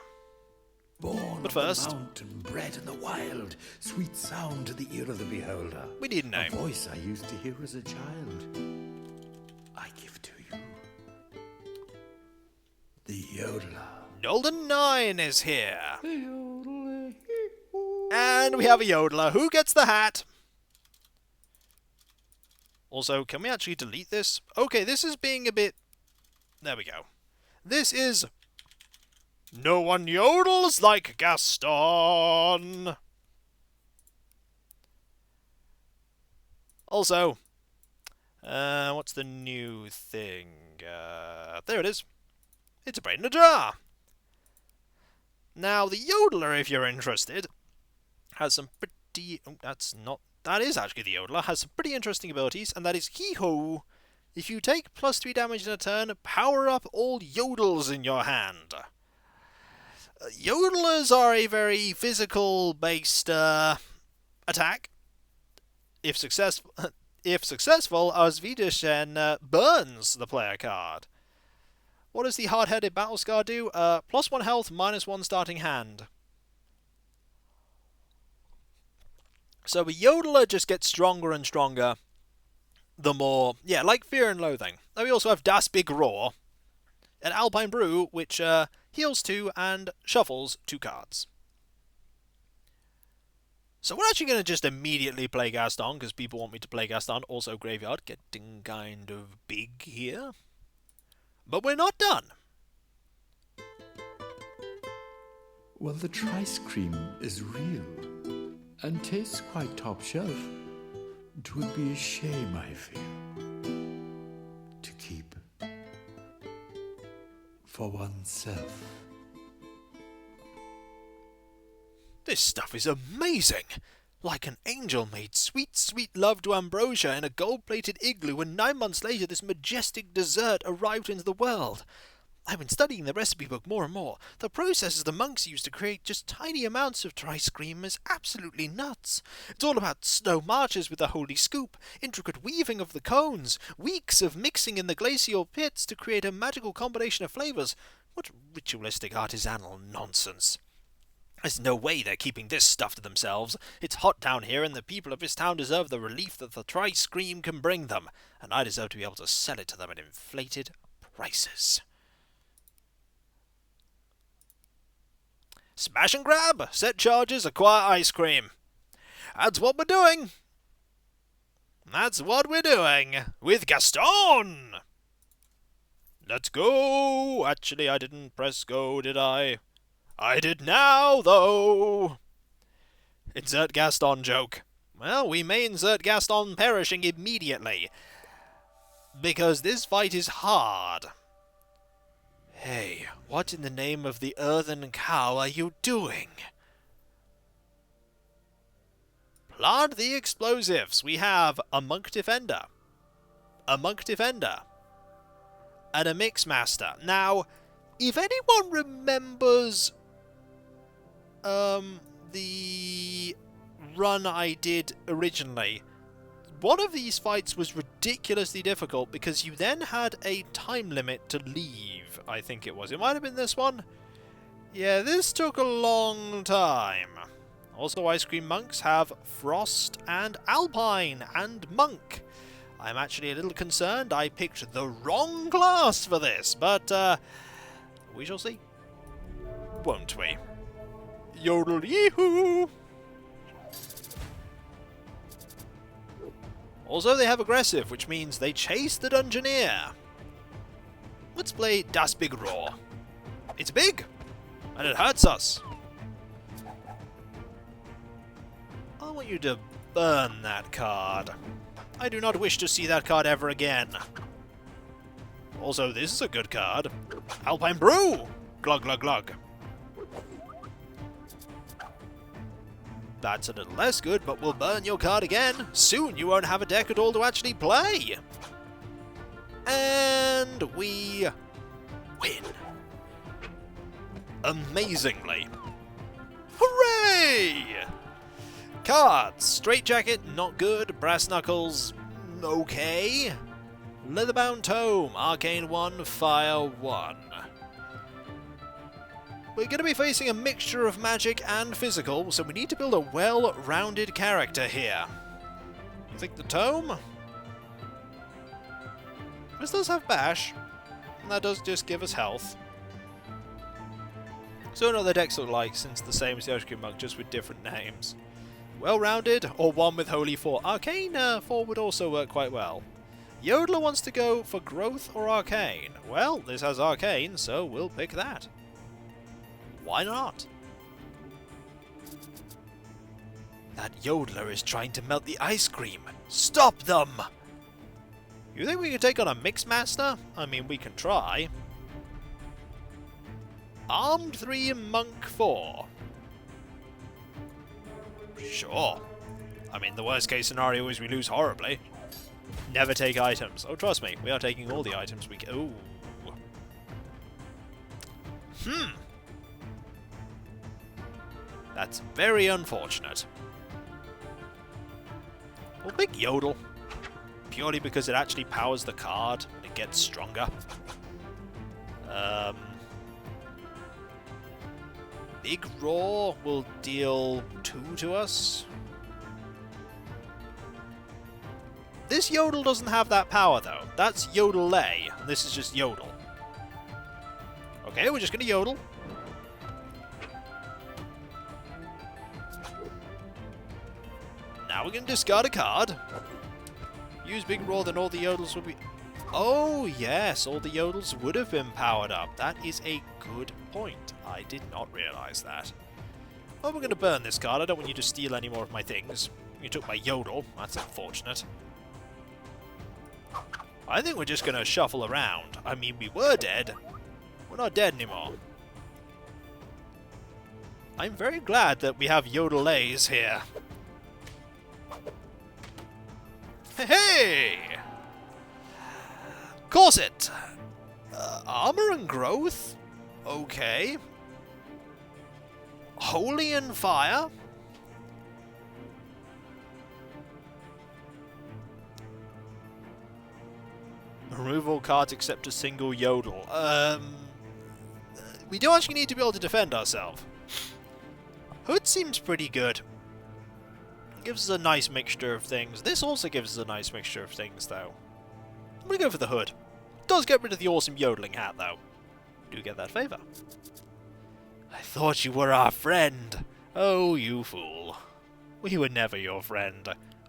Born But first, on the mountain, bred in the wild, sweet sound to the ear of the beholder. we need a A name. voice I used to hear as a child. I give to you. The Yodeler. Nolden 9 is here. And we have a Yodeler. Who gets the hat? Also, can we actually delete this? Okay, this is being a bit... There we go. This is... No one yodels like Gaston! Also, what's the new thing? There it is. It's a brain in a jar! Now, the Yodeler, if you're interested, has some pretty... Oh, that's not... That is actually the Yodeler. Has some pretty interesting abilities, and that is Hee-Ho. If you take +3 damage in a turn, power up all Yodels in your hand. Yodelers are a very physical-based attack. If successful, Asvidishen burns the player card. What does the Hard-Headed Battle Scar do? +1 health, -1 starting hand. So a Yodeler just gets stronger and stronger the more... Yeah, like Fear and Loathing. And we also have Das Big Roar. An Alpine Brew, which heals 2 and shuffles 2 cards. So we're actually going to just immediately play Gaston, because people want me to play Gaston. Also Graveyard, getting kind of big here. But we're not done. Well, the Trice Cream is real and tastes quite top shelf. It would be a shame, I feel, to keep for oneself. This stuff is amazing! Like an angel made sweet, sweet love to Ambrosia in a gold-plated igloo, and 9 months later this majestic dessert arrived into the world. I've been studying the recipe book more and more. The processes the monks use to create just tiny amounts of dry scream is absolutely nuts. It's all about slow marches with the holy scoop, intricate weaving of the cones, weeks of mixing in the glacial pits to create a magical combination of flavours. What ritualistic artisanal nonsense. There's no way they're keeping this stuff to themselves. It's hot down here, and the people of this town deserve the relief that the dry scream can bring them, and I deserve to be able to sell it to them at inflated prices. Smash and grab! Set charges, acquire ice cream. That's what we're doing! That's what we're doing! With Gaston! Let's go! Actually, I didn't press go, did I? I did now, though! Insert Gaston joke. Well, we may insert Gaston perishing immediately. Because this fight is hard. Hey, what in the name of the earthen cow are you doing? Plant the explosives. We have a monk defender, a monk defender, and a mix master. Now, if anyone remembers the run I did originally, one of these fights was ridiculously difficult because you then had a time limit to leave, I think it was. It might have been this one. Yeah, this took a long time. Also, Ice Cream Monks have Frost and Alpine and Monk. I'm actually a little concerned I picked the wrong class for this, but we shall see. Won't we? Yodel-yee-hoo! Also, they have aggressive, which means they chase the Dungeoneer. Let's play Das Big Roar. It's big, and it hurts us. I want you to burn that card. I do not wish to see that card ever again. Also, this is a good card. Alpine Brew! Glug, glug, glug. That's a little less good, but we'll burn your card again. Soon you won't have a deck at all to actually play. And we win. Amazingly. Hooray! Cards. Straitjacket, not good. Brass Knuckles, okay. Leatherbound Tome, Arcane 1, Fire 1. We're going to be facing a mixture of magic and physical, so we need to build a well-rounded character here. You think the Tome? This does have Bash, and that does just give us health. So what the decks look like, since the same as the Ice Cream Monk, just with different names. Well-rounded, or one with Holy 4. Arcane 4 would also work quite well. Yodeler wants to go for Growth or Arcane. Well, this has Arcane, so we'll pick that. Why not? That Yodeler is trying to melt the ice cream. Stop them! You think we can take on a Mixmaster? I mean, we can try. Armed 3, Monk 4. Sure. I mean, the worst case scenario is we lose horribly. Never take items. Oh, trust me, we are taking all the items we can. Ooh. That's very unfortunate. We'll pick Yodel. Purely because it actually powers the card and it gets stronger. Big Roar will deal 2 to us. This Yodel doesn't have that power though. That's Yodel-lay, and this is just Yodel. Okay, we're just gonna Yodel. Now we're gonna discard a card. Use Big Roar, then all the Yodels will be... Oh yes, all the Yodels would have been powered up. That is a good point. I did not realise that. Well, we're going to burn this card. I don't want you to steal any more of my things. You took my Yodel. That's unfortunate. I think we're just going to shuffle around. I mean, we were dead. We're not dead anymore. I'm very glad that we have Yodel-lays here. Hey! Corset! Armor and growth? Okay. Holy and fire? Remove all cards except a single yodel. We do actually need to be able to defend ourselves. Hood seems pretty good. Gives us a nice mixture of things. This also gives us a nice mixture of things, though. I'm gonna go for the hood. Does get rid of the awesome yodeling hat, though. Do get that favour. I thought you were our friend. Oh, you fool. We were never your friend.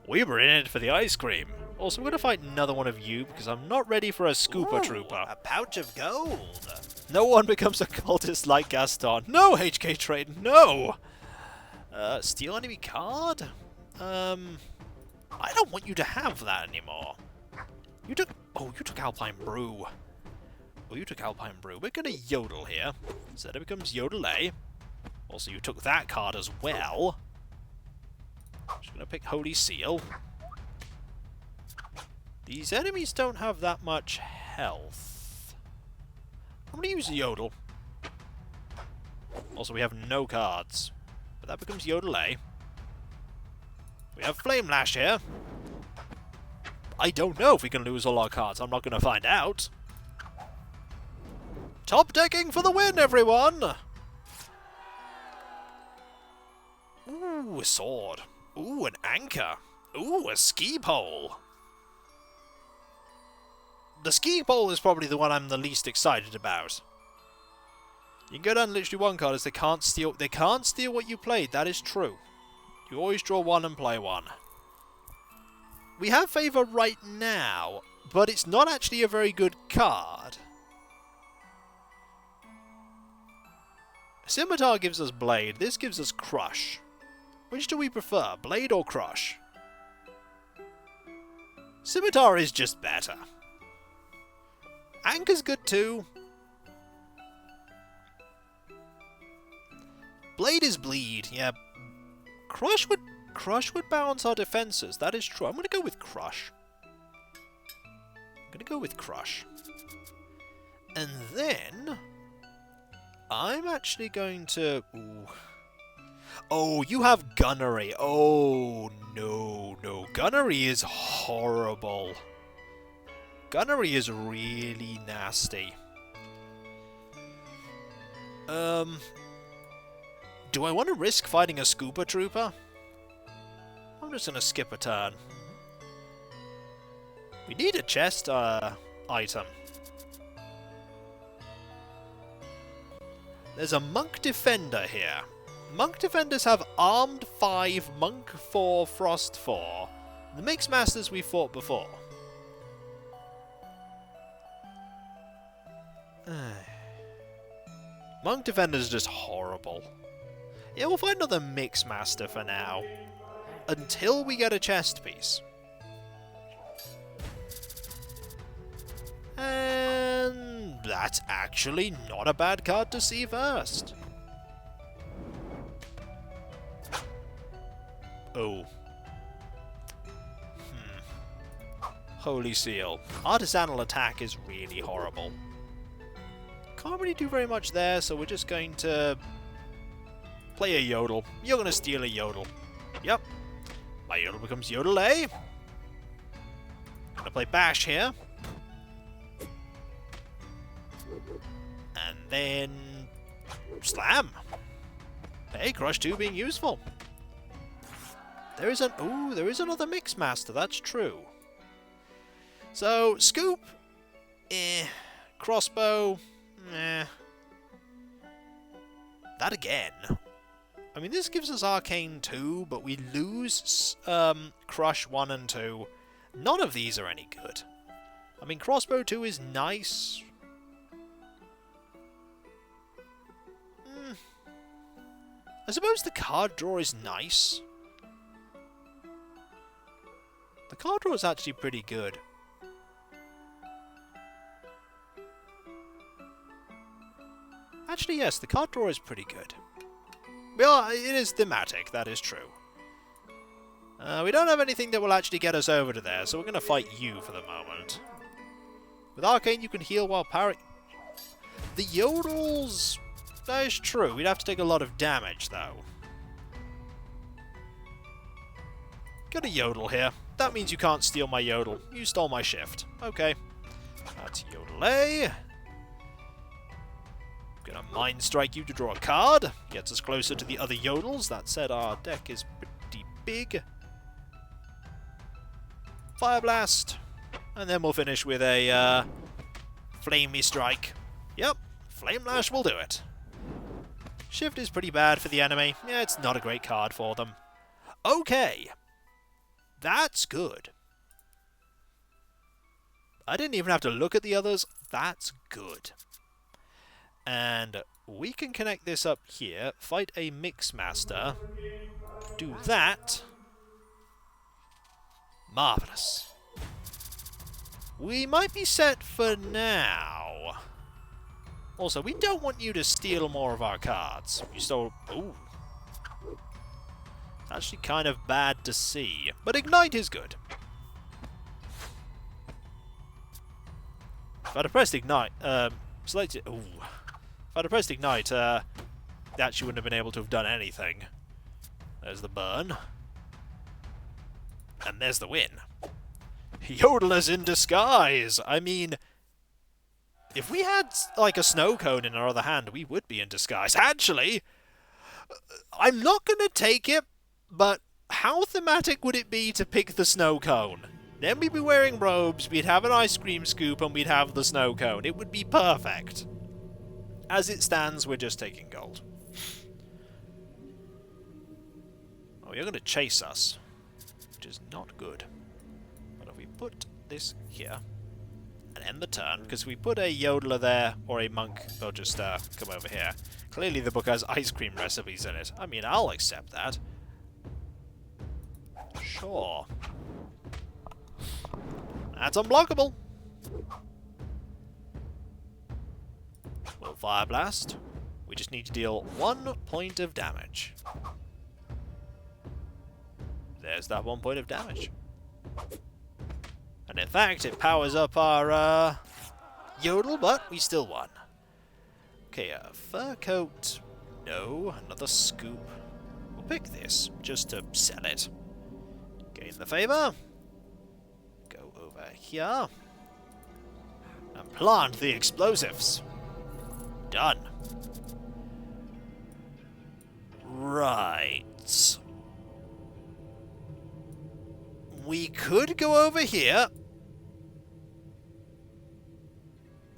We were in it for the ice cream. Also, I'm going to fight another one of you because I'm not ready for a scooper trooper. A pouch of gold. No one becomes a cultist like Gaston. No, HK Trade, no! Steal enemy card? I don't want you to have that anymore. You took... Oh, you took Alpine Brew. Oh, you took Alpine Brew. We're going to yodel here. So that it becomes Yodel A. Also, you took that card as well. Just going to pick Holy Seal. These enemies don't have that much health. I'm going to use Yodel. Also, we have no cards. But that becomes Yodel A. We have Flame Lash here. I don't know if we can lose all our cards. I'm not going to find out. Top decking for the win, everyone! Ooh, a sword. Ooh, an anchor. Ooh, a ski pole. The ski pole is probably the one I'm the least excited about. You can go down literally one card as they can't steal what you played, that is true. You always draw one and play one. We have favour right now, but it's not actually a very good card. Scimitar gives us Blade, this gives us Crush. Which do we prefer, Blade or Crush? Scimitar is just better. Anchor's good too. Blade is bleed, yeah. Crush would balance our defenses, that is true. I'm gonna go with Crush. And then I'm actually going to... Ooh. Oh, you have Gunnery. Oh, no. Gunnery is horrible. Gunnery is really nasty. Do I want to risk fighting a Scooper Trooper? I'm just going to skip a turn. We need a chest item. There's a Monk Defender here. Monk Defenders have Armed 5, Monk 4, Frost 4. The Mixed Masters we fought before. Monk Defenders are just horrible. Yeah, we'll find another Mixed Master for now. Until we get a chest piece. And that's actually not a bad card to see first. Oh. Holy Seal. Artisanal attack is really horrible. Can't really do very much there, so we're just going to play a Yodel. You're going to steal a Yodel. Yep. My Yodel becomes Yodel A. Gonna play Bash here. And then Slam. Hey, Crush 2 being useful. There is another Mix Master, that's true. So, Scoop, Crossbow, That again. I mean, this gives us Arcane 2, but we lose Crush 1 and 2. None of these are any good. I mean, Crossbow 2 is nice. I suppose the card draw is nice. The card draw is actually pretty good. Actually, yes, the card draw is pretty good. Well, it is thematic, that is true. We don't have anything that will actually get us over to there, so we're going to fight you for the moment. With Arcane, you can heal while parry... The Yodels... That is true. We'd have to take a lot of damage, though. Got a Yodel here. That means you can't steal my Yodel. You stole my shift. Okay. That's Yodel A. Gonna Mind Strike you to draw a card. Gets us closer to the other Yodels. That said, our deck is pretty big. Fire Blast. And then we'll finish with a Flamey Strike. Yep, Flame Lash will do it. Shift is pretty bad for the enemy. Yeah, it's not a great card for them. Okay. That's good. I didn't even have to look at the others. That's good. And we can connect this up here, fight a Mixmaster, do that. Marvellous. We might be set for now. Also, we don't want you to steal more of our cards. You stole... Ooh. Actually kind of bad to see. But Ignite is good. If I'd have pressed Ignite... select it... Ooh. If I'd have pressed Ignite, they actually wouldn't have been able to have done anything. There's the burn. And there's the win. Yodelers in disguise! I mean... If we had, like, a snow cone in our other hand, we would be in disguise. Actually, I'm not going to take it, but how thematic would it be to pick the snow cone? Then we'd be wearing robes, we'd have an ice cream scoop, and we'd have the snow cone. It would be perfect. As it stands, we're just taking gold. Oh, you're going to chase us, which is not good. But if we put this here... and end the turn, because we put a Yodeler there, or a monk, they'll just come over here. Clearly the book has ice cream recipes in it. I mean, I'll accept that. Sure. That's unblockable. We'll Fire Blast. We just need to deal 1 point of damage. There's that 1 point of damage. And in fact, it powers up our Yodel, but we still won. Okay, fur coat. No, another scoop. We'll pick this just to sell it. Gain the favor. Go over here. And plant the explosives. Done. Right. We could go over here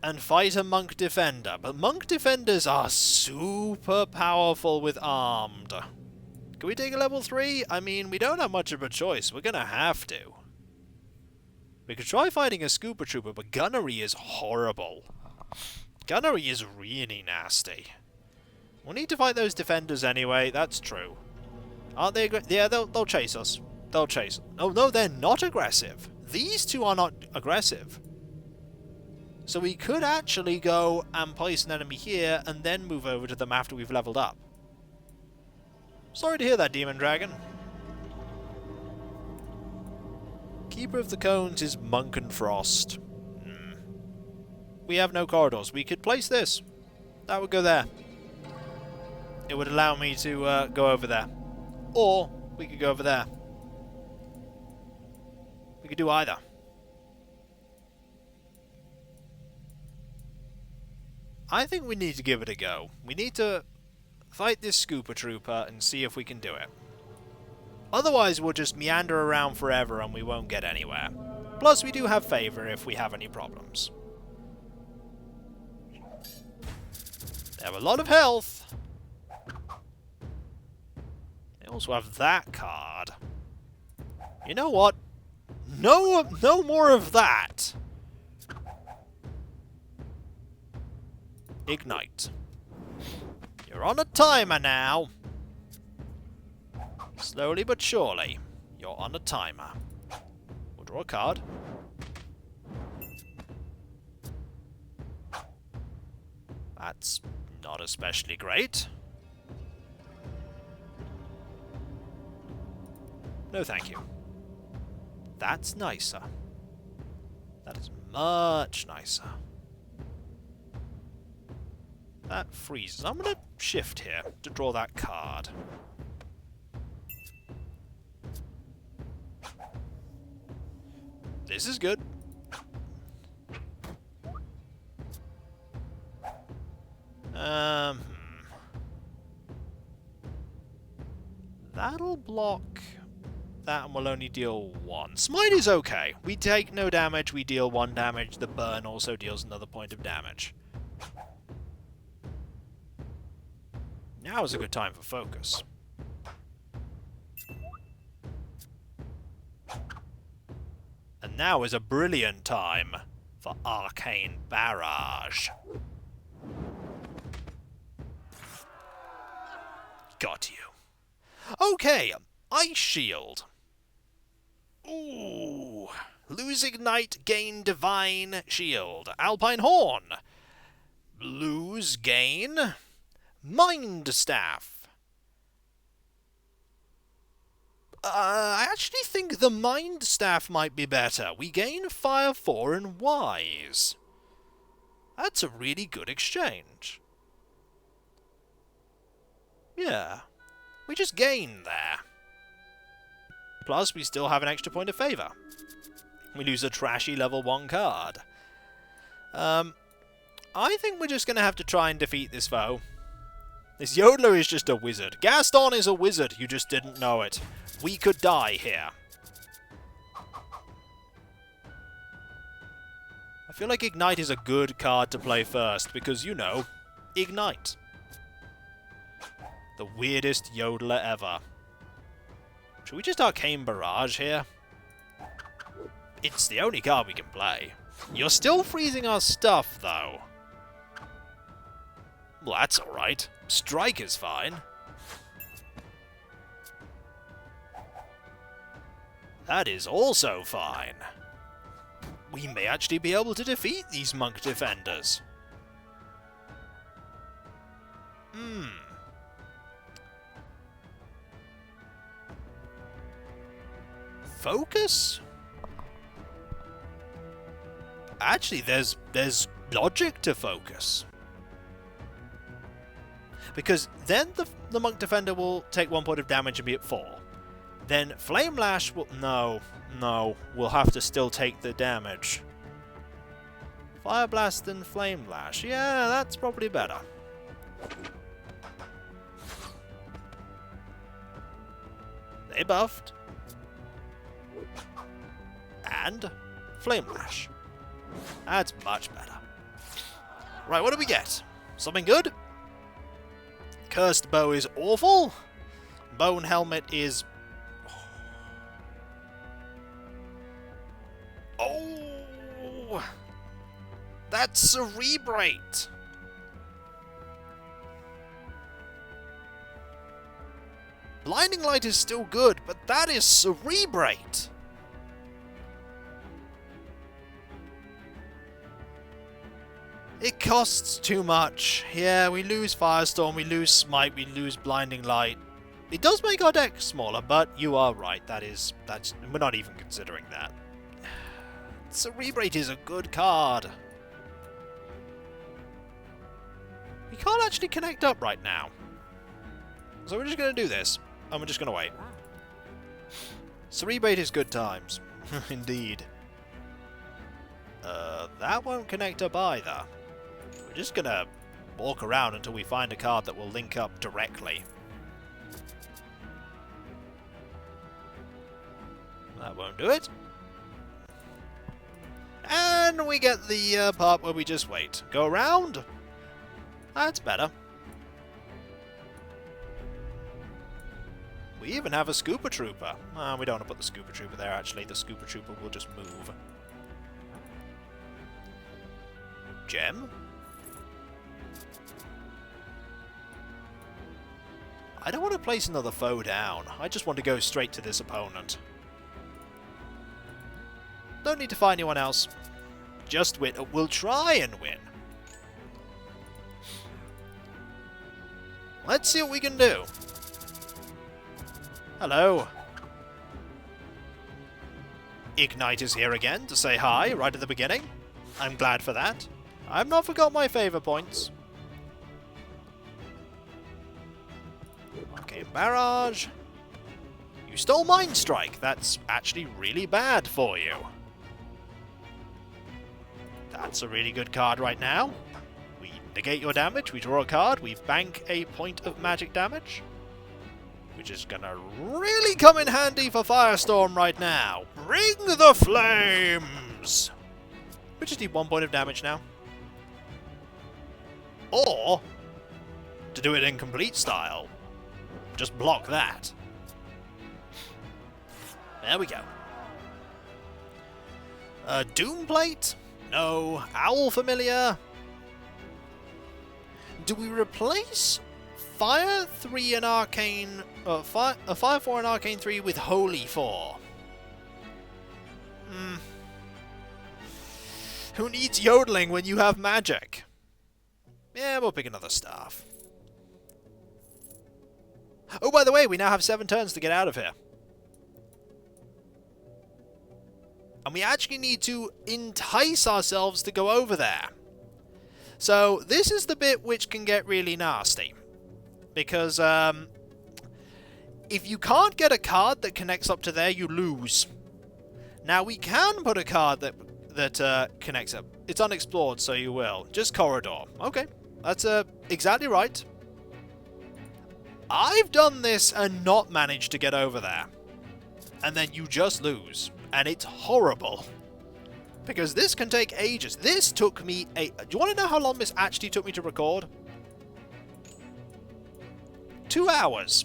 and fight a Monk Defender, but Monk Defenders are super powerful with armed. Can we take a level 3? I mean, we don't have much of a choice. We're gonna have to. We could try fighting a Scooper Trooper, but Gunnery is horrible. Gunnery is really nasty. We'll need to fight those Defenders anyway, that's true. Aren't they yeah, they'll chase us. They'll chase. Oh, no, they're not aggressive. These two are not aggressive. So we could actually go and place an enemy here and then move over to them after we've leveled up. Sorry to hear that, Demon Dragon. Keeper of the Cones is Monk and Frost. We have no corridors. We could place this. That would go there. It would allow me to go over there. Or we could go over there. We could do either. I think we need to give it a go. We need to fight this Scooper Trooper and see if we can do it. Otherwise, we'll just meander around forever and we won't get anywhere. Plus, we do have favor if we have any problems. They have a lot of health. They also have that card. You know what? No more of that. Ignite. You're on a timer now. Slowly but surely, you're on a timer. We'll draw a card. That's not especially great. No, thank you. That's nicer. That is much nicer. That freezes. I'm going to shift here to draw that card. This is good. That'll block that and we'll only deal 1. Smite is okay. We take no damage, we deal 1 damage. The burn also deals another point of damage. Now is a good time for focus. And now is a brilliant time for Arcane Barrage. Got you. Okay, Ice Shield. Ooh. Lose Ignite, gain Divine Shield. Alpine Horn. Lose, gain Mind Staff. I actually think the Mind Staff might be better. We gain Fire 4 and Wise. That's a really good exchange. Yeah. We just gain there. Plus, we still have an extra point of favour. We lose a trashy level 1 card. I think we're just going to have to try and defeat this foe. This Yodeler is just a wizard. Gaston is a wizard, you just didn't know it. We could die here. I feel like Ignite is a good card to play first, because, you know, Ignite. The weirdest Yodeler ever. Should we just Arcane Barrage here? It's the only card we can play. You're still freezing our stuff, though. Well, that's alright. Strike is fine. That is also fine. We may actually be able to defeat these monk defenders. Focus? Actually, there's logic to focus. Because then the monk defender will take 1 point of damage and be at 4. Then Flame Lash will... No, we'll have to still take the damage. Fire Blast and Flame Lash. Yeah, that's probably better. They buffed. And Flame Lash. That's much better. Right, what do we get? Something good? Cursed Bow is awful. Bone Helmet is... Oh! That's Cerebrate! Blinding Light is still good, but that is Cerebrate! It costs too much. Yeah, we lose Firestorm, we lose Smite, we lose Blinding Light. It does make our deck smaller, but you are right. That's we're not even considering that. Cerebrate is a good card. We can't actually connect up right now. So we're just going to do this, and we're just going to wait. Cerebrate is good times. Indeed. That won't connect up either. We're just going to walk around until we find a card that will link up directly. That won't do it. And we get the part where we just wait. Go around. That's better. We even have a Scooper Trooper. We don't want to put the Scooper Trooper there, actually. The Scooper Trooper will just move. Gem? I don't want to place another foe down. I just want to go straight to this opponent. Don't need to find anyone else. Just win. We'll try and win. Let's see what we can do. Hello. Ignite is here again to say hi right at the beginning. I'm glad for that. I've not forgot my favour points. Okay, barrage. You stole Mind Strike. That's actually really bad for you. That's a really good card right now. We negate your damage, we draw a card, we bank a point of magic damage. Which is gonna really come in handy for Firestorm right now. Bring the flames! We just need 1 point of damage now. Or, to do it in complete style, just block that. There we go. Doomplate? No. Owl Familiar? Do we replace Fire 3 and Arcane... Fire 4 and Arcane 3 with Holy 4? Who needs yodeling when you have magic? Yeah, we'll pick another staff. Oh, by the way, we now have 7 turns to get out of here. And we actually need to entice ourselves to go over there. So, this is the bit which can get really nasty. Because, if you can't get a card that connects up to there, you lose. Now, we can put a card that connects up. It's unexplored, so you will. Just Corridor. Okay, that's exactly right. I've done this and not managed to get over there. And then you just lose. And it's horrible. Because this can take ages. This took me do you want to know how long this actually took me to record? 2 hours.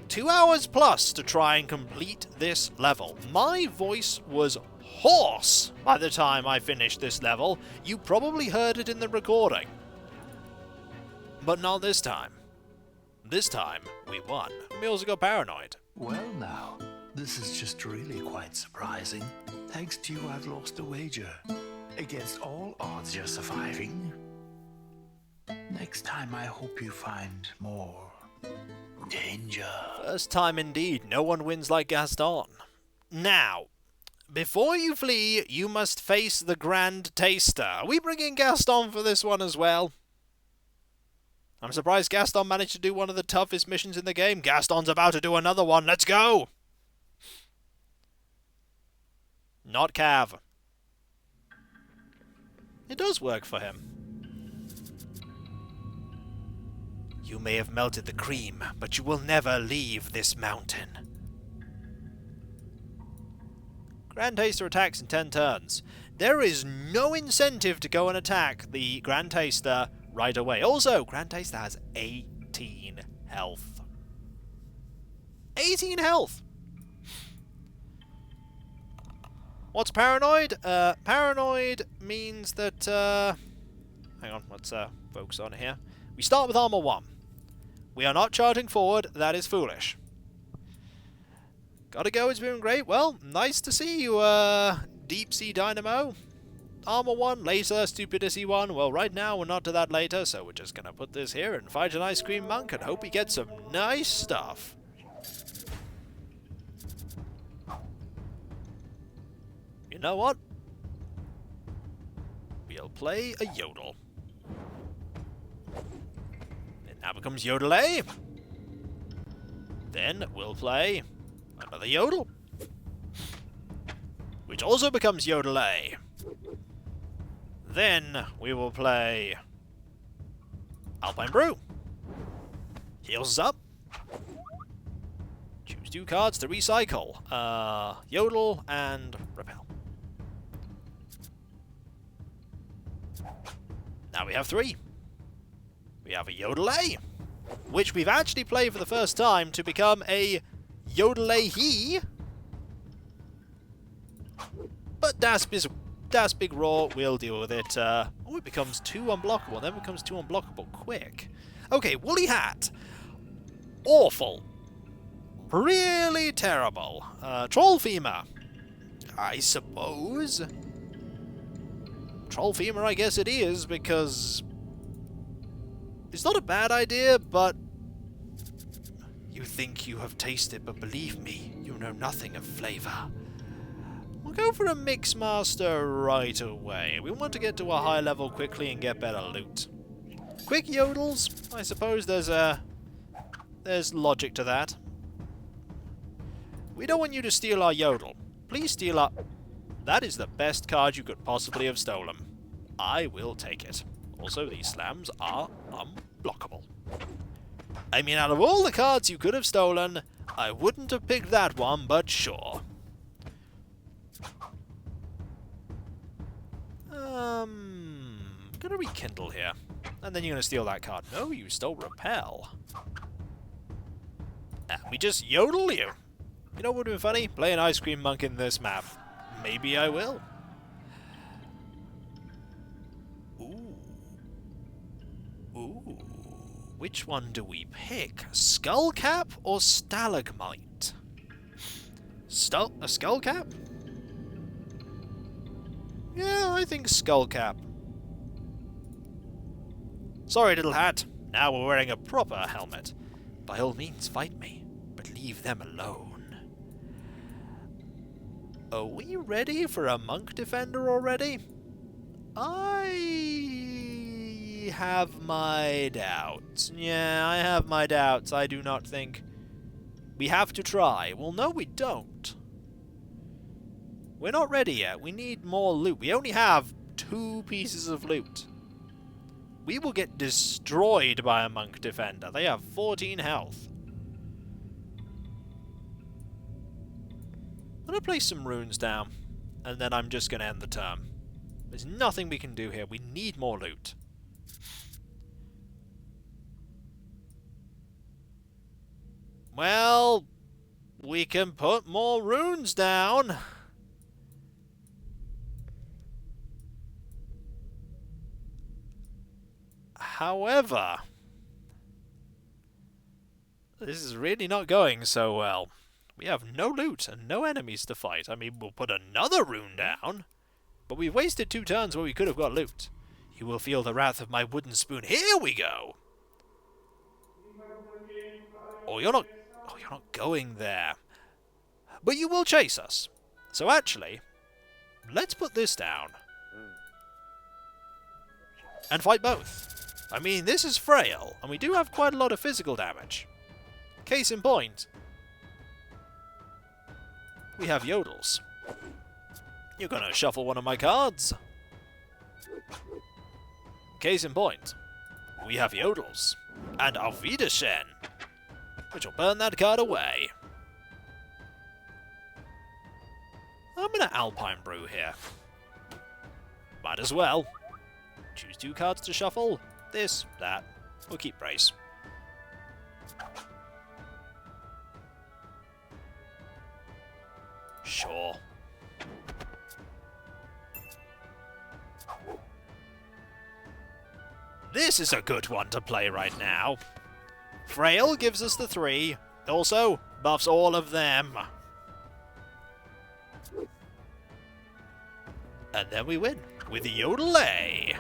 2 hours plus to try and complete this level. My voice was hoarse by the time I finished this level. You probably heard it in the recording. But not this time. This time, we won. We also got Paranoid. Well now, this is just really quite surprising. Thanks to you, I've lost a wager. Against all odds, you're surviving. Next time, I hope you find more danger. First time indeed. No one wins like Gaston. Now, before you flee, you must face the Grand Taster. Are we bringing Gaston for this one as well? I'm surprised Gaston managed to do one of the toughest missions in the game. Gaston's about to do another one. Let's go! Not Cav. It does work for him. You may have melted the cream, but you will never leave this mountain. Grand Taster attacks in 10 turns. There is no incentive to go and attack the Grand Taster right away. Also, Grand Taster has 18 health. 18 health! What's Paranoid? Paranoid means that, hang on, let's focus on it here. We start with Armor 1. We are not charging forward, that is foolish. Gotta go, it's been great. Well, nice to see you, Deep Sea Dynamo. Armor 1, later, Stupidity 1. Well, right now we're not to that later, so we're just gonna put this here and fight an Ice Cream Monk and hope we get some nice stuff. You know what? We'll play a Yodel. It now becomes Yodel A. Then we'll play another Yodel, which also becomes Yodel A. Then we will play Alpine Brew. Heals us up. Choose 2 cards to recycle. Yodel and Repel. Now we have 3. We have a Yodel A, which we've actually played for the first time to become a Yodel A He. But Das Big Raw will deal with it. Oh, it becomes 2 unblockable, then it becomes 2 unblockable quick. Okay, Woolly Hat. Awful. Really terrible. Troll Femur. I suppose. Troll Femur, I guess it is, because it's not a bad idea, but you think you have tasted, but believe me, you know nothing of flavor. We'll go for a Mixmaster right away. We want to get to a high level quickly and get better loot. Quick Yodels. I suppose there's a There's logic to that. We don't want you to steal our Yodel. Please steal our... That is the best card you could possibly have stolen. I will take it. Also, these slams are unblockable. I mean, out of all the cards you could have stolen, I wouldn't have picked that one, but sure. Gonna rekindle here. And then you're gonna steal that card. No, you stole Repel. And we just yodel you. You know what would be funny? Play an Ice Cream Monk in this map. Maybe I will. Ooh. Ooh. Which one do we pick? Skullcap or Stalagmite? A Skullcap? Yeah, I think Skullcap. Sorry, little hat. Now we're wearing a proper helmet. By all means, fight me, but leave them alone. Are we ready for a Monk Defender already? I have my doubts. Yeah, I have my doubts. I do not think... We have to try. Well, no, we don't. We're not ready yet. We need more loot. We only have 2 pieces of loot. We will get destroyed by a Monk Defender. They have 14 health. I'm going to place some runes down, and then I'm just going to end the turn. There's nothing we can do here. We need more loot. Well, we can put more runes down. However, this is really not going so well. We have no loot and no enemies to fight. I mean, we'll put another rune down, but we've wasted 2 turns where we could have got loot. You will feel the wrath of my wooden spoon. Here we go! Oh, you're not going there. But you will chase us. So actually, let's put this down. And fight both. I mean, this is frail, and we do have quite a lot of physical damage. Case in point, we have Yodels. You're gonna shuffle one of my cards. Case in point, we have Yodels. And Auf Wiedersehen, which will burn that card away. I'm gonna Alpine Brew here. Might as well. Choose 2 cards to shuffle. This, that. We'll keep Brace. Sure. This is a good one to play right now. Frail gives us the 3. Also, buffs all of them. And then we win with the Yodel A.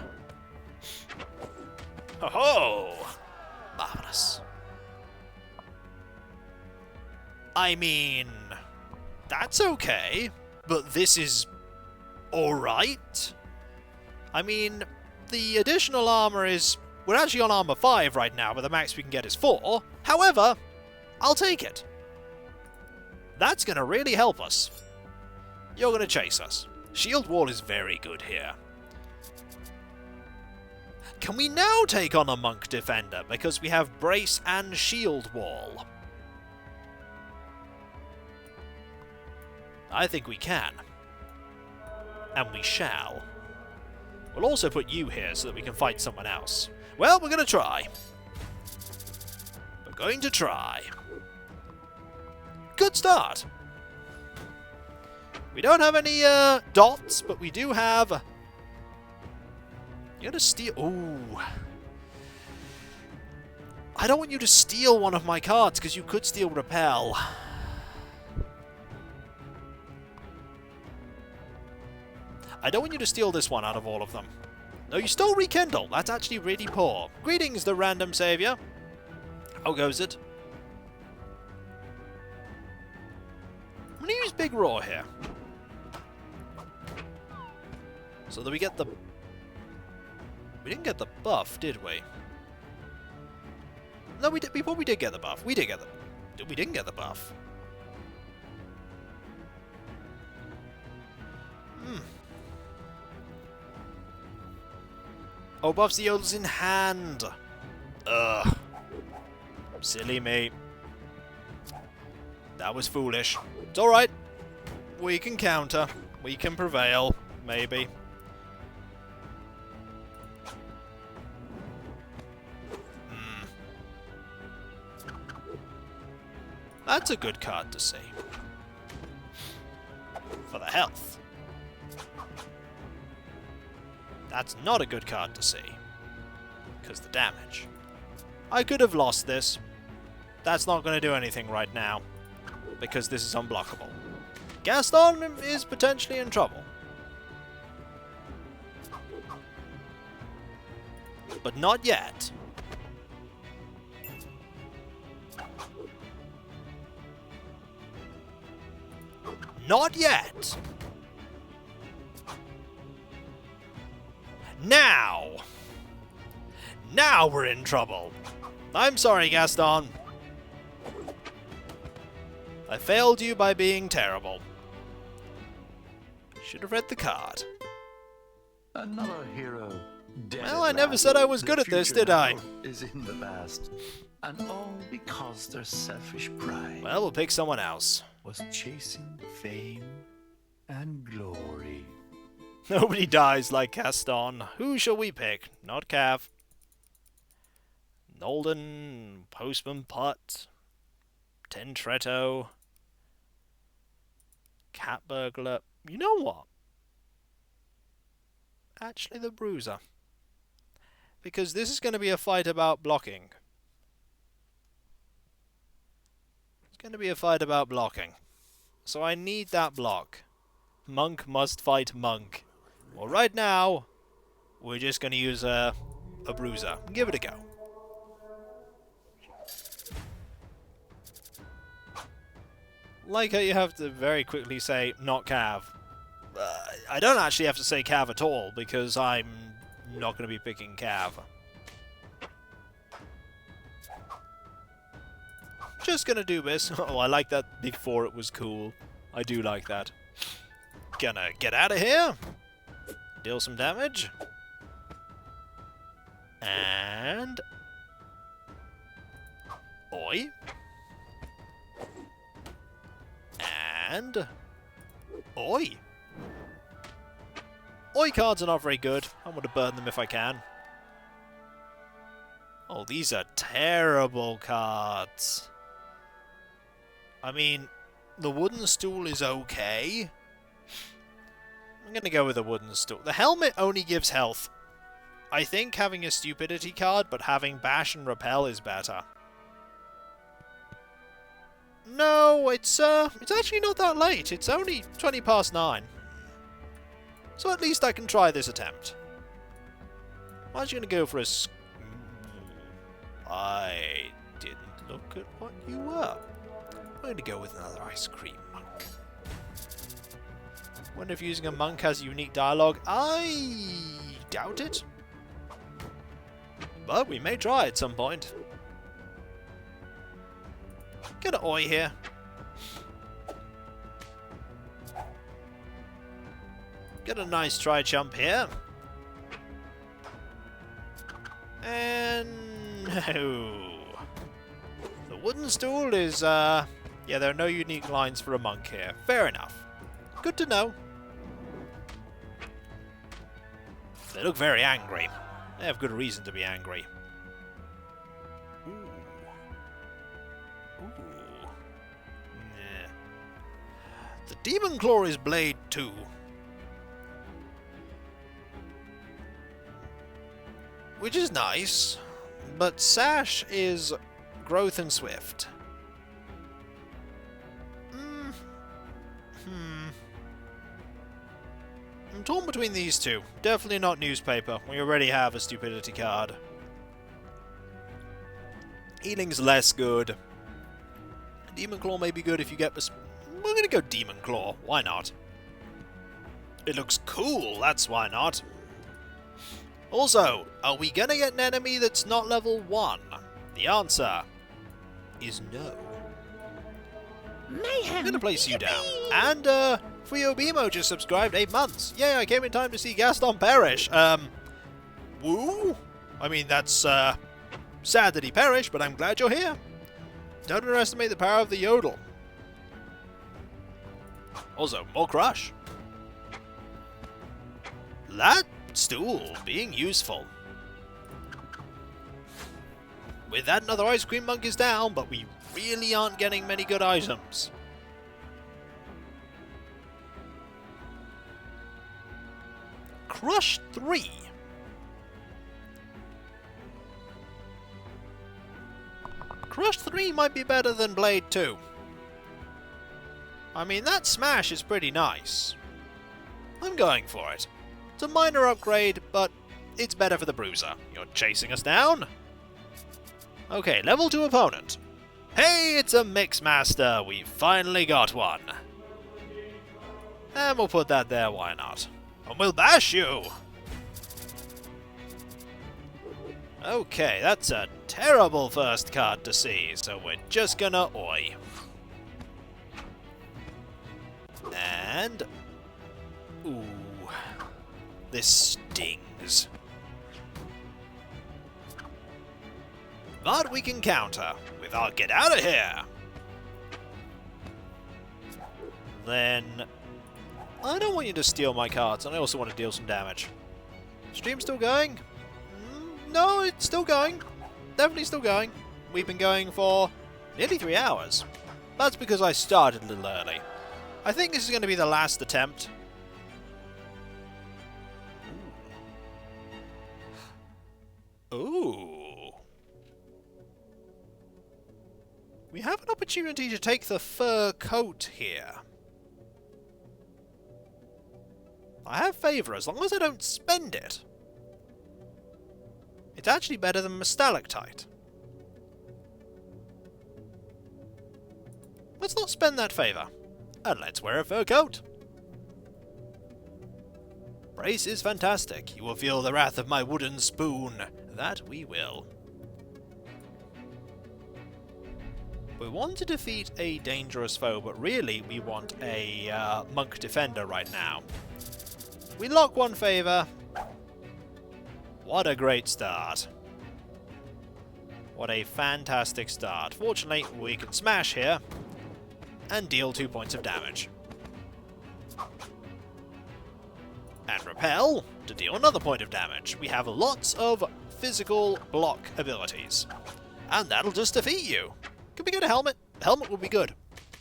Ho-ho! Marvelous. I mean, that's okay, but this is alright. I mean, the additional armor is... We're actually on armor 5 right now, but the max we can get is 4. However, I'll take it. That's going to really help us. You're going to chase us. Shield Wall is very good here. Can we now take on a Monk Defender, because we have Brace and Shield Wall? I think we can. And we shall. We'll also put you here so that we can fight someone else. Well, we're going to try. We're going to try. Good start. We don't have any dots, but we do have... You're gonna steal... Ooh. I don't want you to steal one of my cards, because you could steal Repel. I don't want you to steal this one out of all of them. No, you stole Rekindle. That's actually really poor. Greetings, the random savior. How goes it? I'm gonna use Big Roar here. So that we get the... We didn't get the buff, did we? No, we did get the buff. We didn't get the buff. Oh, buffs the yodels in hand. Ugh. Silly me. That was foolish. It's alright. We can counter. We can prevail. Maybe. That's a good card to see. For the health. That's not a good card to see. Because the damage. I could have lost this. That's not going to do anything right now. Because this is unblockable. Gaston is potentially in trouble. But not yet. Not yet! Now! Now we're in trouble! I'm sorry, Gaston. I failed you by being terrible. Should have read the card. Another hero. Dead Well, I at never last. said I was good The at this, future did I? now is in the past. And all because their selfish pride Well, we'll pick someone else. was chasing fame and glory. Nobody dies like Gaston. Who shall we pick? Not Cav. Nolden, Postman Putt, Tentretto, Cat Burglar. You know what? Actually, the Bruiser. Because this is going to be a fight about blocking. It's going to be a fight about blocking. So I need that block. Monk must fight Monk. Well, right now, we're just going to use a Bruiser. Give it a go. Like how you have to very quickly say, not Cav. I don't actually have to say Cav at all, because I'm not going to be picking Cav. Just going to do this. Oh, I like that before it was cool. I do like that. Gonna get out of here. Deal some damage. And... Oi. And... Oi. Oi cards are not very good. I'm going to burn them if I can. Oh, these are terrible cards. I mean, the wooden stool is okay. I'm going to go with the wooden stool. The helmet only gives health. I think having a stupidity card, but having bash and repel is better. No, it's actually not that late. It's only 20 past 9. So at least I can try this attempt. I'm actually going to go for a... I didn't look at what you were. I'm going to go with another ice cream monk. Wonder if using a monk has unique dialogue. I doubt it. But we may try at some point. Get an oi here. Get a nice try jump here. And no. The wooden stool is yeah, there are no unique lines for a monk here. Fair enough. Good to know. They look very angry. They have good reason to be angry. Ooh. Ooh. Yeah. The Demon Claw is Blade 2. Which is nice, but Sash is Growth and Swift. I'm torn between these two. Definitely not newspaper. We already have a stupidity card. Healing's less good. Demon Claw may be good if you get this. We're gonna go Demon Claw. Why not? It looks cool. That's why not. Also, are we gonna get an enemy that's not level 1? The answer is no. Mayhem. I'm gonna place you down. And, Frio Bimo just subscribed 8 months. Yay, I came in time to see Gaston perish. Woo? I mean, that's, sad that he perished, but I'm glad you're here. Don't underestimate the power of the yodel. Also, more crush. That stool being useful. With that, another ice cream monk is down, but we really aren't getting many good items. Crush 3. Crush 3 might be better than Blade 2. I mean, that smash is pretty nice. I'm going for it. It's a minor upgrade, but it's better for the bruiser. You're chasing us down? Okay, level 2 opponent. Hey, it's a Mixmaster. We finally got one. And we'll put that there, why not? And we'll bash you! Okay, that's a terrible first card to see, so we're just gonna oi. And... ooh. This stings. But we can counter with our get out of here! Then... I don't want you to steal my cards, and I also want to deal some damage. Stream still going? No, it's still going. Definitely still going. We've been going for nearly 3 hours. That's because I started a little early. I think this is going to be the last attempt. Ooh. We have an opportunity to take the fur coat here. I have favour as long as I don't spend it. It's actually better than my stalactite. Let's not spend that favour. And let's wear a fur coat. Brace is fantastic. You will feel the wrath of my wooden spoon. That we will. We want to defeat a dangerous foe, but really we want a monk defender right now. We lock one favour. What a great start. What a fantastic start. Fortunately, we can smash here and deal 2 points of damage. And repel to deal another point of damage. We have lots of physical block abilities. And that'll just defeat you. Can we get a helmet? Helmet would be good.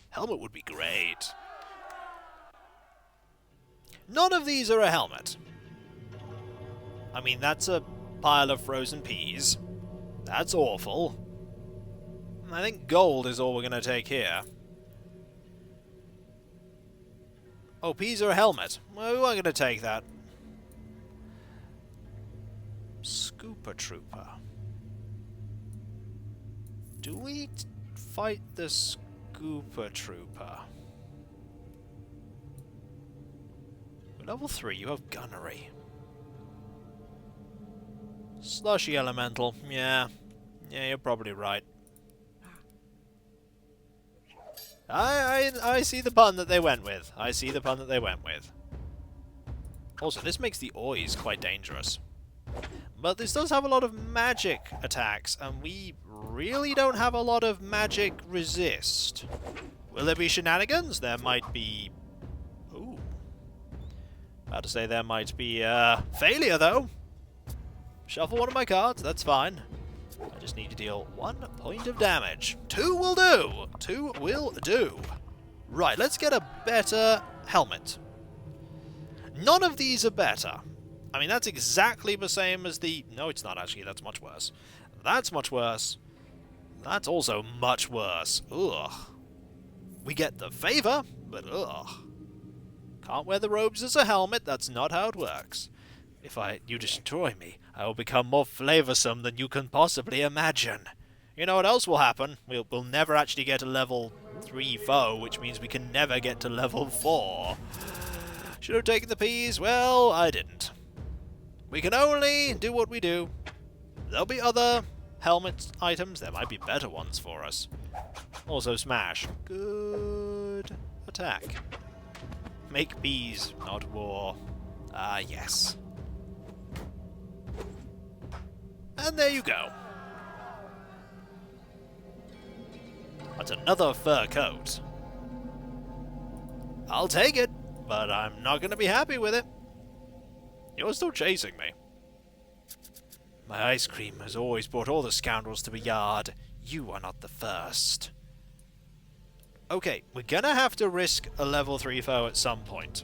Helmet would be great. None of these are a helmet. I mean, that's a pile of frozen peas. That's awful. I think gold is all we're going to take here. Oh, peas are a helmet. Well, we weren't going to take that. Scooper Trooper. Do we fight the Scooper Trooper? Level 3, you have gunnery. Slushy elemental. Yeah, you're probably right. I see the pun that they went with. I see the pun that they went with. Also, this makes the oys quite dangerous. But this does have a lot of magic attacks, and we really don't have a lot of magic resist. Will there be shenanigans? There might be... ooh. About to say there might be failure, though. Shuffle one of my cards, that's fine. I just need to deal 1 point of damage. 2 will do! 2 will do. Right, let's get a better helmet. None of these are better. I mean, that's exactly the same as the... no, it's not actually, that's much worse. That's much worse. That's also much worse. Ugh. We get the favor, but ugh. Can't wear the robes as a helmet, that's not how it works. If you destroy me, I will become more flavoursome than you can possibly imagine. You know what else will happen? We'll never actually get a level 3 foe, which means we can never get to level 4. Should have taken the peas? Well, I didn't. We can only do what we do. There'll be other helmet items, there might be better ones for us. Also smash. Good attack. Make peace, not war. Ah, yes. And there you go. That's another fur coat. I'll take it, but I'm not going to be happy with it. You're still chasing me. My ice cream has always brought all the scoundrels to the yard. You are not the first. Okay, we're going to have to risk a level 3 foe at some point.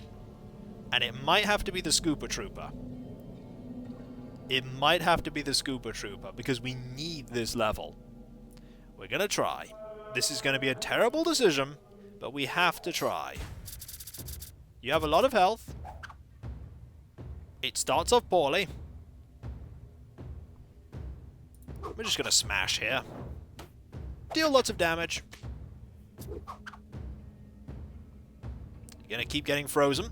And it might have to be the Scooper Trooper. It might have to be the Scooper Trooper, because we need this level. We're going to try. This is going to be a terrible decision, but we have to try. You have a lot of health. It starts off poorly. We're just going to smash here. Deal lots of damage. You're going to keep getting frozen.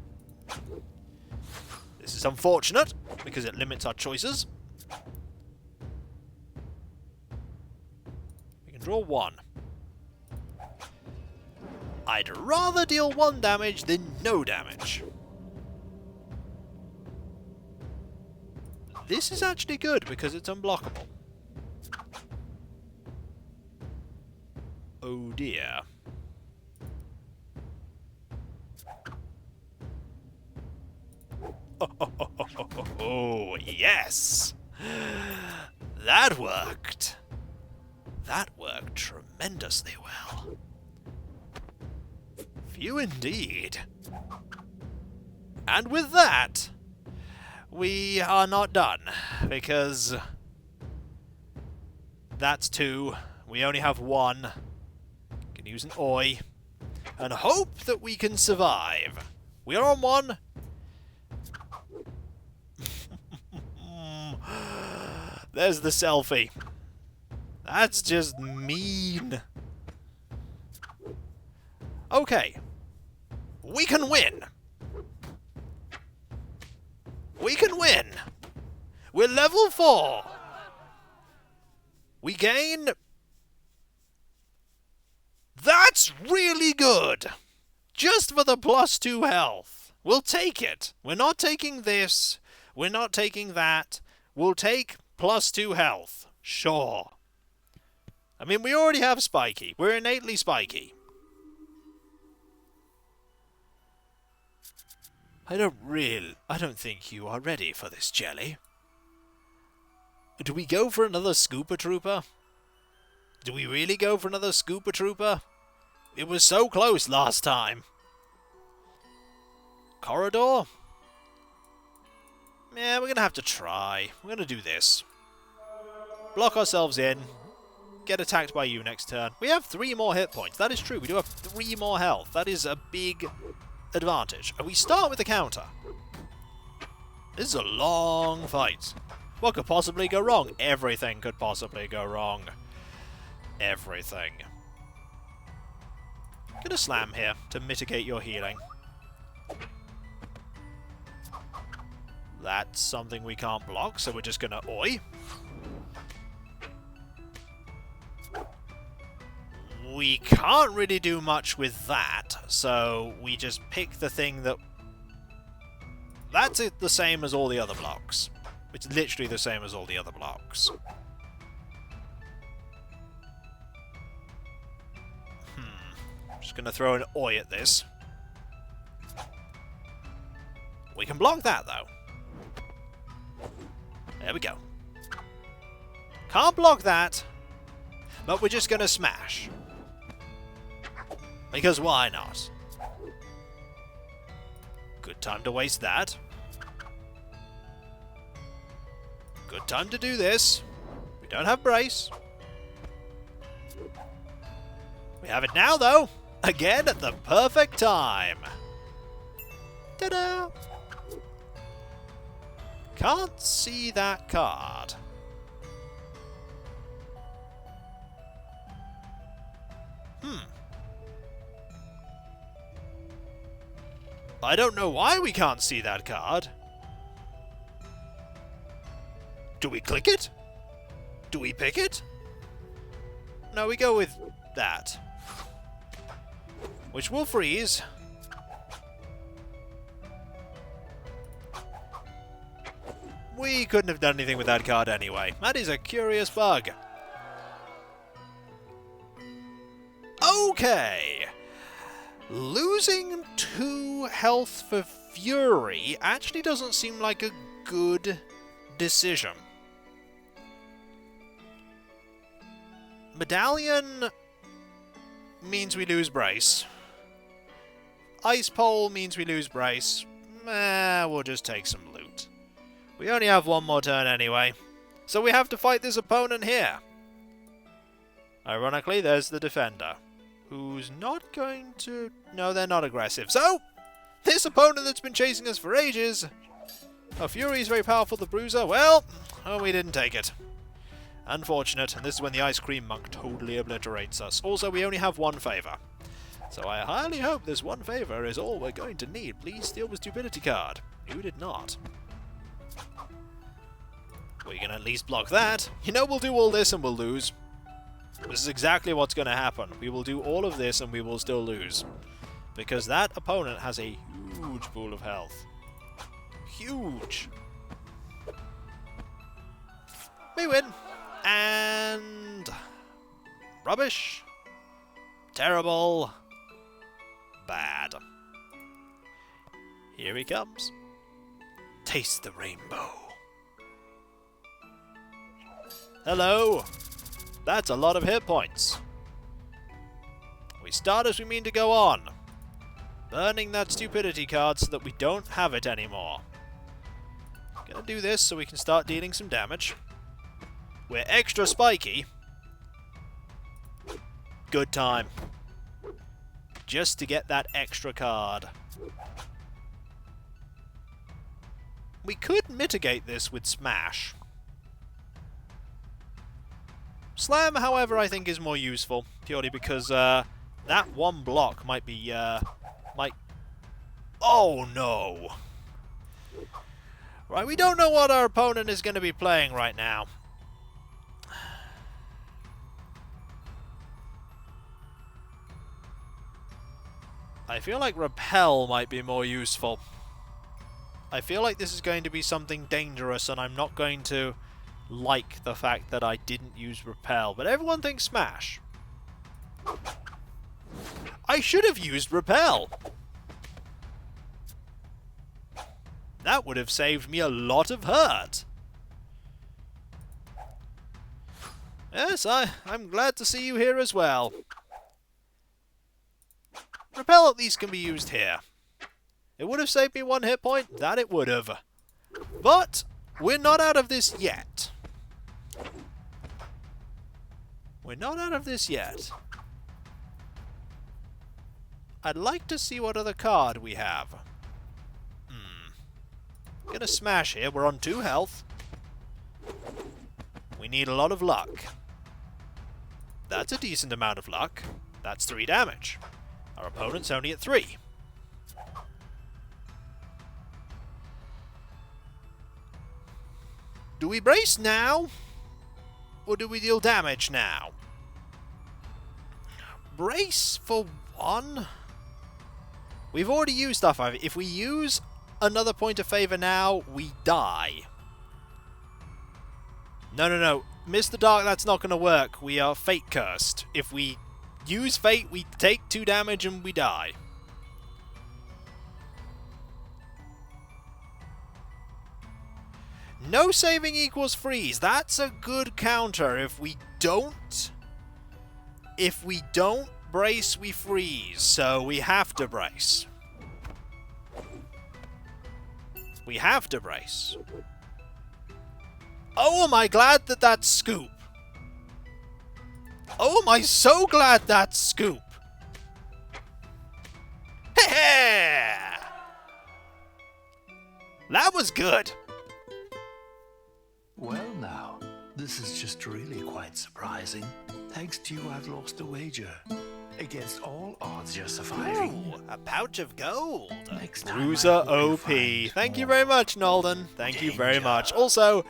This is unfortunate, because it limits our choices. We can draw 1. I'd rather deal 1 damage than no damage. This is actually good, because it's unblockable. Oh dear. Oh, yes! That worked. That worked tremendously well. Phew indeed. And with that, we are not done, because that's 2. We only have 1. Can use an oi, and hope that we can survive. We are on 1. There's the selfie. That's just mean. Okay. We can win. We can win. We're level 4. We gain... That's really good. Just for the +2 health. We'll take it. We're not taking this. We're not taking that. We'll take +2 health. Sure. I mean, we already have spiky. We're innately spiky. I don't think you are ready for this, Jelly. Do we go for another Scooper Trooper? Do we really go for another Scooper Trooper? It was so close last time. Corridor? Yeah, we're going to have to try. We're going to do this. Block ourselves in. Get attacked by you next turn. We have 3 more hit points. That is true. We do have 3 more health. That is a big advantage. And we start with a counter. This is a long fight. What could possibly go wrong? Everything could possibly go wrong. Everything. Get a slam here to mitigate your healing. That's something we can't block, so we're just gonna oi. We can't really do much with that, so we just pick the thing that... That's it, the same as all the other blocks. It's literally the same as all the other blocks. Just gonna throw an oi at this. We can block that, though. There we go. Can't block that, but we're just gonna smash. Because why not? Good time to waste that. Good time to do this. We don't have brace. We have it now, though. Again, at the perfect time. Ta-da! Can't see that card. I don't know why we can't see that card. Do we click it? Do we pick it? No, we go with that. Which will freeze. We couldn't have done anything with that card anyway. That is a curious bug. Okay. Losing 2 health for Fury actually doesn't seem like a good decision. Medallion means we lose Brace. Ice Pole means we lose Brace. We'll just take some loot. We only have 1 more turn anyway. So we have to fight this opponent here. Ironically, there's the defender, who's not going to... No, they're not aggressive. So, this opponent that's been chasing us for ages... Oh, Fury's very powerful, the Bruiser. Well, we didn't take it. Unfortunate, and this is when the Ice Cream Monk totally obliterates us. Also, we only have 1 favor. So I highly hope this 1 favor is all we're going to need. Please steal the Stupidity card. You did not. We can at least block that. You know, we'll do all this and we'll lose. This is exactly what's going to happen. We will do all of this and we will still lose. Because that opponent has a huge pool of health. Huge! We win! And... rubbish. Terrible. Bad. Here he comes. Taste the rainbow. Hello! That's a lot of hit points. We start as we mean to go on. Burning that Stupidity card so that we don't have it anymore. Gonna do this so we can start dealing some damage. We're extra spiky. Good time. Just to get that extra card. We could mitigate this with Smash. Slam, however, I think is more useful, purely because that 1 block might be, Oh no! Right, we don't know what our opponent is going to be playing right now. I feel like Repel might be more useful. I feel like this is going to be something dangerous, and I'm not going to like the fact that I didn't use Repel, but everyone thinks Smash. I should have used Repel! That would have saved me a lot of hurt. Yes, I'm glad to see you here as well. Repel at least can be used here. It would have saved me 1 hit point, that it would have. But we're not out of this yet. We're not out of this yet. I'd like to see what other card we have. Gonna smash here. We're on 2 health. We need a lot of luck. That's a decent amount of luck. That's 3 damage. Our opponent's only at 3. Do we brace now? Or do we deal damage now? Brace for 1? We've already used stuff. If we use another point of favor now, we die. No. Mr. Dark, that's not going to work. We are fate cursed. If we use fate, we take 2 damage and we die. No saving equals freeze. That's a good counter. If we don't brace, we freeze. So we have to brace. We have to brace. Oh, am I glad that that's Scoop. Oh, am I so glad that's Scoop. Heh. That was good. Well now, this is just really quite surprising. Thanks to you, I've lost a wager. Against all odds, you're surviving. Ooh, a pouch of gold. Next time Bruiser I hope you OP. find Thank you more very much, Nolden. Thank you very danger. much. Also,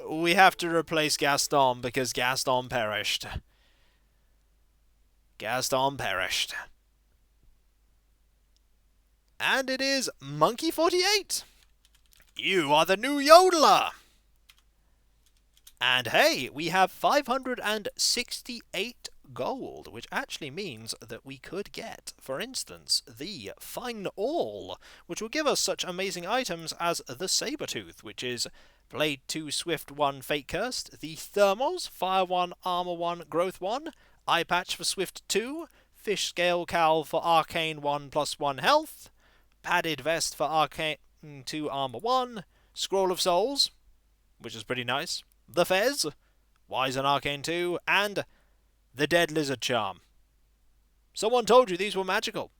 we have to replace Gaston because Gaston perished. Gaston perished. And it is Monkey48. You are the new yodeler. And hey, we have 568 gold, which actually means that we could get, for instance, the Fine All, which will give us such amazing items as the Sabertooth, which is Blade 2, Swift 1, Fate Cursed, the Thermals, Fire 1, Armor 1, Growth 1, Eye Patch for Swift 2, Fish Scale Cowl for Arcane 1 plus 1 health, Padded Vest for Arcane 2 Armor 1, Scroll of Souls, which is pretty nice, the Fez, Wise and Arcane 2, and the Dead Lizard Charm. Someone told you these were magical.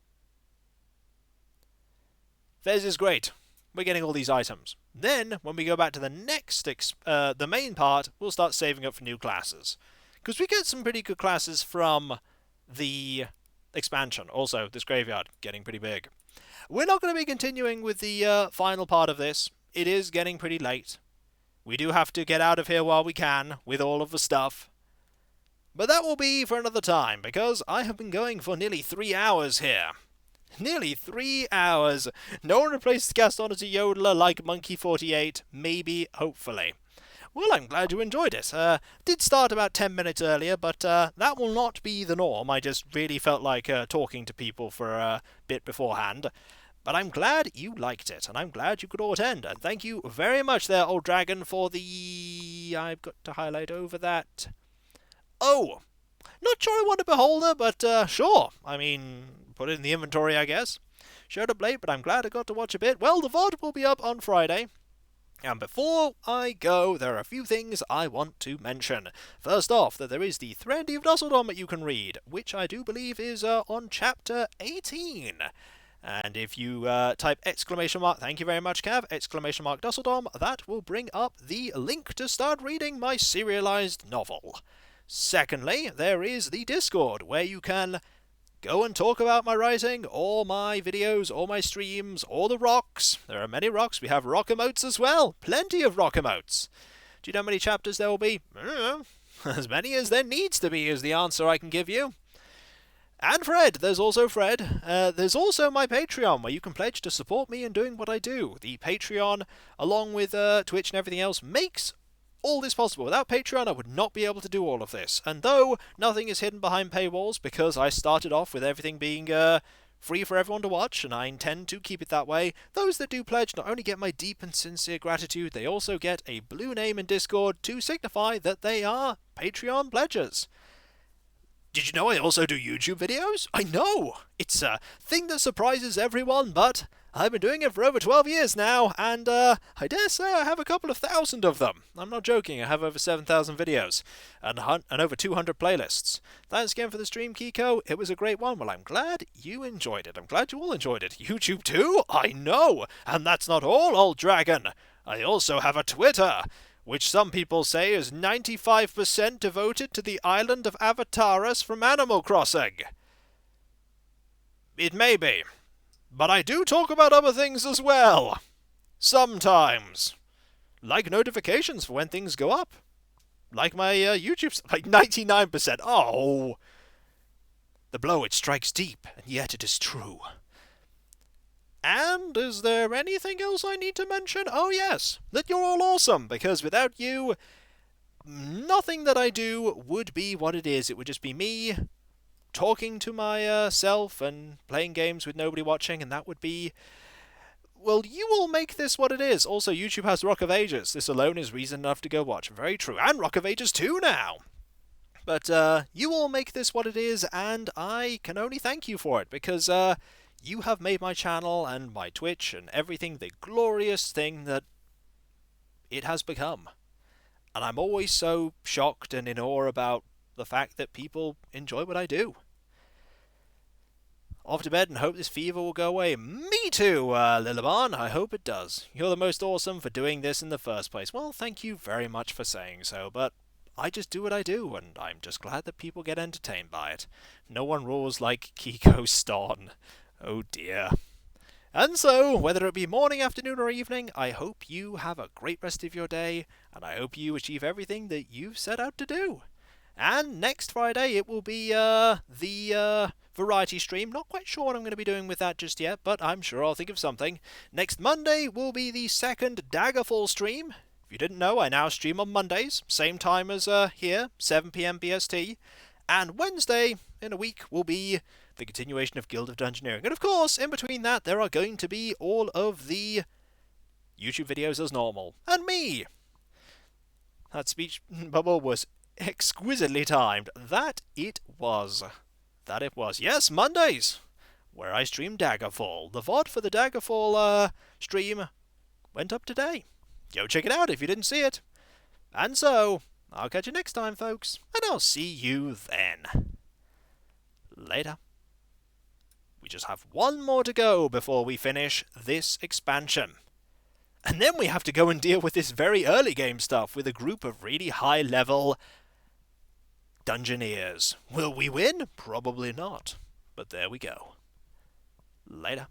Fez is great. We're getting all these items. Then, when we go back to the next, the main part, we'll start saving up for new classes. Because we get some pretty good classes from the expansion. Also, this graveyard, getting pretty big. We're not going to be continuing with the final part of this. It is getting pretty late. We do have to get out of here while we can, with all of the stuff. But that will be for another time, because I have been going for nearly 3 hours here. Nearly 3 hours. No one replaced Gaston as a yodeler like Monkey48. Maybe, hopefully. Well, I'm glad you enjoyed it. Did start about 10 minutes earlier, but that will not be the norm. I just really felt like talking to people for a bit beforehand. But I'm glad you liked it, and I'm glad you could all attend. And thank you very much there, Old Dragon, for the... I've got to highlight over that. Oh! Not sure I want a beholder, but sure. I mean, put it in the inventory, I guess. Showed up late, but I'm glad I got to watch a bit. Well, the VOD will be up on Friday. And before I go, there are a few things I want to mention. First off, that there is the Threnody of Dusseldom that you can read, which I do believe is on chapter 18. And if you type exclamation mark, thank you very much, Cav, exclamation mark Dusseldom, that will bring up the link to start reading my serialized novel. Secondly, there is the Discord, where you can go and talk about my writing, or my videos, or my streams, or the rocks. There are many rocks. We have rock emotes as well. Plenty of rock emotes. Do you know how many chapters there will be? I don't know. As many as there needs to be is the answer I can give you. And Fred, there's also Fred. There's also my Patreon, where you can pledge to support me in doing what I do. The Patreon, along with Twitch and everything else, makes all this possible. Without Patreon, I would not be able to do all of this. And though nothing is hidden behind paywalls, because I started off with everything being free for everyone to watch, and I intend to keep it that way, those that do pledge not only get my deep and sincere gratitude, they also get a blue name in Discord to signify that they are Patreon pledgers. Did you know I also do YouTube videos? I know! It's a thing that surprises everyone, but I've been doing it for over 12 years now, and I dare say I have a couple of thousand of them. I'm not joking, I have over 7,000 videos, and over 200 playlists. Thanks again for the stream, Kiko. It was a great one. Well, I'm glad you enjoyed it. I'm glad you all enjoyed it. YouTube too? I know! And that's not all, Old Dragon. I also have a Twitter, which some people say is 95% devoted to the island of Avataris from Animal Crossing. It may be, but I do talk about other things as well. Sometimes. Like notifications for when things go up. Like my YouTube, like 99%. Oh! The blow, it strikes deep, and yet it is true. And is there anything else I need to mention? Oh yes, that you're all awesome, because without you, nothing that I do would be what it is. It would just be me talking to myself and playing games with nobody watching, and that would be... Well, you all make this what it is. Also, YouTube has Rock of Ages. This alone is reason enough to go watch. Very true. And Rock of Ages 2 now! But you all make this what it is, and I can only thank you for it, because... you have made my channel and my Twitch and everything the glorious thing that it has become. And I'm always so shocked and in awe about the fact that people enjoy what I do. Off to bed and hope this fever will go away. Me too, Lillibon. I hope it does. You're the most awesome for doing this in the first place. Well, thank you very much for saying so, but I just do what I do, and I'm just glad that people get entertained by it. No one rules like Kikoskia. Oh dear. And so, whether it be morning, afternoon, or evening, I hope you have a great rest of your day, and I hope you achieve everything that you've set out to do. And next Friday, it will be the variety stream. Not quite sure what I'm going to be doing with that just yet, but I'm sure I'll think of something. Next Monday will be the second Daggerfall stream. If you didn't know, I now stream on Mondays, same time as here, 7 PM BST. And Wednesday, in a week, will be the continuation of Guild of Dungeoneering. And of course, in between that, there are going to be all of the YouTube videos as normal. And me! That speech bubble was exquisitely timed. That it was. Yes, Mondays, where I stream Daggerfall. The VOD for the Daggerfall stream went up today. Go check it out if you didn't see it. And so, I'll catch you next time, folks, and I'll see you then. Later. We just have one more to go before we finish this expansion. And then we have to go and deal with this very early game stuff with a group of really high-level Dungeoneers. Will we win? Probably not. But there we go. Later.